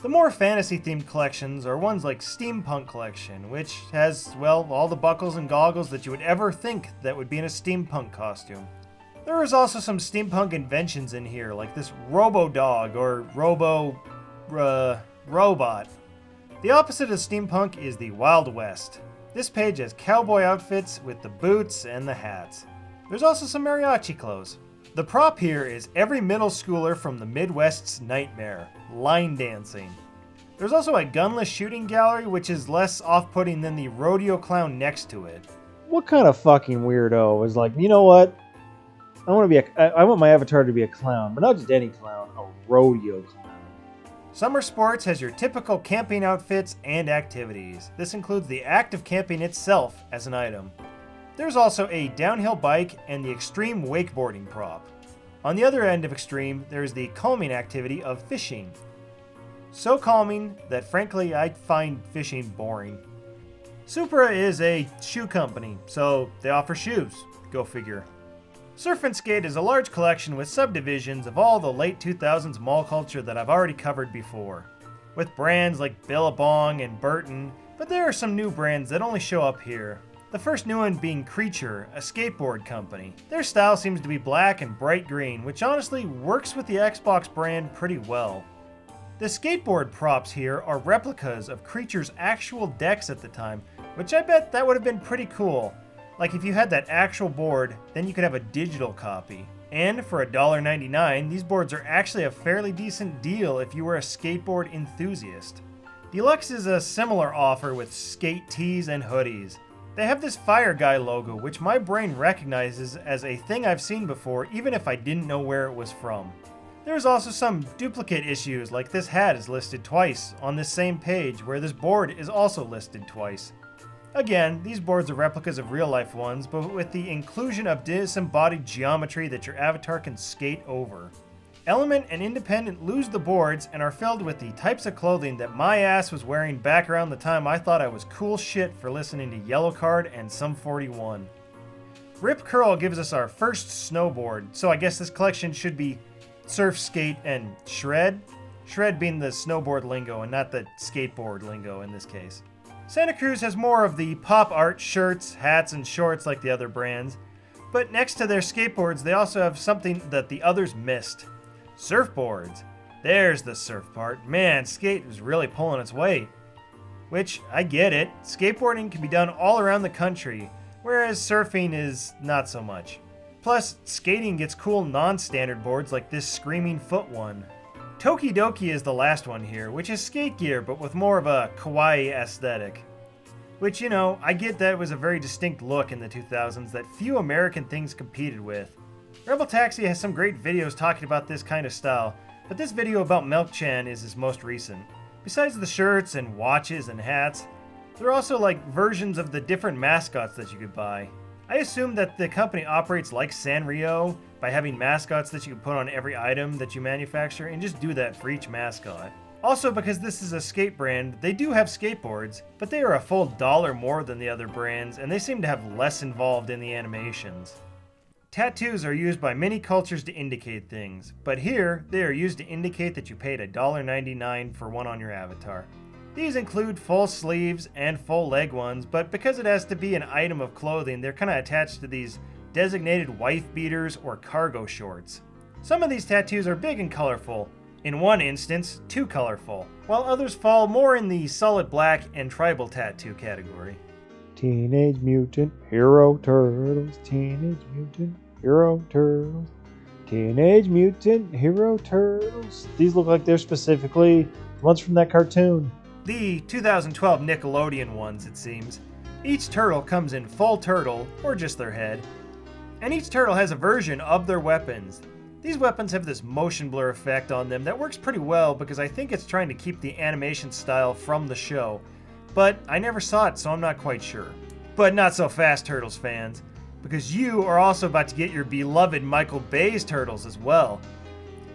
S2: The more fantasy-themed collections are ones like Steampunk Collection, which has, well, all the buckles and goggles that you would ever think that would be in a steampunk costume. There is also some steampunk inventions in here, like this Robo-Dog or Robot. The opposite of steampunk is the Wild West. This page has cowboy outfits with the boots and the hats. There's also some mariachi clothes. The prop here is every middle schooler from the Midwest's nightmare, line dancing. There's also a gunless shooting gallery, which is less off-putting than the rodeo clown next to it.
S1: What kind of fucking weirdo was like, you know what? I want my avatar to be a clown, but not just any clown, a rodeo clown.
S2: Summer Sports has your typical camping outfits and activities. This includes the act of camping itself as an item. There's also a downhill bike and the extreme wakeboarding prop. On the other end of extreme, there's the calming activity of fishing. So calming that frankly I find fishing boring. Supra is a shoe company, so they offer shoes. Go figure. Surf and Skate is a large collection with subdivisions of all the late 2000s mall culture that I've already covered before, with brands like Billabong and Burton, but there are some new brands that only show up here. The first new one being Creature, a skateboard company. Their style seems to be black and bright green, which honestly works with the Xbox brand pretty well. The skateboard props here are replicas of Creature's actual decks at the time, which I bet that would have been pretty cool. Like if you had that actual board, then you could have a digital copy. And for $1.99, these boards are actually a fairly decent deal if you were a skateboard enthusiast. Deluxe is a similar offer with skate tees and hoodies. They have this Fire Guy logo, which my brain recognizes as a thing I've seen before, even if I didn't know where it was from. There's also some duplicate issues, like this hat is listed twice on this same page, where this board is also listed twice. Again, these boards are replicas of real-life ones, but with the inclusion of disembodied geometry that your avatar can skate over. Element and Independent lose the boards and are filled with the types of clothing that my ass was wearing back around the time I thought I was cool shit for listening to Yellowcard and Sum 41. Rip Curl gives us our first snowboard, so I guess this collection should be Surf, Skate, and Shred? Shred being the snowboard lingo and not the skateboard lingo in this case. Santa Cruz has more of the pop art shirts, hats, and shorts like the other brands, but next to their skateboards they also have something that the others missed. Surfboards. There's the surf part. Man, skate was really pulling its weight. Which, I get it. Skateboarding can be done all around the country, whereas surfing is not so much. Plus, skating gets cool non-standard boards like this Screaming Foot one. Tokidoki is the last one here, which is skate gear but with more of a kawaii aesthetic. Which, you know, I get that it was a very distinct look in the 2000s that few American things competed with. Rebel Taxi has some great videos talking about this kind of style, but this video about Milk-chan is his most recent. Besides the shirts and watches and hats, there are also like versions of the different mascots that you could buy. I assume that the company operates like Sanrio by having mascots that you can put on every item that you manufacture and just do that for each mascot. Also, because this is a skate brand, they do have skateboards, but they are a full $1 more than the other brands and they seem to have less involved in the animations. Tattoos are used by many cultures to indicate things, but here they are used to indicate that you paid $1.99 for one on your avatar. These include full sleeves and full leg ones, but because it has to be an item of clothing, they're kind of attached to these designated wife beaters or cargo shorts. Some of these tattoos are big and colorful, in one instance, too colorful, while others fall more in the solid black and tribal tattoo category.
S1: Teenage Mutant Hero Turtles, Teenage Mutant Hero Turtles, Teenage Mutant Hero Turtles. These look like they're specifically the ones from that cartoon.
S2: The 2012 Nickelodeon ones, it seems. Each turtle comes in full turtle, or just their head, and each turtle has a version of their weapons. These weapons have this motion blur effect on them that works pretty well because I think it's trying to keep the animation style from the show, but I never saw it, so I'm not quite sure. But not so fast, Turtles fans, because you are also about to get your beloved Michael Bay's Turtles as well.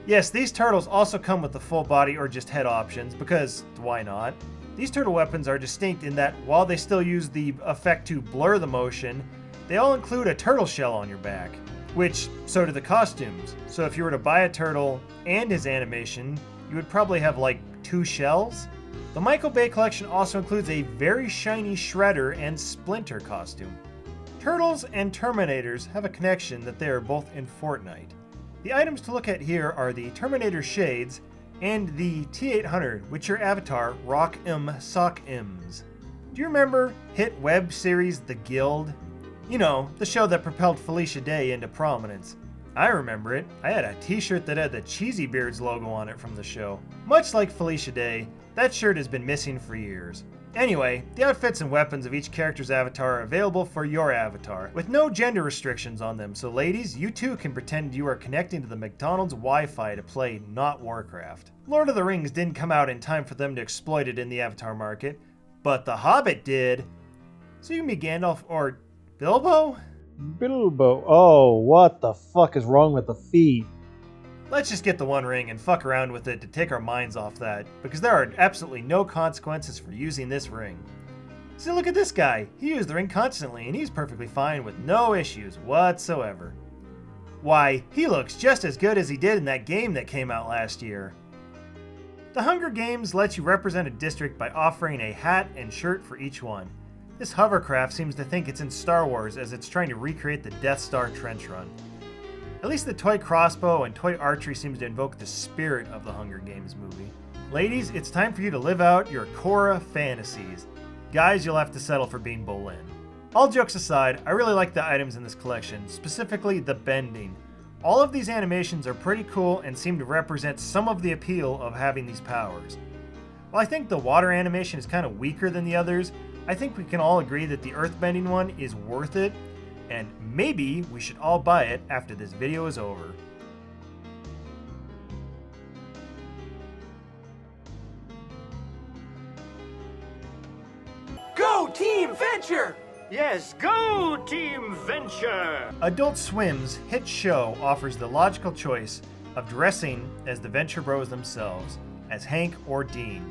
S2: Yes, these turtles also come with the full body or just head options, because why not? These turtle weapons are distinct in that while they still use the effect to blur the motion, they all include a turtle shell on your back, which so do the costumes. So if you were to buy a turtle and his animation, you would probably have like 2 shells. The Michael Bay collection also includes a very shiny Shredder and Splinter costume. Turtles and Terminators have a connection that they are both in Fortnite. The items to look at here are the Terminator Shades and the T-800, which your avatar Rock Sock Ims. Do you remember hit web series The Guild? You know, the show that propelled Felicia Day into prominence. I remember it. I had a t-shirt that had the Cheesy Beards logo on it from the show. Much like Felicia Day, that shirt has been missing for years. Anyway, the outfits and weapons of each character's avatar are available for your avatar, with no gender restrictions on them, so ladies, you too can pretend you are connecting to the McDonald's Wi-Fi to play not Warcraft. Lord of the Rings didn't come out in time for them to exploit it in the avatar market, but The Hobbit did. So you can be Gandalf or Bilbo?
S1: Bilbo. Oh, what the fuck is wrong with the feet?
S2: Let's just get the One Ring and fuck around with it to take our minds off that, because there are absolutely no consequences for using this ring. See, look at this guy. He used the ring constantly and he's perfectly fine with no issues whatsoever. Why, he looks just as good as he did in that game that came out last year. The Hunger Games lets you represent a district by offering a hat and shirt for each one. This hovercraft seems to think it's in Star Wars as it's trying to recreate the Death Star trench run. At least the toy crossbow and toy archery seems to invoke the spirit of the Hunger Games movie. Ladies, it's time for you to live out your Korra fantasies. Guys, you'll have to settle for being Bolin. All jokes aside, I really like the items in this collection, specifically the bending. All of these animations are pretty cool and seem to represent some of the appeal of having these powers. While I think the water animation is kind of weaker than the others, I think we can all agree that the earthbending one is worth it, and maybe we should all buy it after this video is over.
S8: Go Team Venture! Yes, go Team Venture!
S2: Adult Swim's hit show offers the logical choice of dressing as the Venture Bros themselves, as Hank or Dean.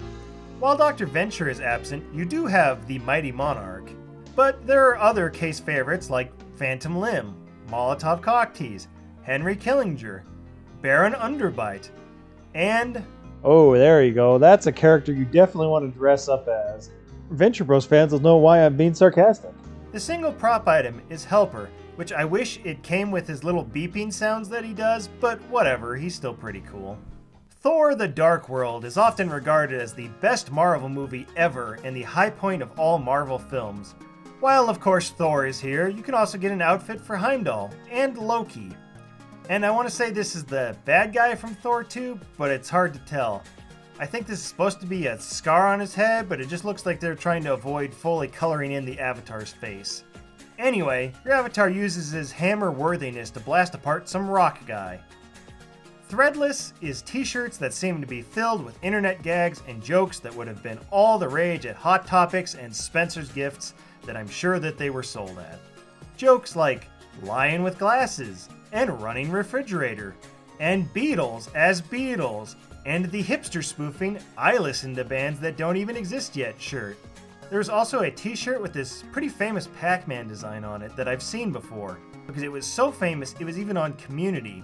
S2: While Dr. Venture is absent, you do have the Mighty Monarch. But there are other case favorites like Phantom Limb, Molotov Cocktease, Henry Killinger, Baron Underbite, and...
S1: Oh, there you go. That's a character you definitely want to dress up as. Venture Bros fans will know why I'm being sarcastic.
S2: The single prop item is Helper, which I wish it came with his little beeping sounds that he does, but whatever, he's still pretty cool. Thor: The Dark World is often regarded as the best Marvel movie ever and the high point of all Marvel films. While of course Thor is here, you can also get an outfit for Heimdall and Loki. And I want to say this is the bad guy from Thor 2, but it's hard to tell. I think this is supposed to be a scar on his head, but it just looks like they're trying to avoid fully coloring in the avatar's face. Anyway, your avatar uses his hammer worthiness to blast apart some rock guy. Threadless is t-shirts that seem to be filled with internet gags and jokes that would have been all the rage at Hot Topics and Spencer's Gifts that I'm sure that they were sold at. Jokes like Lion with Glasses, and Running Refrigerator, and Beatles as Beatles, and the hipster spoofing I listen to bands that don't even exist yet shirt. There's also a t-shirt with this pretty famous Pac-Man design on it that I've seen before, because it was so famous it was even on Community.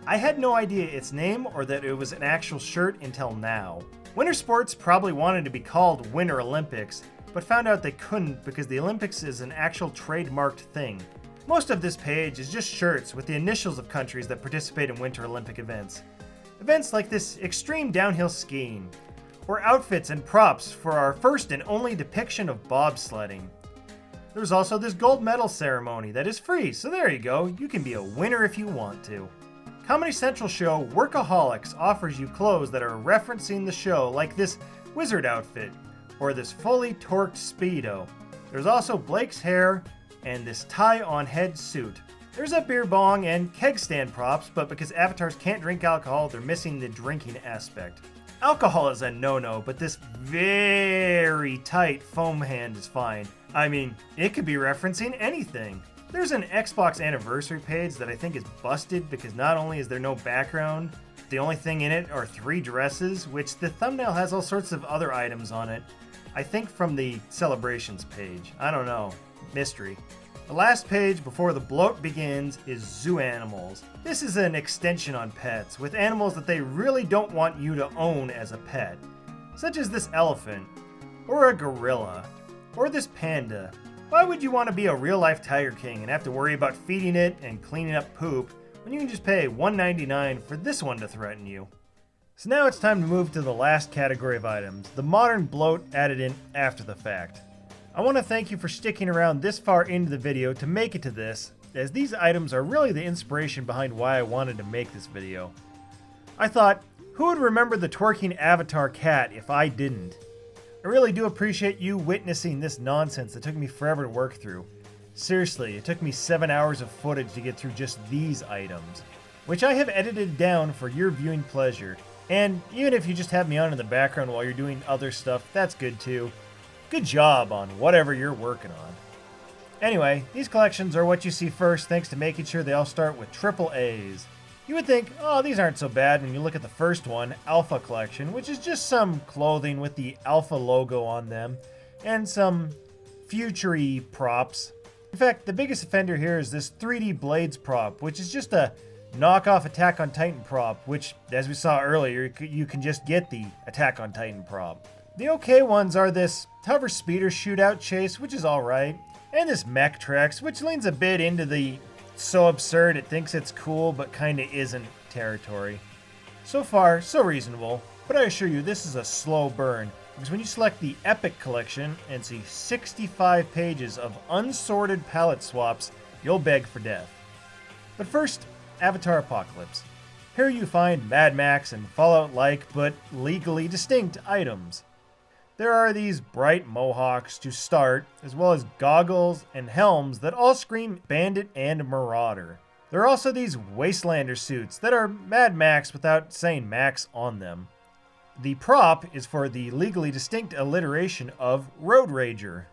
S2: I had no idea its name or that it was an actual shirt until now. Winter sports probably wanted to be called Winter Olympics, but found out they couldn't because the Olympics is an actual trademarked thing. Most of this page is just shirts with the initials of countries that participate in Winter Olympic events. Events like this extreme downhill skiing, or outfits and props for our first and only depiction of bobsledding. There's also this gold medal ceremony that is free, so there you go, you can be a winner if you want to. Comedy Central show Workaholics offers you clothes that are referencing the show, like this wizard outfit, or this fully torqued Speedo. There's also Blake's hair, and this tie-on head suit. There's a beer bong and keg stand props, but because avatars can't drink alcohol, they're missing the drinking aspect. Alcohol is a no-no, but this very tight foam hand is fine. I mean, it could be referencing anything. There's an Xbox anniversary page that I think is busted because not only is there no background, the only thing in it are 3 dresses, which the thumbnail has all sorts of other items on it. I think from the celebrations page. I don't know. Mystery. The last page before the bloat begins is zoo animals. This is an extension on pets, with animals that they really don't want you to own as a pet. Such as this elephant, or a gorilla, or this panda. Why would you want to be a real-life Tiger King and have to worry about feeding it and cleaning up poop when you can just pay $1.99 for this one to threaten you? So now it's time to move to the last category of items, the modern bloat added in after the fact. I want to thank you for sticking around this far into the video to make it to this, as these items are really the inspiration behind why I wanted to make this video. I thought, who would remember the twerking avatar cat if I didn't? I really do appreciate you witnessing this nonsense that took me forever to work through. Seriously, it took me 7 hours of footage to get through just these items, which I have edited down for your viewing pleasure. And even if you just have me on in the background while you're doing other stuff, that's good too. Good job on whatever you're working on. Anyway, these collections are what you see first thanks to making sure they all start with triple A's. You would think, oh, these aren't so bad when you look at the first one, Alpha Collection, which is just some clothing with the Alpha logo on them, and some future-y props. In fact, the biggest offender here is this 3D Blades prop, which is just a knockoff Attack on Titan prop, which, as we saw earlier, you can just get the Attack on Titan prop. The okay ones are this Hover Speeder Shootout Chase, which is alright, and this Mech Trex, which leans a bit into the so absurd it thinks it's cool but kinda isn't territory. So far, so reasonable, but I assure you this is a slow burn, because when you select the Epic Collection and see 65 pages of unsorted palette swaps, you'll beg for death. But first, Avatar Apocalypse. Here you find Mad Max and Fallout-like, but legally distinct items. There are these bright mohawks to start, as well as goggles and helms that all scream bandit and marauder. There are also these Wastelander suits that are Mad Max without saying Max on them. The prop is for the legally distinct alliteration of Road Rager.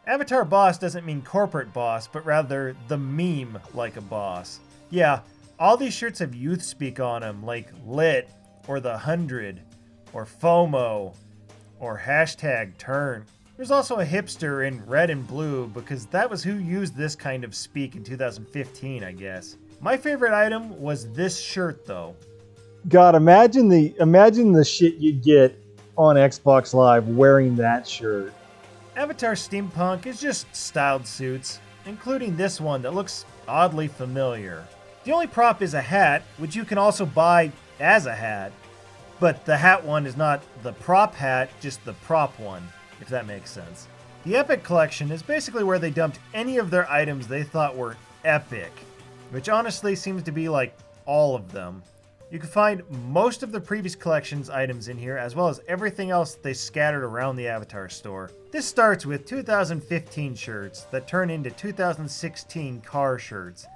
S2: Avatar Boss doesn't mean corporate boss, but rather the meme like a boss. Yeah, all these shirts have youth speak on them, like Lit, or The 100, or FOMO, or hashtag turn. There's also a hipster in red and blue because that was who used this kind of speak in 2015, I guess. My favorite item was this shirt though.
S1: God, imagine the shit you'd get on Xbox Live wearing that shirt.
S2: Avatar Steampunk is just styled suits, including this one that looks oddly familiar. The only prop is a hat, which you can also buy as a hat. But the hat one is not the prop hat, just the prop one, if that makes sense. The Epic Collection is basically where they dumped any of their items they thought were epic, which honestly seems to be like all of them. You can find most of the previous collection's items in here, as well as everything else they scattered around the Avatar store. This starts with 2015 shirts that turn into 2016 car shirts,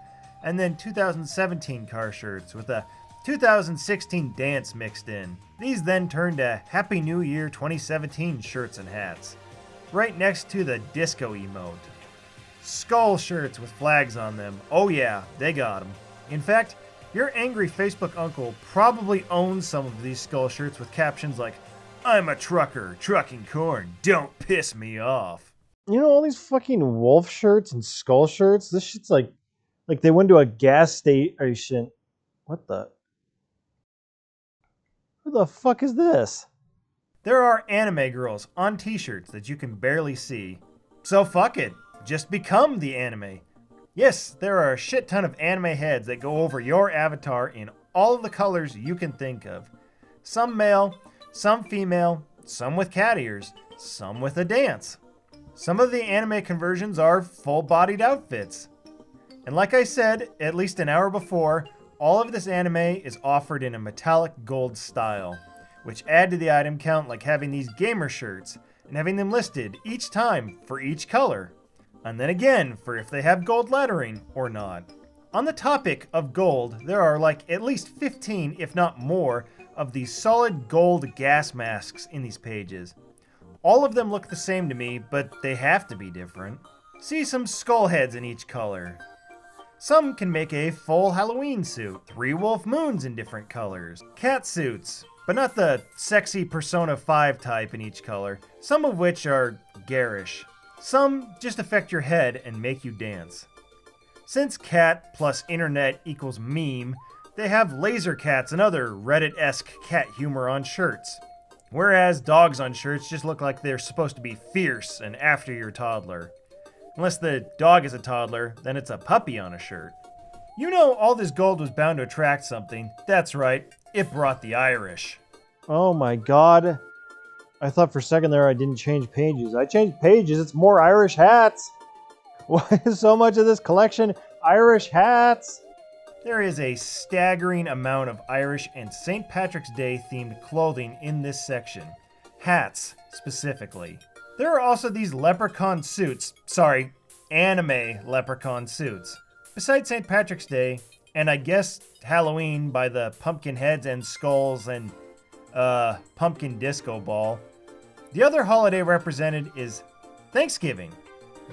S2: and then 2017 car shirts with a 2016 dance mixed in. These then turn to Happy New Year 2017 shirts and hats, right next to the disco emote. Skull shirts with flags on them. Oh yeah, they got them. In fact, your angry Facebook uncle probably owns some of these skull shirts with captions like, "I'm a trucker, trucking corn, don't piss me off."
S1: You know, all these fucking wolf shirts and skull shirts, this shit's like they went to a gas station. What the? Who the fuck is this?
S2: There are anime girls on t-shirts that you can barely see. So fuck it, just become the anime. Yes, there are a shit ton of anime heads that go over your avatar in all of the colors you can think of. Some male, some female, some with cat ears, some with a dance. Some of the anime conversions are full-bodied outfits. And like I said, at least an hour before, all of this anime is offered in a metallic gold style, which add to the item count like having these gamer shirts and having them listed each time for each color, and then again for if they have gold lettering or not. On the topic of gold, there are like at least 15, if not more, of these solid gold gas masks in these pages. All of them look the same to me, but they have to be different. See some skull heads in each color. Some can make a full Halloween suit, 3 wolf moons in different colors, cat suits, but not the sexy Persona 5 type in each color, some of which are garish. Some just affect your head and make you dance. Since cat plus internet equals meme, they have laser cats and other Reddit-esque cat humor on shirts. Whereas dogs on shirts just look like they're supposed to be fierce and after your toddler. Unless the dog is a toddler, then it's a puppy on a shirt. You know all this gold was bound to attract something. That's right, it brought the Irish.
S1: Oh my god. I thought for a second there I didn't change pages. I changed pages, it's more Irish hats! Why is so much of this collection Irish hats?
S2: There is a staggering amount of Irish and St. Patrick's Day themed clothing in this section. Hats, specifically. There are also these leprechaun suits. Sorry, anime leprechaun suits. Besides St. Patrick's Day, and I guess Halloween by the pumpkin heads and skulls and, pumpkin disco ball, the other holiday represented is Thanksgiving.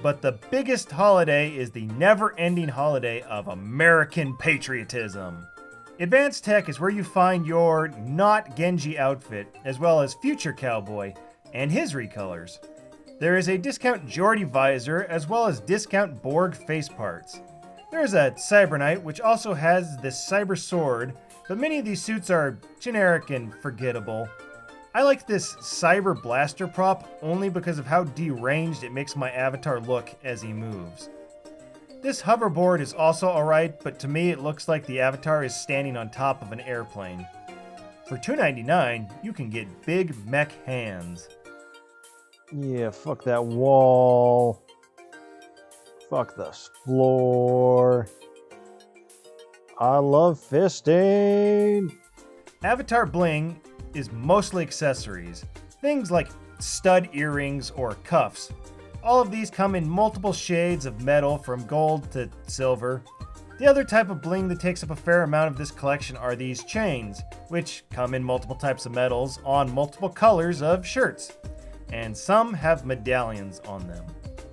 S2: But the biggest holiday is the never-ending holiday of American patriotism. Advanced Tech is where you find your not Genji outfit, as well as Future Cowboy and his recolors. There is a discount Geordie visor, as well as discount Borg face parts. There is a Cyber Knight, which also has this cyber sword, but many of these suits are generic and forgettable. I like this cyber blaster prop only because of how deranged it makes my avatar look as he moves. This hoverboard is also alright, but to me it looks like the avatar is standing on top of an airplane. For $2.99, you can get big mech hands.
S1: Yeah, fuck that wall. Fuck this floor. I love fisting.
S2: Avatar bling is mostly accessories. Things like stud earrings or cuffs. All of these come in multiple shades of metal from gold to silver. The other type of bling that takes up a fair amount of this collection are these chains, which come in multiple types of metals on multiple colors of shirts. And some have medallions on them.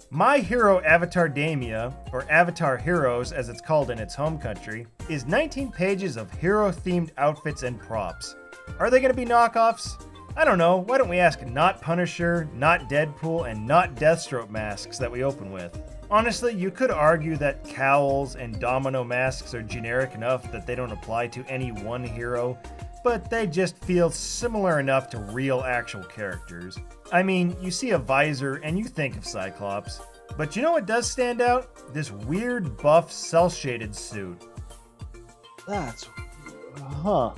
S2: My Hero Avatar Damia, or Avatar Heroes as it's called in its home country, is 19 pages of hero-themed outfits and props. Are they going to be knockoffs? I don't know. Why don't we ask not Punisher, not Deadpool, and not Deathstroke masks that we open with? Honestly, you could argue that cowls and domino masks are generic enough that they don't apply to any one hero, but they just feel similar enough to real actual characters. I mean, you see a visor and you think of Cyclops. But you know what does stand out? This weird buff cel-shaded suit.
S1: That's... huh.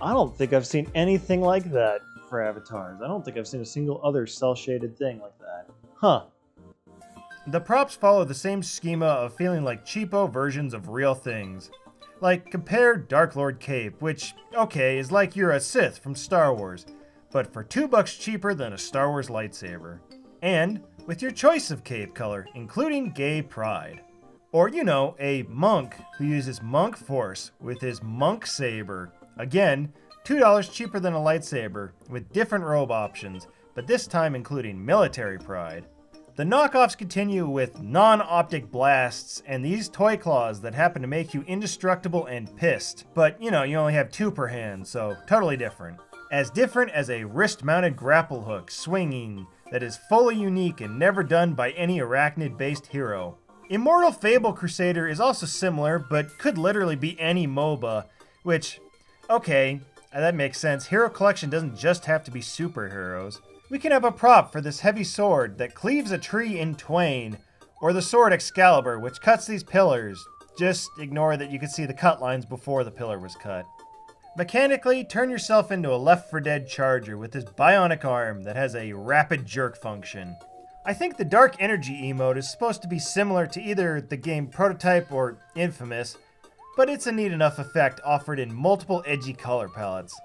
S1: I don't think I've seen anything like that for avatars. I don't think I've seen a single other cel-shaded thing like that. Huh.
S2: The props follow the same schema of feeling like cheapo versions of real things. Like, compare Dark Lord Cape, which, okay, is like you're a Sith from Star Wars, but for $2 cheaper than a Star Wars lightsaber. And with your choice of cape color, including gay pride. Or, you know, a monk who uses monk force with his monk saber. Again, $2 cheaper than a lightsaber, with different robe options, but this time including military pride. The knockoffs continue with non-optic blasts and these toy claws that happen to make you indestructible and pissed. But, you know, you only have 2 per hand, so totally different. As different as a wrist-mounted grapple hook swinging that is fully unique and never done by any arachnid-based hero. Immortal Fable Crusader is also similar, but could literally be any MOBA, which, okay, that makes sense. Hero Collection doesn't just have to be superheroes. We can have a prop for this heavy sword that cleaves a tree in twain, or the sword Excalibur, which cuts these pillars. Just ignore that you can see the cut lines before the pillar was cut. Mechanically, turn yourself into a Left 4 Dead charger with this bionic arm that has a rapid jerk function. I think the Dark Energy emote is supposed to be similar to either the game Prototype or Infamous, but it's a neat enough effect offered in multiple edgy color palettes.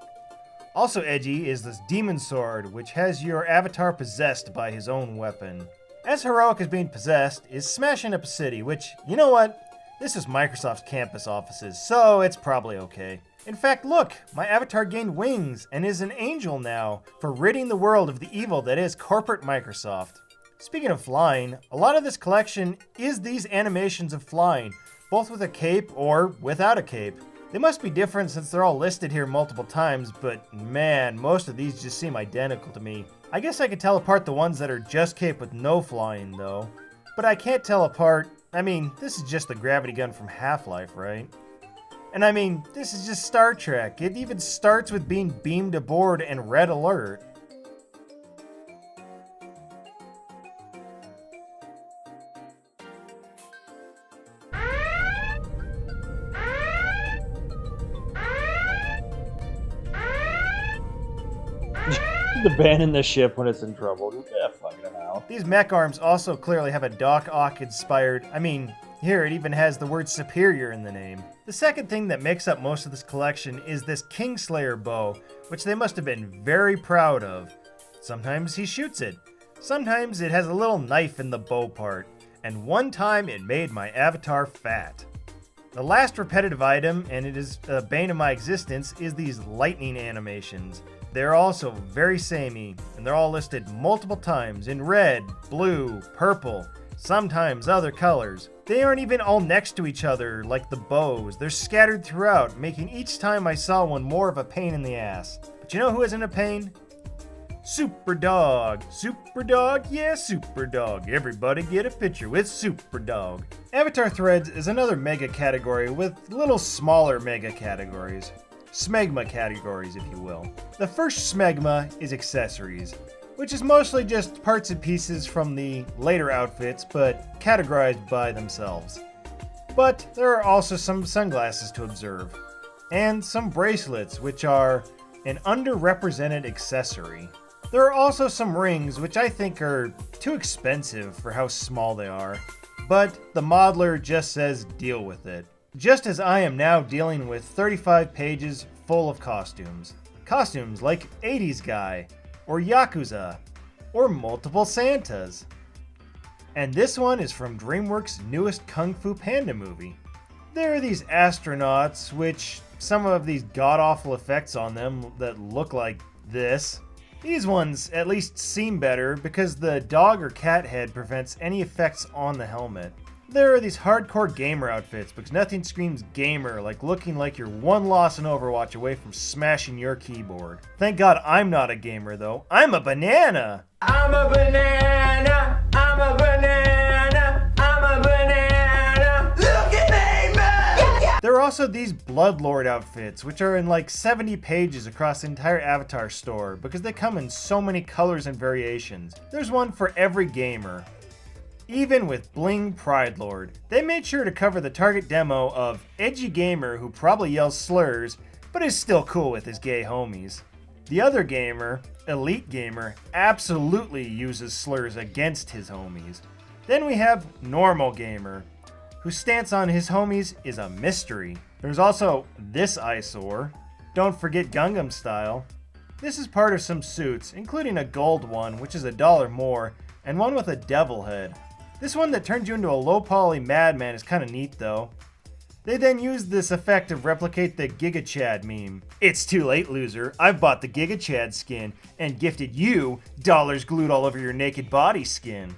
S2: Also edgy is this Demon Sword, which has your avatar possessed by his own weapon. As heroic as being possessed is smashing up a city, which, you know what? This is Microsoft's campus offices, so it's probably okay. In fact, look, my avatar gained wings and is an angel now for ridding the world of the evil that is corporate Microsoft. Speaking of flying, a lot of this collection is these animations of flying, both with a cape or without a cape. They must be different since they're all listed here multiple times, but man, most of these just seem identical to me. I guess I could tell apart the ones that are just cape with no flying though. But I can't tell apart, I mean, this is just the gravity gun from Half-Life, right? And I mean, this is just Star Trek. It even starts with being beamed aboard and red alert.
S1: Abandon the ship when it's in trouble. Yeah, fucking hell.
S2: These mech arms also clearly have a Doc Ock inspired, here it even has the word superior in the name. The second thing that makes up most of this collection is this Kingslayer bow, which they must have been very proud of. Sometimes he shoots it. Sometimes it has a little knife in the bow part. And one time it made my avatar fat. The last repetitive item, and it is a bane of my existence, is these lightning animations. They're also very samey, and they're all listed multiple times in red, blue, purple, sometimes other colors. They aren't even all next to each other like the bows. They're scattered throughout, making each time I saw one more of a pain in the ass. But you know who isn't a pain? Super Dog. Super Dog? Yeah, Super Dog. Everybody get a picture with Super Dog. Avatar Threads is another mega category with little smaller mega categories. Smegma categories, if you will. The first smegma is accessories, which is mostly just parts and pieces from the later outfits, but categorized by themselves. But there are also some sunglasses to observe, and some bracelets, which are an underrepresented accessory. There are also some rings, which I think are too expensive for how small they are, but the modeler just says deal with it. Just as I am now dealing with 35 pages full of costumes. Costumes like 80s Guy, or Yakuza, or multiple Santas. And this one is from DreamWorks' newest Kung Fu Panda movie. There are these astronauts, which some of these god-awful effects on them that look like this. These ones at least seem better because the dog or cat head prevents any effects on the helmet. There are these hardcore gamer outfits because nothing screams gamer like looking like you're one loss in Overwatch away from smashing your keyboard. Thank God I'm not a gamer though. I'm a banana!
S8: I'm a banana, I'm a banana, I'm a banana. Look at me, man!
S2: There are also these Bloodlord outfits, which are in like 70 pages across the entire Avatar store because they come in so many colors and variations. There's one for every gamer. Even with Bling Pride Lord, they made sure to cover the target demo of edgy gamer who probably yells slurs, but is still cool with his gay homies. The other gamer, Elite Gamer, absolutely uses slurs against his homies. Then we have Normal Gamer, whose stance on his homies is a mystery. There's also this eyesore. Don't forget Gangnam Style. This is part of some suits, including a gold one, which is $1 more, and one with a devil head. This one that turns you into a low-poly madman is kinda neat though. They then used this effect to replicate the Giga Chad meme. It's too late, loser. I've bought the Giga Chad skin and gifted you dollars glued all over your naked body skin.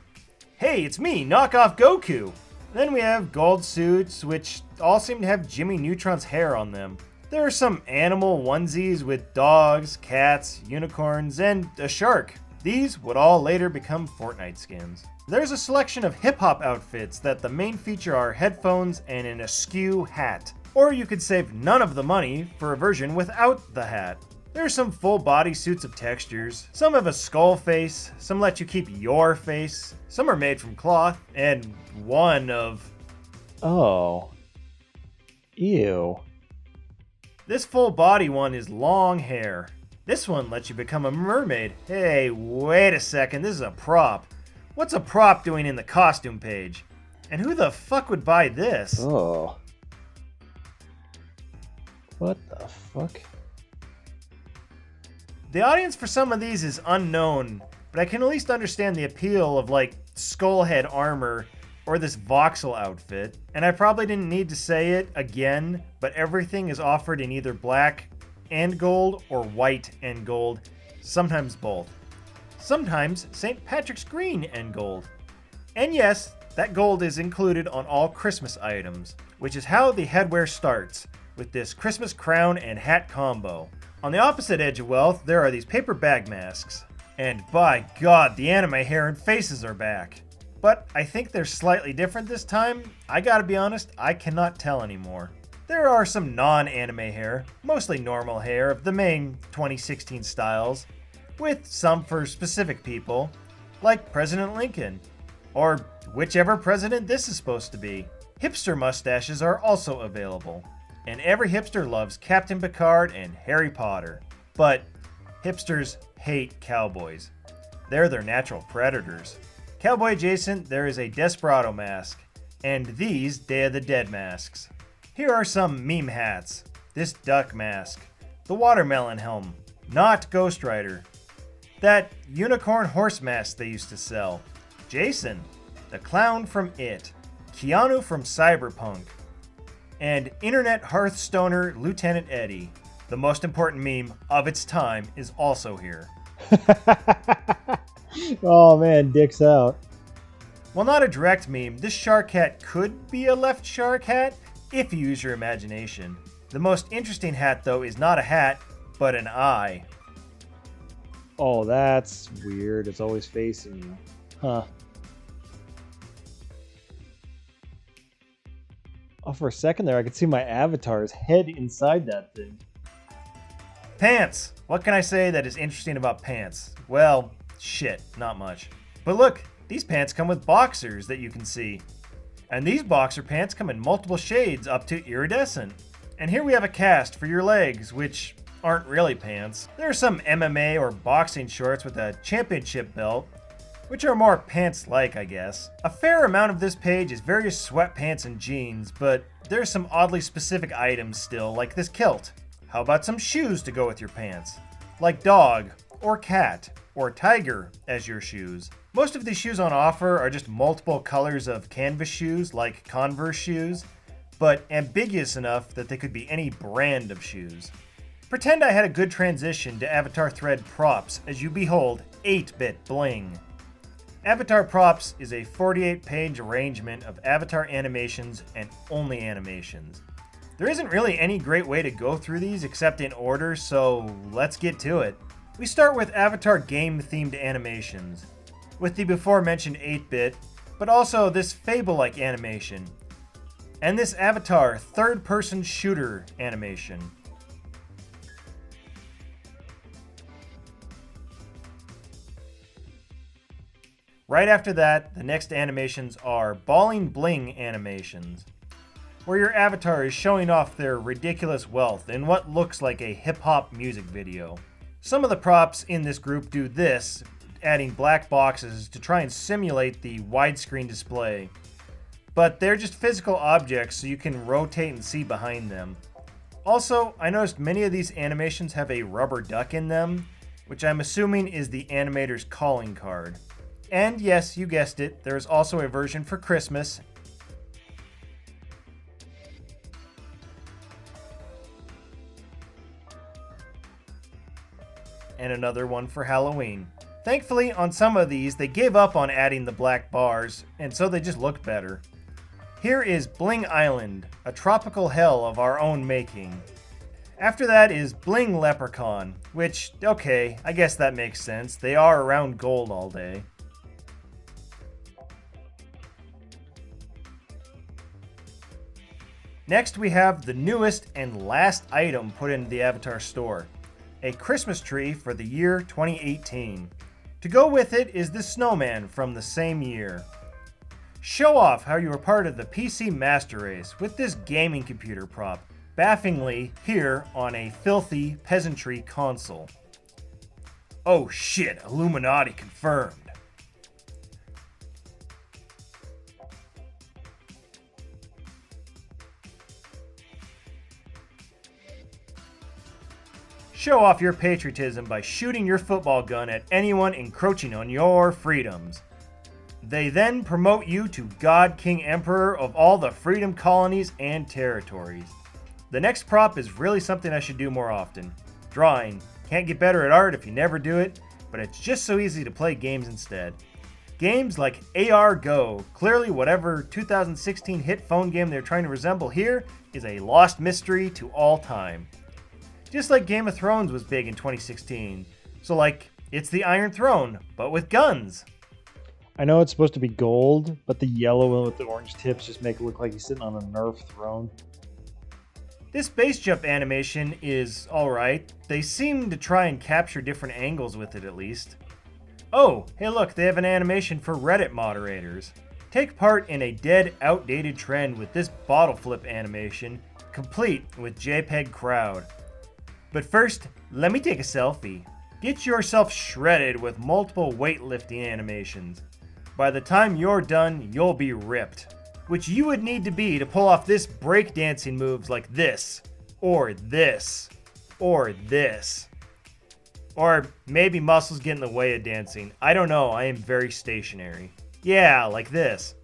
S2: Hey, it's me, knockoff Goku! Then we have gold suits, which all seem to have Jimmy Neutron's hair on them. There are some animal onesies with dogs, cats, unicorns, and a shark. These would all later become Fortnite skins. There's a selection of hip-hop outfits that the main feature are headphones and an askew hat. Or you could save none of the money for a version without the hat. There are some full body suits of textures. Some have a skull face, some let you keep your face, some are made from cloth, and one of...
S1: Oh. Ew.
S2: This full body one is long hair. This one lets you become a mermaid. Hey, wait a second, this is a prop. What's a prop doing in the costume page? And who the fuck would buy this?
S1: Oh. What the fuck?
S2: The audience for some of these is unknown, but I can at least understand the appeal of like skull head armor or this voxel outfit, and I probably didn't need to say it again, but everything is offered in either black and gold or white and gold, sometimes both. Sometimes St. Patrick's green and gold. And yes, that gold is included on all Christmas items, which is how the headwear starts, with this Christmas crown and hat combo. On the opposite edge of wealth, there are these paper bag masks. And by God, the anime hair and faces are back. But I think they're slightly different this time. I gotta be honest, I cannot tell anymore. There are some non-anime hair, mostly normal hair of the main 2016 styles, with some for specific people, like President Lincoln, or whichever president this is supposed to be. Hipster mustaches are also available, and every hipster loves Captain Picard and Harry Potter. But hipsters hate cowboys. They're their natural predators. Cowboy adjacent, there is a Desperado mask, and these Day of the Dead masks. Here are some meme hats. This duck mask, the watermelon helm, not Ghost Rider, that unicorn horse mask they used to sell, Jason, the clown from It, Keanu from Cyberpunk, and internet hearthstoner Lieutenant Eddie. The most important meme of its time is also here.
S1: Oh man, dick's out.
S2: While not a direct meme, this shark hat could be a left shark hat if you use your imagination. The most interesting hat though is not a hat, but an eye.
S1: Oh, that's weird. It's always facing you. Huh. Oh, for a second there, I could see my avatar's head inside that thing.
S2: Pants! What can I say that is interesting about pants? Well, shit, not much. But look, these pants come with boxers that you can see. And these boxer pants come in multiple shades up to iridescent. And here we have a cast for your legs, which aren't really pants. There are some MMA or boxing shorts with a championship belt, which are more pants-like, I guess. A fair amount of this page is various sweatpants and jeans, but there's some oddly specific items still, like this kilt. How about some shoes to go with your pants? Like dog, or cat, or tiger as your shoes. Most of these shoes on offer are just multiple colors of canvas shoes, like Converse shoes, but ambiguous enough that they could be any brand of shoes. Pretend I had a good transition to Avatar Thread props as you behold 8-bit bling. Avatar Props is a 48-page arrangement of Avatar animations and only animations. There isn't really any great way to go through these except in order, so let's get to it. We start with Avatar game-themed animations, with the before-mentioned 8-bit, but also this Fable-like animation, and this Avatar third-person shooter animation. Right after that, the next animations are Balling Bling animations, where your avatar is showing off their ridiculous wealth in what looks like a hip-hop music video. Some of the props in this group do this, adding black boxes to try and simulate the widescreen display. But they're just physical objects so you can rotate and see behind them. Also, I noticed many of these animations have a rubber duck in them, which I'm assuming is the animator's calling card. And yes, you guessed it, there is also a version for Christmas. And another one for Halloween. Thankfully, on some of these, they gave up on adding the black bars, and so they just look better. Here is Bling Island, a tropical hell of our own making. After that is Bling Leprechaun, which, okay, I guess that makes sense. They are around gold all day. Next we have the newest and last item put into the Avatar store, a Christmas tree for the year 2018. To go with it is the snowman from the same year. Show off how you are part of the PC Master Race with this gaming computer prop, baffingly here on a filthy peasantry console. Oh shit, Illuminati confirmed. Show off your patriotism by shooting your football gun at anyone encroaching on your freedoms. They then promote you to God King Emperor of all the freedom colonies and territories. The next prop is really something I should do more often. Drawing. Can't get better at art if you never do it, but it's just so easy to play games instead. Games like AR Go, clearly whatever 2016 hit phone game they're trying to resemble here is a lost mystery to all time. Just like Game of Thrones was big in 2016. So like, it's the Iron Throne, but with guns.
S1: I know it's supposed to be gold, but the yellow one with the orange tips just make it look like he's sitting on a Nerf throne.
S2: This base jump animation is alright. They seem to try and capture different angles with it at least. Oh, hey look, they have an animation for Reddit moderators. Take part in a dead, outdated trend with this bottle flip animation, complete with JPEG crowd. But first, let me take a selfie. Get yourself shredded with multiple weightlifting animations. By the time you're done, you'll be ripped. Which you would need to be to pull off this breakdancing moves like this, or this, or this. Or maybe muscles get in the way of dancing. I don't know, I am very stationary. Yeah, like this.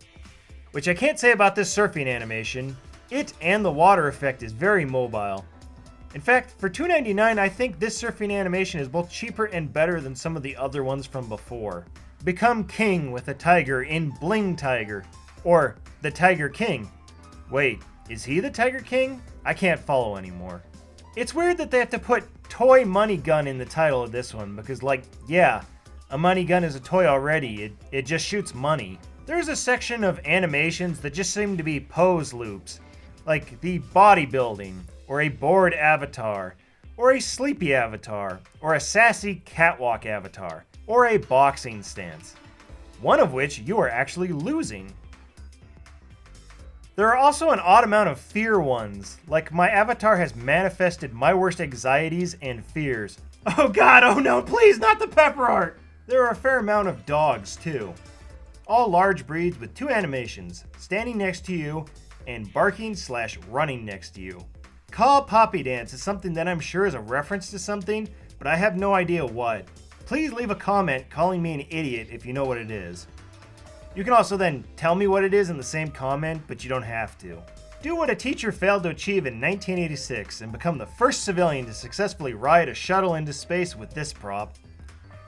S2: Which I can't say about this surfing animation. It and the water effect is very mobile. In fact, for $2.99, I think this surfing animation is both cheaper and better than some of the other ones from before. Become king with a tiger in Bling Tiger, or the Tiger King. Wait, is he the Tiger King? I can't follow anymore. It's weird that they have to put toy money gun in the title of this one, because like, yeah, a money gun is a toy already, it just shoots money. There's a section of animations that just seem to be pose loops, like the bodybuilding, or a bored avatar, or a sleepy avatar, or a sassy catwalk avatar, or a boxing stance. One of which you are actually losing. There are also an odd amount of fear ones, like my avatar has manifested my worst anxieties and fears. Oh god, oh no, please, not the pepper art! There are a fair amount of dogs too. All large breeds with two animations, standing next to you and barking/running next to you. Call Poppy Dance is something that I'm sure is a reference to something, but I have no idea what. Please leave a comment calling me an idiot if you know what it is. You can also then tell me what it is in the same comment, but you don't have to. Do what a teacher failed to achieve in 1986 and become the first civilian to successfully ride a shuttle into space with this prop.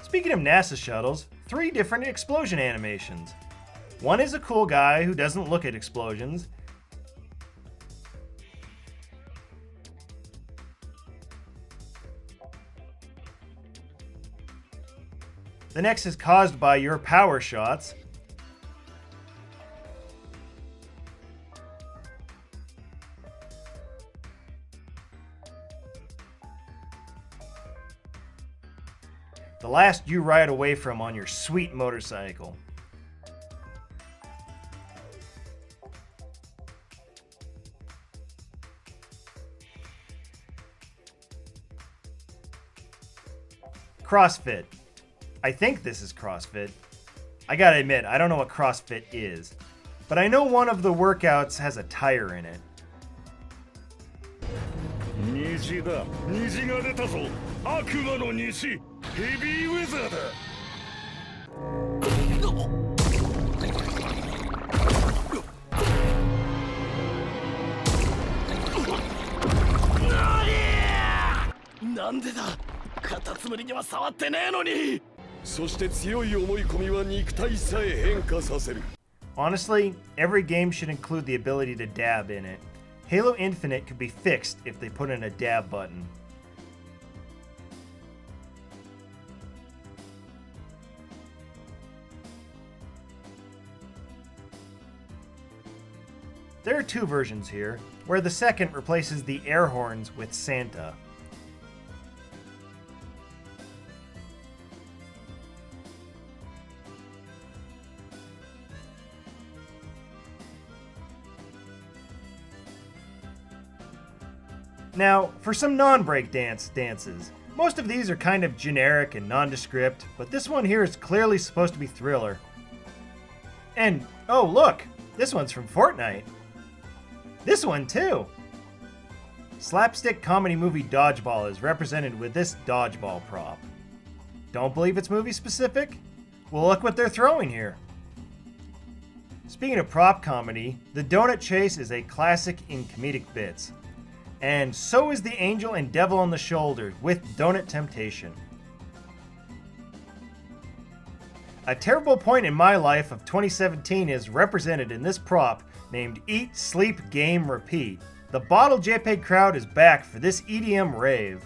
S2: Speaking of NASA shuttles, 3 different explosion animations. One is a cool guy who doesn't look at explosions. The next is caused by your power shots. The last you ride away from on your sweet motorcycle. CrossFit. I think this is CrossFit. I gotta admit, I don't know what CrossFit is, but I know one of the workouts has a tire in it.
S9: 虹だ。虹が出たぞ。悪魔の虹。ヘビーウェザーだ。なんでだ。カタツムリには触ってねえのに。そして強い思い込みは肉体さえ変化させる。
S2: Honestly, every game should include the ability to dab in it. Halo Infinite could be fixed if they put in a dab button. There are 2 versions here, where the second replaces the air horns with Santa. Now, for some non-breakdance dances. Most of these are kind of generic and nondescript, but this one here is clearly supposed to be Thriller. And, oh look, this one's from Fortnite. This one too! Slapstick comedy movie Dodgeball is represented with this dodgeball prop. Don't believe it's movie specific? Well, look what they're throwing here. Speaking of prop comedy, the donut chase is a classic in comedic bits. And so is the angel and devil on the shoulder with Donut Temptation. A terrible point in my life of 2017 is represented in this prop named Eat, Sleep, Game, Repeat. The Bottle JPEG crowd is back for this EDM rave.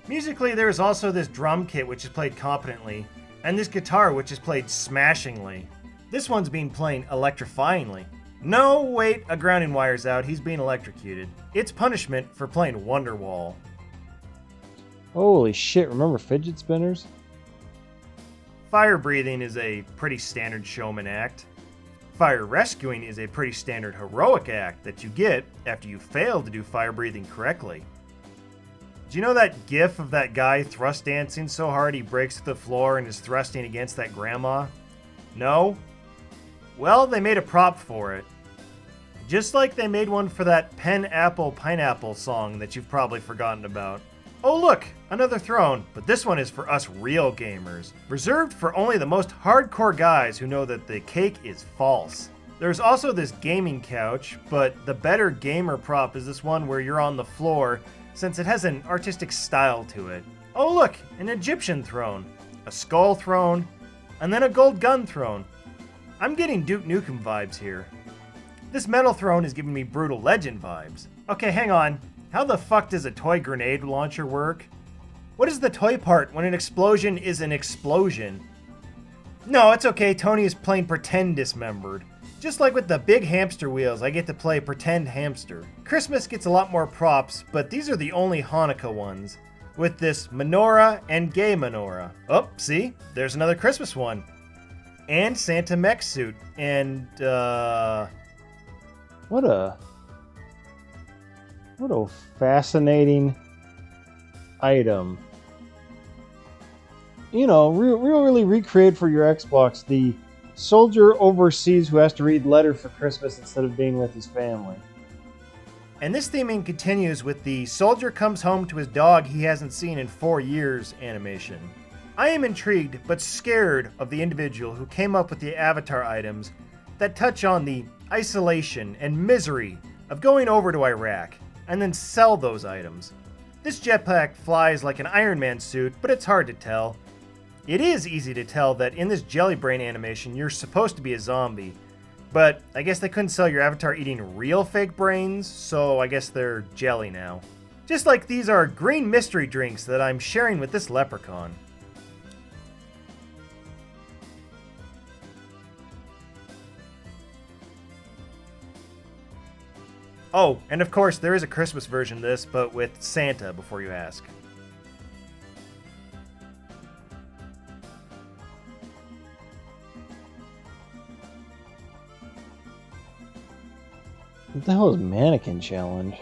S2: Musically, there is also this drum kit which is played competently, and this guitar which is played smashingly. This one's being played electrifyingly. No, wait, a grounding wire's out, he's being electrocuted. It's punishment for playing Wonderwall.
S1: Holy shit, remember fidget spinners?
S2: Fire breathing is a pretty standard showman act. Fire rescuing is a pretty standard heroic act that you get after you fail to do fire breathing correctly. Do you know that gif of that guy thrust dancing so hard he breaks to the floor and is thrusting against that grandma? No? Well, they made a prop for it. Just like they made one for that Pen Apple Pineapple song that you've probably forgotten about. Oh look, another throne, but this one is for us real gamers. Reserved for only the most hardcore guys who know that the cake is false. There's also this gaming couch, but the better gamer prop is this one where you're on the floor since it has an artistic style to it. Oh look, an Egyptian throne, a skull throne, and then a gold gun throne. I'm getting Duke Nukem vibes here. This metal throne is giving me Brutal Legend vibes. Okay, hang on. How the fuck does a toy grenade launcher work? What is the toy part when an explosion is an explosion? No, it's okay, Tony is playing pretend dismembered. Just like with the big hamster wheels, I get to play pretend hamster. Christmas gets a lot more props, but these are the only Hanukkah ones. With this menorah and gay menorah. Oh, see? There's another Christmas one. And Santa mech suit. And,
S1: What a fascinating item. You know, really recreate for your Xbox the soldier overseas who has to read letter for Christmas instead of being with his family.
S2: And this theming continues with the soldier comes home to his dog he hasn't seen in 4 years animation. I am intrigued but scared of the individual who came up with the avatar items that touch on the isolation and misery of going over to Iraq and then sell those items. This jetpack flies like an Iron Man suit, but it's hard to tell. It is easy to tell that in this jelly brain animation you're supposed to be a zombie, but I guess they couldn't sell your avatar eating real fake brains, so I guess they're jelly now. Just like these are green mystery drinks that I'm sharing with this leprechaun. Oh, and of course there is a Christmas version of this, but with Santa before you ask.
S1: What the hell is Mannequin Challenge?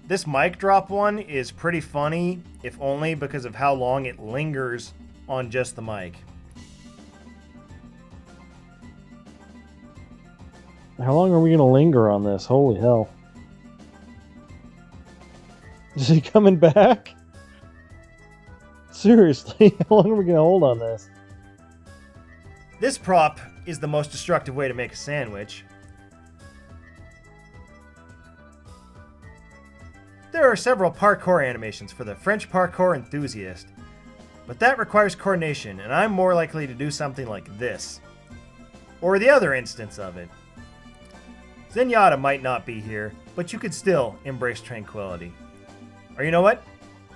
S2: This mic drop one is pretty funny, if only because of how long it lingers on just the mic.
S1: How long are we gonna linger on this? Holy hell. Is he coming back? Seriously, how long are we gonna hold on this?
S2: This prop is the most destructive way to make a sandwich. There are several parkour animations for the French parkour enthusiast, but that requires coordination, and I'm more likely to do something like this. Or the other instance of it. Zenyatta might not be here, but you could still embrace tranquility. Or you know what?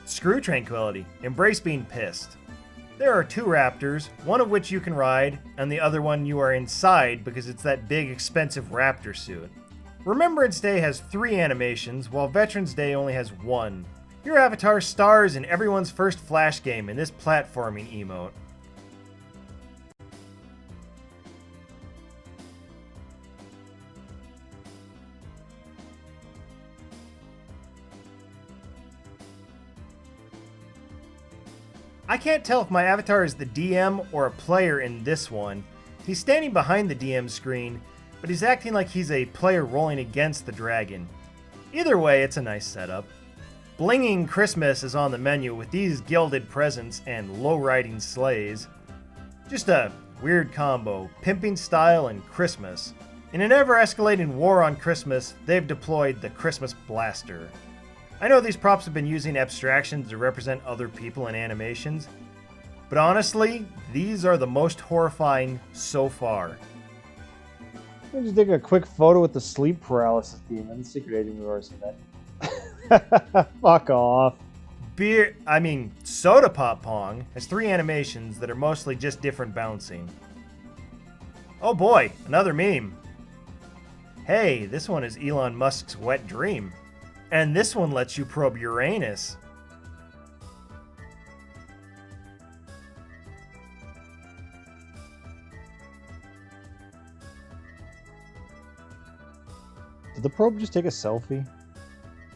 S2: Screw tranquility. Embrace being pissed. There are 2 raptors, one of which you can ride, and the other one you are inside because it's that big expensive raptor suit. Remembrance Day has 3 animations, while Veterans Day only has 1. Your avatar stars in everyone's first Flash game in this platforming emote. I can't tell if my avatar is the DM or a player in this one. He's standing behind the DM screen, but he's acting like he's a player rolling against the dragon. Either way, it's a nice setup. Blinging Christmas is on the menu with these gilded presents and low-riding sleighs. Just a weird combo, pimping style and Christmas. In an ever-escalating war on Christmas, they've deployed the Christmas Blaster. I know these props have been using abstractions to represent other people in animations, but honestly, these are the most horrifying so far.
S1: Let me just take a quick photo with the sleep paralysis demon. Secret Agent Universe in that. Fuck off.
S2: Soda Pop Pong has 3 animations that are mostly just different bouncing. Oh boy, another meme. Hey, this one is Elon Musk's wet dream. And this one lets you probe Uranus.
S1: Did the probe just take a selfie?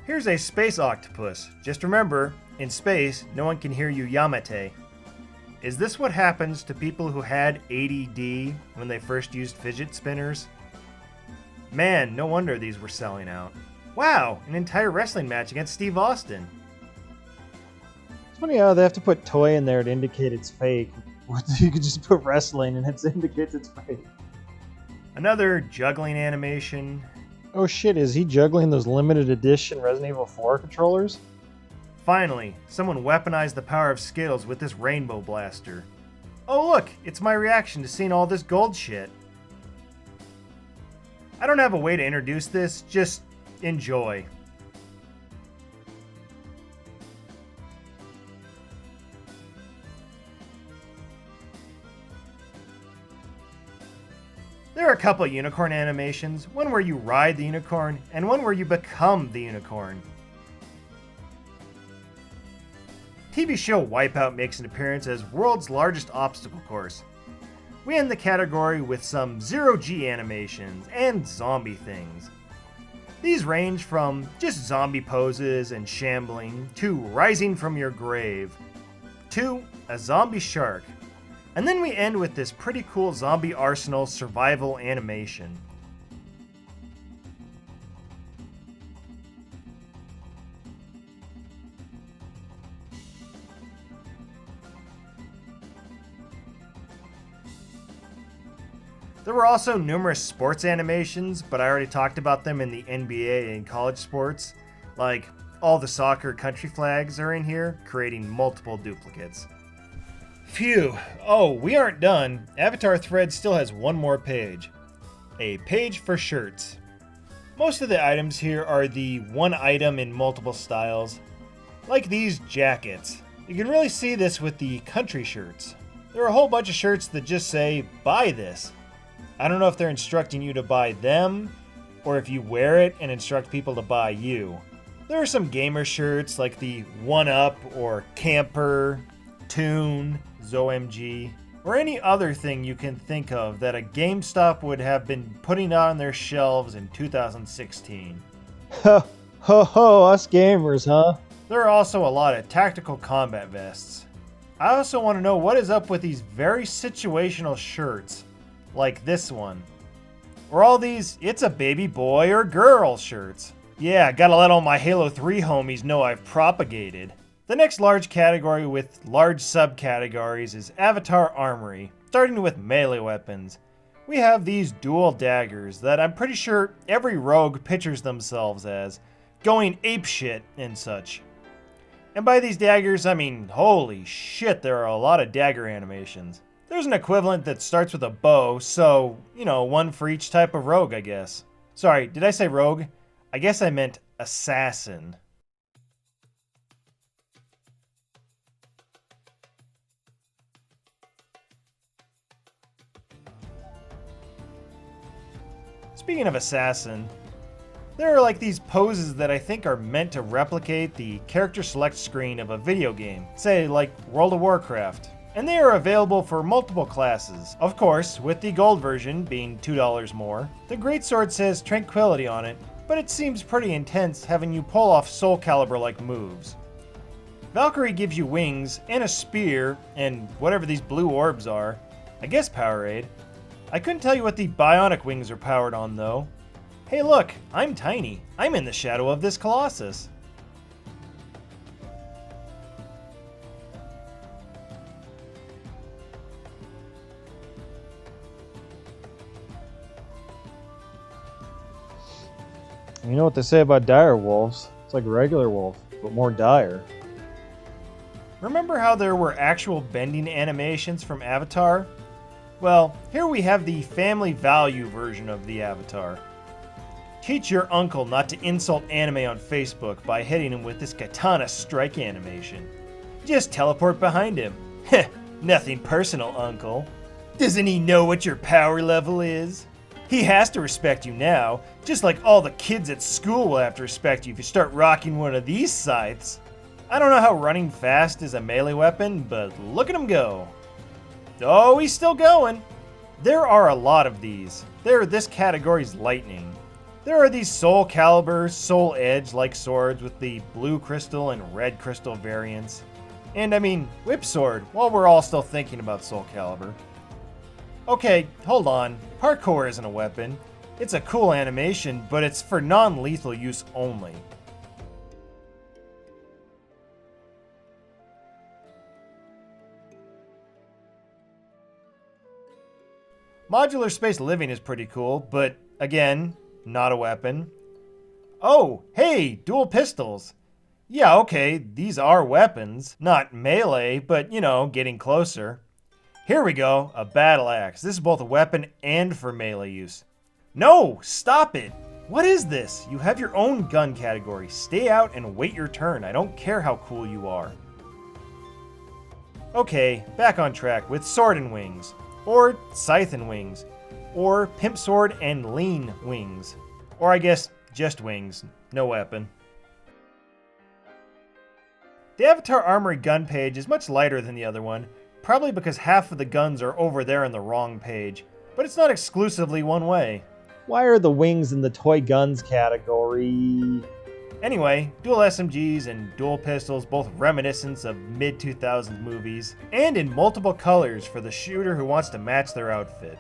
S2: Here's a space octopus. Just remember, in space, no one can hear you Yamate. Is this what happens to people who had ADD when they first used fidget spinners? Man, no wonder these were selling out. Wow, an entire wrestling match against Steve Austin.
S1: It's funny how they have to put toy in there to indicate it's fake. You could just put wrestling and it indicates it's fake.
S2: Another juggling animation.
S1: Oh shit, is he juggling those limited edition Resident Evil 4 controllers?
S2: Finally, someone weaponized the power of Skittles with this rainbow blaster. Oh look, it's my reaction to seeing all this gold shit. I don't have a way to introduce this, just enjoy. There are a couple of unicorn animations, one where you ride the unicorn, and one where you become the unicorn. TV show Wipeout makes an appearance as world's largest obstacle course. We end the category with some zero-G animations and zombie things. These range from just zombie poses and shambling, to rising from your grave, to a zombie shark. And then we end with this pretty cool zombie arsenal survival animation. There were also numerous sports animations, but I already talked about them in the NBA and college sports. Like, all the soccer country flags are in here, creating multiple duplicates. Phew. Oh, we aren't done. Avatar Thread still has one more page. A page for shirts. Most of the items here are the one item in multiple styles. Like these jackets. You can really see this with the country shirts. There are a whole bunch of shirts that just say, buy this. I don't know if they're instructing you to buy them, or if you wear it and instruct people to buy you. There are some gamer shirts like the 1-Up or Camper, Toon, ZOMG, or any other thing you can think of that a GameStop would have been putting on their shelves in 2016.
S1: Ho ho ho, us gamers, huh?
S2: There are also a lot of tactical combat vests. I also want to know what is up with these very situational shirts. Like this one. Or all these it's a baby boy or girl shirts. Yeah, gotta let all my Halo 3 homies know I've propagated. The next large category with large subcategories is Avatar Armory, starting with melee weapons. We have these dual daggers that I'm pretty sure every rogue pictures themselves as, going apeshit and such. And by these daggers, I mean, holy shit, there are a lot of dagger animations. There's an equivalent that starts with a bow, so, one for each type of rogue, I guess. Sorry, did I say rogue? I guess I meant assassin. Speaking of assassin, there are like these poses that I think are meant to replicate the character select screen of a video game, say like World of Warcraft. And they are available for multiple classes. Of course, with the gold version being $2 more. The greatsword says Tranquility on it, but it seems pretty intense having you pull off Soul Calibur-like moves. Valkyrie gives you wings and a spear and whatever these blue orbs are. I guess Powerade. I couldn't tell you what the bionic wings are powered on though. Hey look, I'm tiny. I'm in the shadow of this Colossus.
S1: You know what they say about dire wolves? It's like a regular wolf, but more dire.
S2: Remember how there were actual bending animations from Avatar? Well, here we have the family value version of the Avatar. Teach your uncle not to insult anime on Facebook by hitting him with this katana strike animation. Just teleport behind him. Heh, nothing personal, uncle. Doesn't he know what your power level is? He has to respect you now, just like all the kids at school will have to respect you if you start rocking one of these scythes. I don't know how running fast is a melee weapon, but look at him go. Oh, he's still going. There are a lot of these. This category's lightning. There are these Soul Calibur, Soul Edge like swords with the blue crystal and red crystal variants. And I mean, Whip Sword, while we're all still thinking about Soul Calibur. Okay, hold on. Parkour isn't a weapon. It's a cool animation, but it's for non-lethal use only. Modular space living is pretty cool, but again, not a weapon. Oh, hey, dual pistols. Yeah, okay, these are weapons. Not melee, but you know, getting closer. Here we go, a battle axe. This is both a weapon and for melee use. No, stop it! What is this? You have your own gun category. Stay out and wait your turn. I don't care how cool you are. Okay, back on track with sword and wings, or scythe and wings, or pimp sword and lean wings, or I guess just wings, no weapon. The Avatar Armory gun page is much lighter than the other one, probably because half of the guns are over there on the wrong page, but it's not exclusively one way.
S1: Why are the wings in the toy guns category?
S2: Anyway, dual SMGs and dual pistols, both reminiscent of mid-2000s movies, and in multiple colors for the shooter who wants to match their outfit.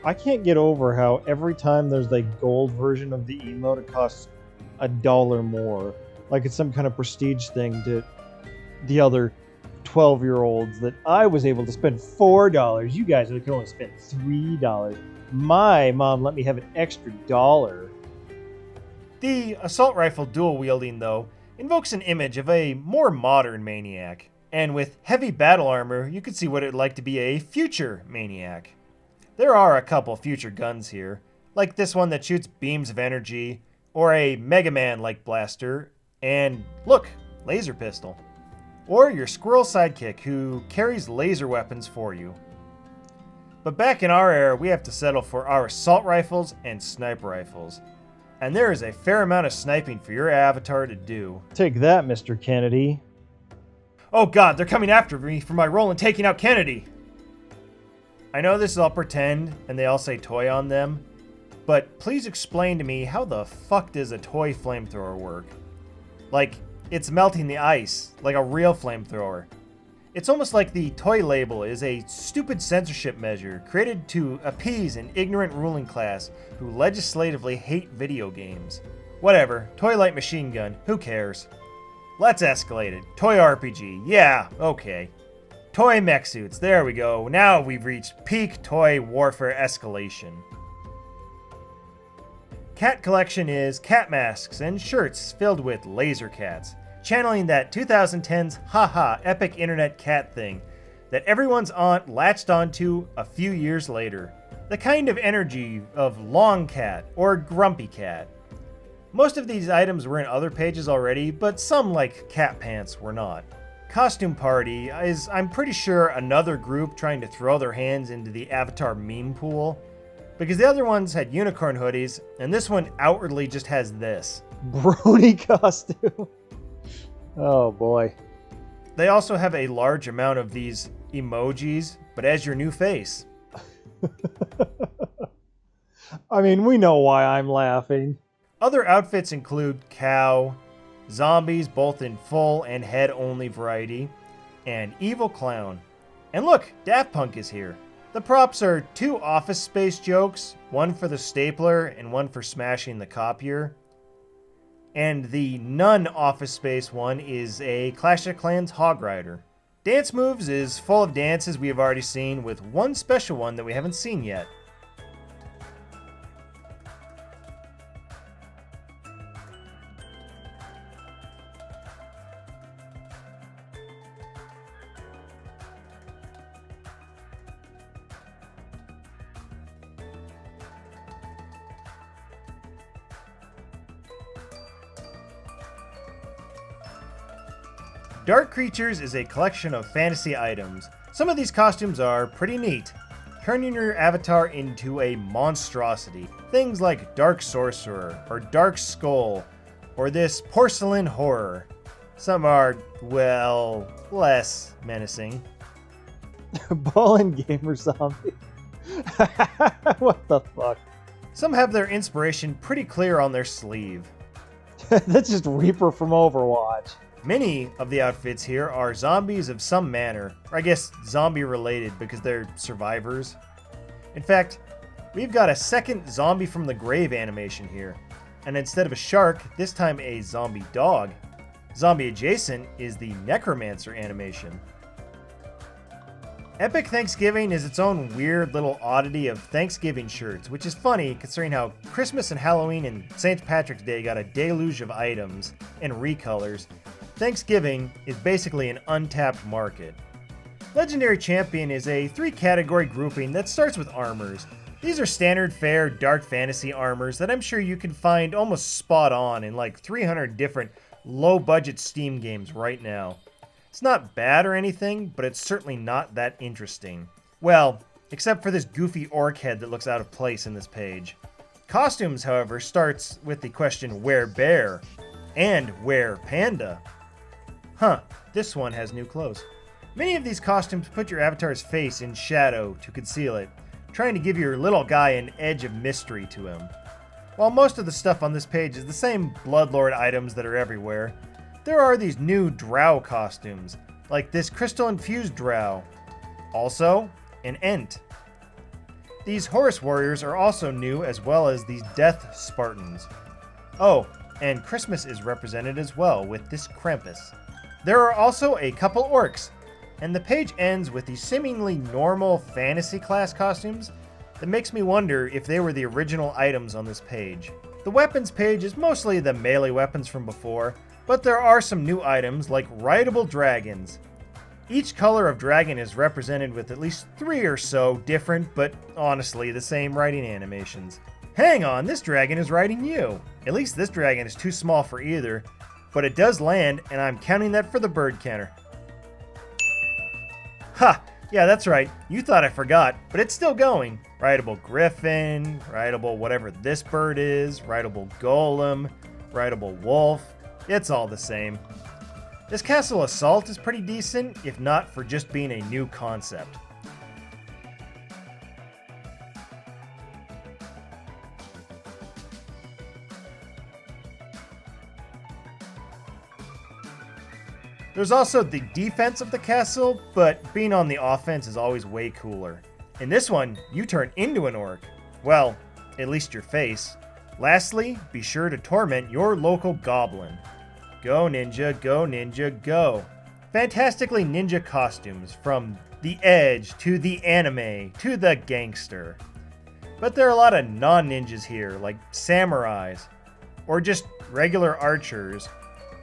S1: I can't get over how every time there's the gold version of the emote, it costs $1 more. Like it's some kind of prestige thing to the other 12-year-olds that I was able to spend $4. You guys can only spend $3. My mom let me have an extra $1.
S2: The assault rifle dual wielding, though, invokes an image of a more modern maniac. And with heavy battle armor, you could see what it'd like to be a future maniac. There are a couple future guns here, like this one that shoots beams of energy, or a Mega Man-like blaster, and look, laser pistol. Or your squirrel sidekick who carries laser weapons for you. But back in our era, we have to settle for our assault rifles and sniper rifles. And there is a fair amount of sniping for your avatar to do.
S1: Take that, Mr. Kennedy.
S2: Oh god, they're coming after me for my role in taking out Kennedy! I know this is all pretend, and they all say toy on them, but please explain to me how the fuck does a toy flamethrower work? Like, it's melting the ice, like a real flamethrower. It's almost like the toy label is a stupid censorship measure created to appease an ignorant ruling class who legislatively hate video games. Whatever, toy light machine gun, who cares? Let's escalate it. Toy RPG, yeah, okay. Toy mech suits, there we go. Now we've reached peak toy warfare escalation. Cat collection is cat masks and shirts filled with laser cats, channeling that 2010's haha epic internet cat thing that everyone's aunt latched onto a few years later. The kind of energy of long cat or grumpy cat. Most of these items were in other pages already, but some, like cat pants, were not. Costume Party is, I'm pretty sure, another group trying to throw their hands into the Avatar meme pool, because the other ones had unicorn hoodies, and this one outwardly just has this.
S1: Brony costume. Oh boy.
S2: They also have a large amount of these emojis, but as your new face.
S1: I mean, we know why I'm laughing.
S2: Other outfits include cow, zombies both in full and head-only variety, and evil clown. And look, Daft Punk is here. The props are 2 Office Space jokes, one for the stapler and one for smashing the copier. And the non-Office Space one is a Clash of Clans Hog Rider. Dance Moves is full of dances we have already seen, with one special one that we haven't seen yet. Dark Creatures is a collection of fantasy items. Some of these costumes are pretty neat, turning your avatar into a monstrosity. Things like Dark Sorcerer, or Dark Skull, or this Porcelain Horror. Some are, well, less menacing.
S1: Ballin' Gamer Zombie. What the fuck?
S2: Some have their inspiration pretty clear on their sleeve.
S1: That's just Reaper from Overwatch.
S2: Many of the outfits here are zombies of some manner, or I guess zombie related because they're survivors. In fact, we've got a second zombie from the grave animation here, and instead of a shark, this time a zombie dog. Zombie adjacent is the necromancer animation. Epic Thanksgiving is its own weird little oddity of Thanksgiving shirts, which is funny considering how Christmas and Halloween and St. Patrick's Day got a deluge of items and recolors. Thanksgiving is basically an untapped market. Legendary Champion is a 3-category grouping that starts with armors. These are standard fare dark fantasy armors that I'm sure you can find almost spot on in like 300 different low-budget Steam games right now. It's not bad or anything, but it's certainly not that interesting. Well, except for this goofy orc head that looks out of place in this page. Costumes, however, starts with the question where bear and where panda. Huh, this one has new clothes. Many of these costumes put your avatar's face in shadow to conceal it, trying to give your little guy an edge of mystery to him. While most of the stuff on this page is the same Bloodlord items that are everywhere, there are these new drow costumes, like this crystal-infused drow. Also, an Ent. These Horus warriors are also new, as well as these Death Spartans. Oh, and Christmas is represented as well with this Krampus. There are also a couple orcs, and the page ends with these seemingly normal fantasy class costumes that makes me wonder if they were the original items on this page. The weapons page is mostly the melee weapons from before, but there are some new items like rideable dragons. Each color of dragon is represented with at least 3 or so different, but honestly the same riding animations. Hang on, this dragon is riding you. At least this dragon is too small for either, but it does land, and I'm counting that for the bird counter. Ha! Yeah, that's right. You thought I forgot, but it's still going. Rideable griffin, rideable whatever this bird is, rideable golem, rideable wolf. It's all the same. This castle assault is pretty decent, if not for just being a new concept. There's also the defense of the castle, but being on the offense is always way cooler. In this one, you turn into an orc. Well, at least your face. Lastly, be sure to torment your local goblin. Go ninja, go ninja, go. Fantastically ninja costumes, from the edge to the anime to the gangster. But there are a lot of non-ninjas here, like samurais, or just regular archers.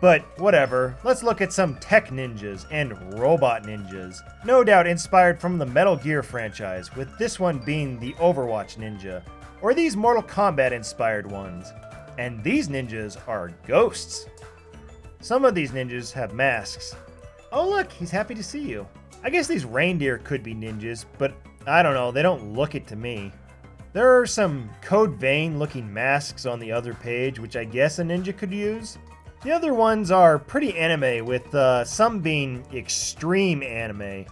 S2: But whatever, let's look at some tech ninjas and robot ninjas. No doubt inspired from the Metal Gear franchise, with this one being the Overwatch ninja, or these Mortal Kombat inspired ones. And these ninjas are ghosts. Some of these ninjas have masks. Oh look, he's happy to see you. I guess these reindeer could be ninjas, but I don't know, they don't look it to me. There are some Code Vein looking masks on the other page, which I guess a ninja could use. The other ones are pretty anime, with some being extreme anime.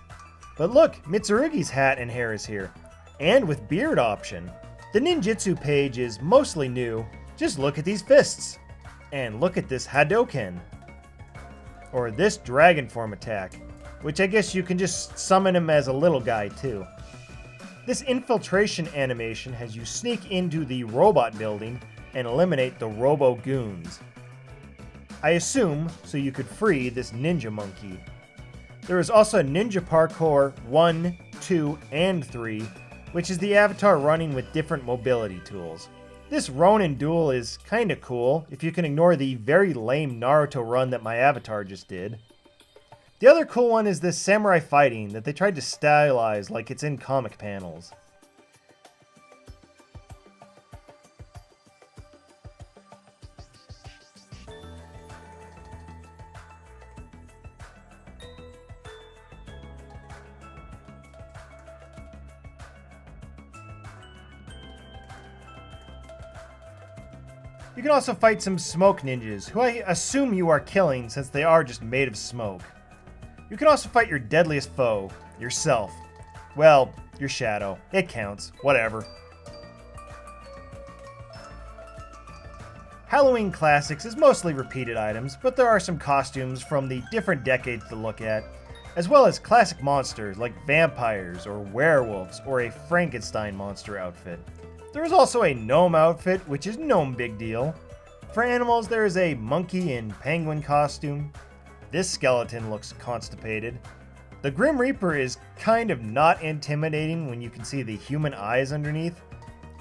S2: But look, Mitsurugi's hat and hair is here, and with beard option. The ninjutsu page is mostly new. Just look at these fists. And look at this Hadoken. Or this dragon form attack, which I guess you can just summon him as a little guy too. This infiltration animation has you sneak into the robot building and eliminate the Robo Goons. I assume so you could free this ninja monkey. There is also Ninja Parkour 1, 2, and 3, which is the avatar running with different mobility tools. This Ronin duel is kinda cool if you can ignore the very lame Naruto run that my avatar just did. The other cool one is this samurai fighting that they tried to stylize like it's in comic panels. You can also fight some smoke ninjas, who I assume you are killing since they are just made of smoke. You can also fight your deadliest foe, yourself. Well, your shadow. It counts. Whatever. Halloween Classics is mostly repeated items, but there are some costumes from the different decades to look at, as well as classic monsters like vampires or werewolves or a Frankenstein monster outfit. There is also a gnome outfit, which is no big deal. For animals, there is a monkey and penguin costume. This skeleton looks constipated. The Grim Reaper is kind of not intimidating when you can see the human eyes underneath.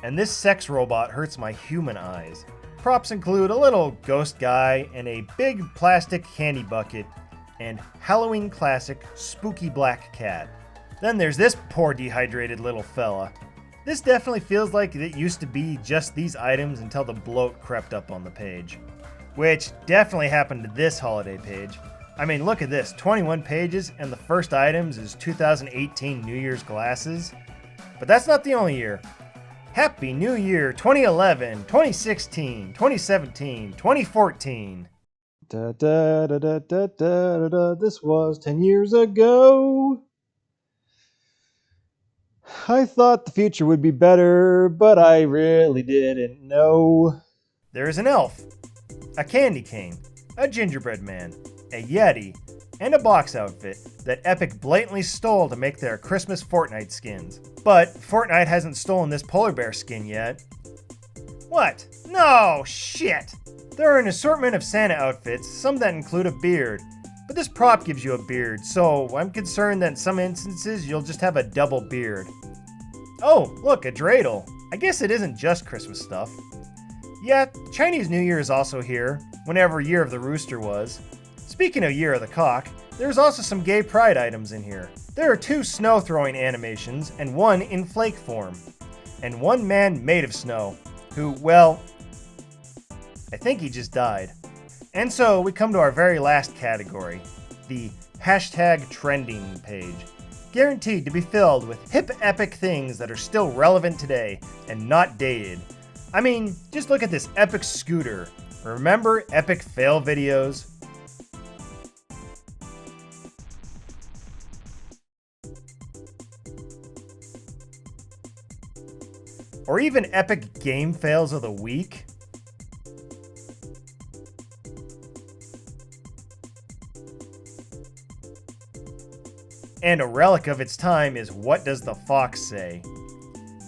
S2: And this sex robot hurts my human eyes. Props include a little ghost guy and a big plastic candy bucket and Halloween classic spooky black cat. Then there's this poor dehydrated little fella. This definitely feels like it used to be just these items until the bloat crept up on the page. Which definitely happened to this holiday page. I mean, look at this, 21 pages, and the first items is 2018 New Year's glasses. But that's not the only year. Happy New Year 2011, 2016, 2017, 2014.
S1: Da, da, da, da, da, da, da. This was 10 years ago. I thought the future would be better, but I really didn't know.
S2: There is an elf, a candy cane, a gingerbread man, a Yeti, and a box outfit that Epic blatantly stole to make their Christmas Fortnite skins. But Fortnite hasn't stolen this polar bear skin yet. What? No, shit! There are an assortment of Santa outfits, some that include a beard. But this prop gives you a beard, so I'm concerned that in some instances you'll just have a double beard. Oh, look, a dreidel. I guess it isn't just Christmas stuff. Yeah, Chinese New Year is also here, whenever Year of the Rooster was. Speaking of Year of the Cock, there's also some gay pride items in here. There are 2 snow throwing animations and 1 in flake form. And 1 man made of snow, who, well, I think he just died. And so we come to our very last category, the hashtag trending page. Guaranteed to be filled with hip epic things that are still relevant today and not dated. I mean, just look at this epic scooter. Remember epic fail videos? Or even epic game fails of the week? And a relic of its time is What Does the Fox Say?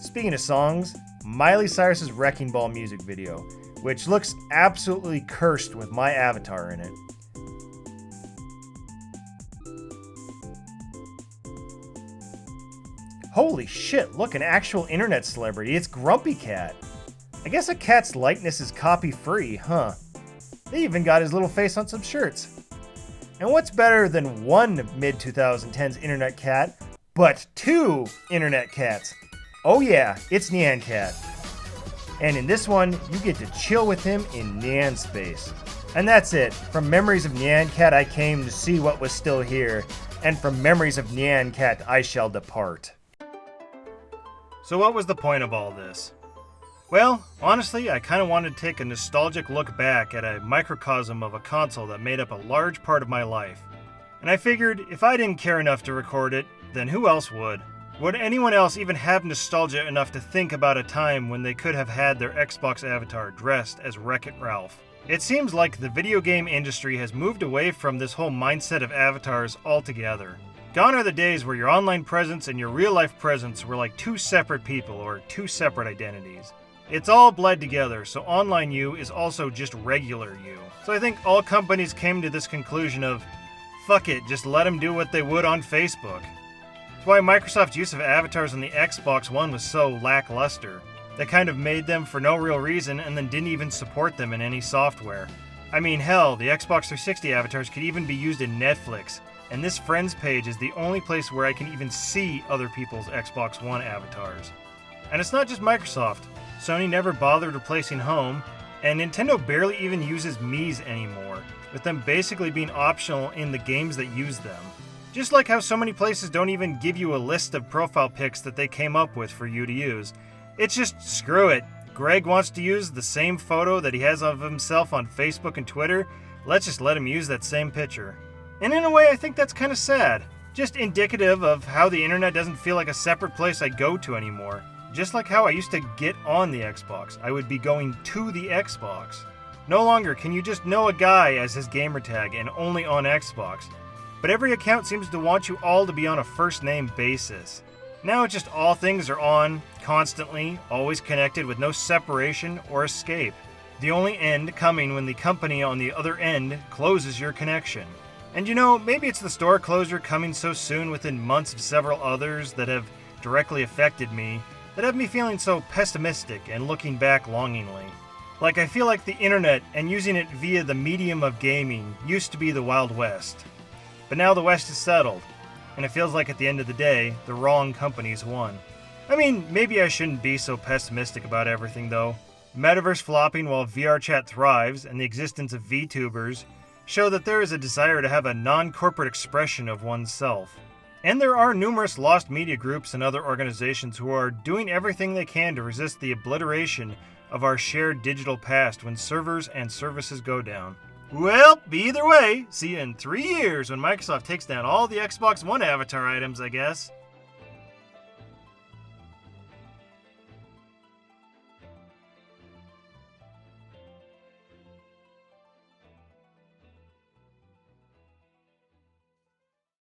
S2: Speaking of songs, Miley Cyrus's Wrecking Ball music video, which looks absolutely cursed with my avatar in it. Holy shit, look, an actual internet celebrity. It's Grumpy Cat. I guess a cat's likeness is copy-free, huh? They even got his little face on some shirts. And what's better than one mid-2010s internet cat, but 2 internet cats? Oh yeah, it's Nyan Cat. And in this one, you get to chill with him in Nyan space. And that's it. From memories of Nyan Cat, I came to see what was still here. And from memories of Nyan Cat, I shall depart. So what was the point of all this? Well, honestly, I kind of wanted to take a nostalgic look back at a microcosm of a console that made up a large part of my life. And I figured if I didn't care enough to record it, then who else would? Would anyone else even have nostalgia enough to think about a time when they could have had their Xbox avatar dressed as Wreck-It Ralph? It seems like the video game industry has moved away from this whole mindset of avatars altogether. Gone are the days where your online presence and your real-life presence were like two separate people or two separate identities. It's all bled together, so online you is also just regular you. So I think all companies came to this conclusion of, fuck it, just let them do what they would on Facebook. That's why Microsoft's use of avatars on the Xbox One was so lackluster. They kind of made them for no real reason and then didn't even support them in any software. I mean, hell, the Xbox 360 avatars could even be used in Netflix, and this Friends page is the only place where I can even see other people's Xbox One avatars. And it's not just Microsoft. Sony never bothered replacing Home, and Nintendo barely even uses Mii's anymore, with them basically being optional in the games that use them. Just like how so many places don't even give you a list of profile pics that they came up with for you to use. It's just, screw it. Greg wants to use the same photo that he has of himself on Facebook and Twitter. Let's just let him use that same picture. And in a way, I think that's kind of sad. Just indicative of how the internet doesn't feel like a separate place I go to anymore. Just like how I used to get on the Xbox. I would be going to the Xbox. No longer can you just know a guy as his gamertag and only on Xbox. But every account seems to want you all to be on a first name basis. Now it's just all things are on, constantly, always connected with no separation or escape. The only end coming when the company on the other end closes your connection. And you know, maybe it's the store closure coming so soon within months of several others that have directly affected me, that have me feeling so pessimistic and looking back longingly. Like I feel like the internet and using it via the medium of gaming used to be the Wild West. But now the West is settled. And it feels like at the end of the day, the wrong companies won. I mean, maybe I shouldn't be so pessimistic about everything though. Metaverse flopping while VR chat thrives and the existence of VTubers show that there is a desire to have a non-corporate expression of oneself. And there are numerous lost media groups and other organizations who are doing everything they can to resist the obliteration of our shared digital past when servers and services go down. Well, either way, see you in 3 years when Microsoft takes down all the Xbox One avatar items, I guess.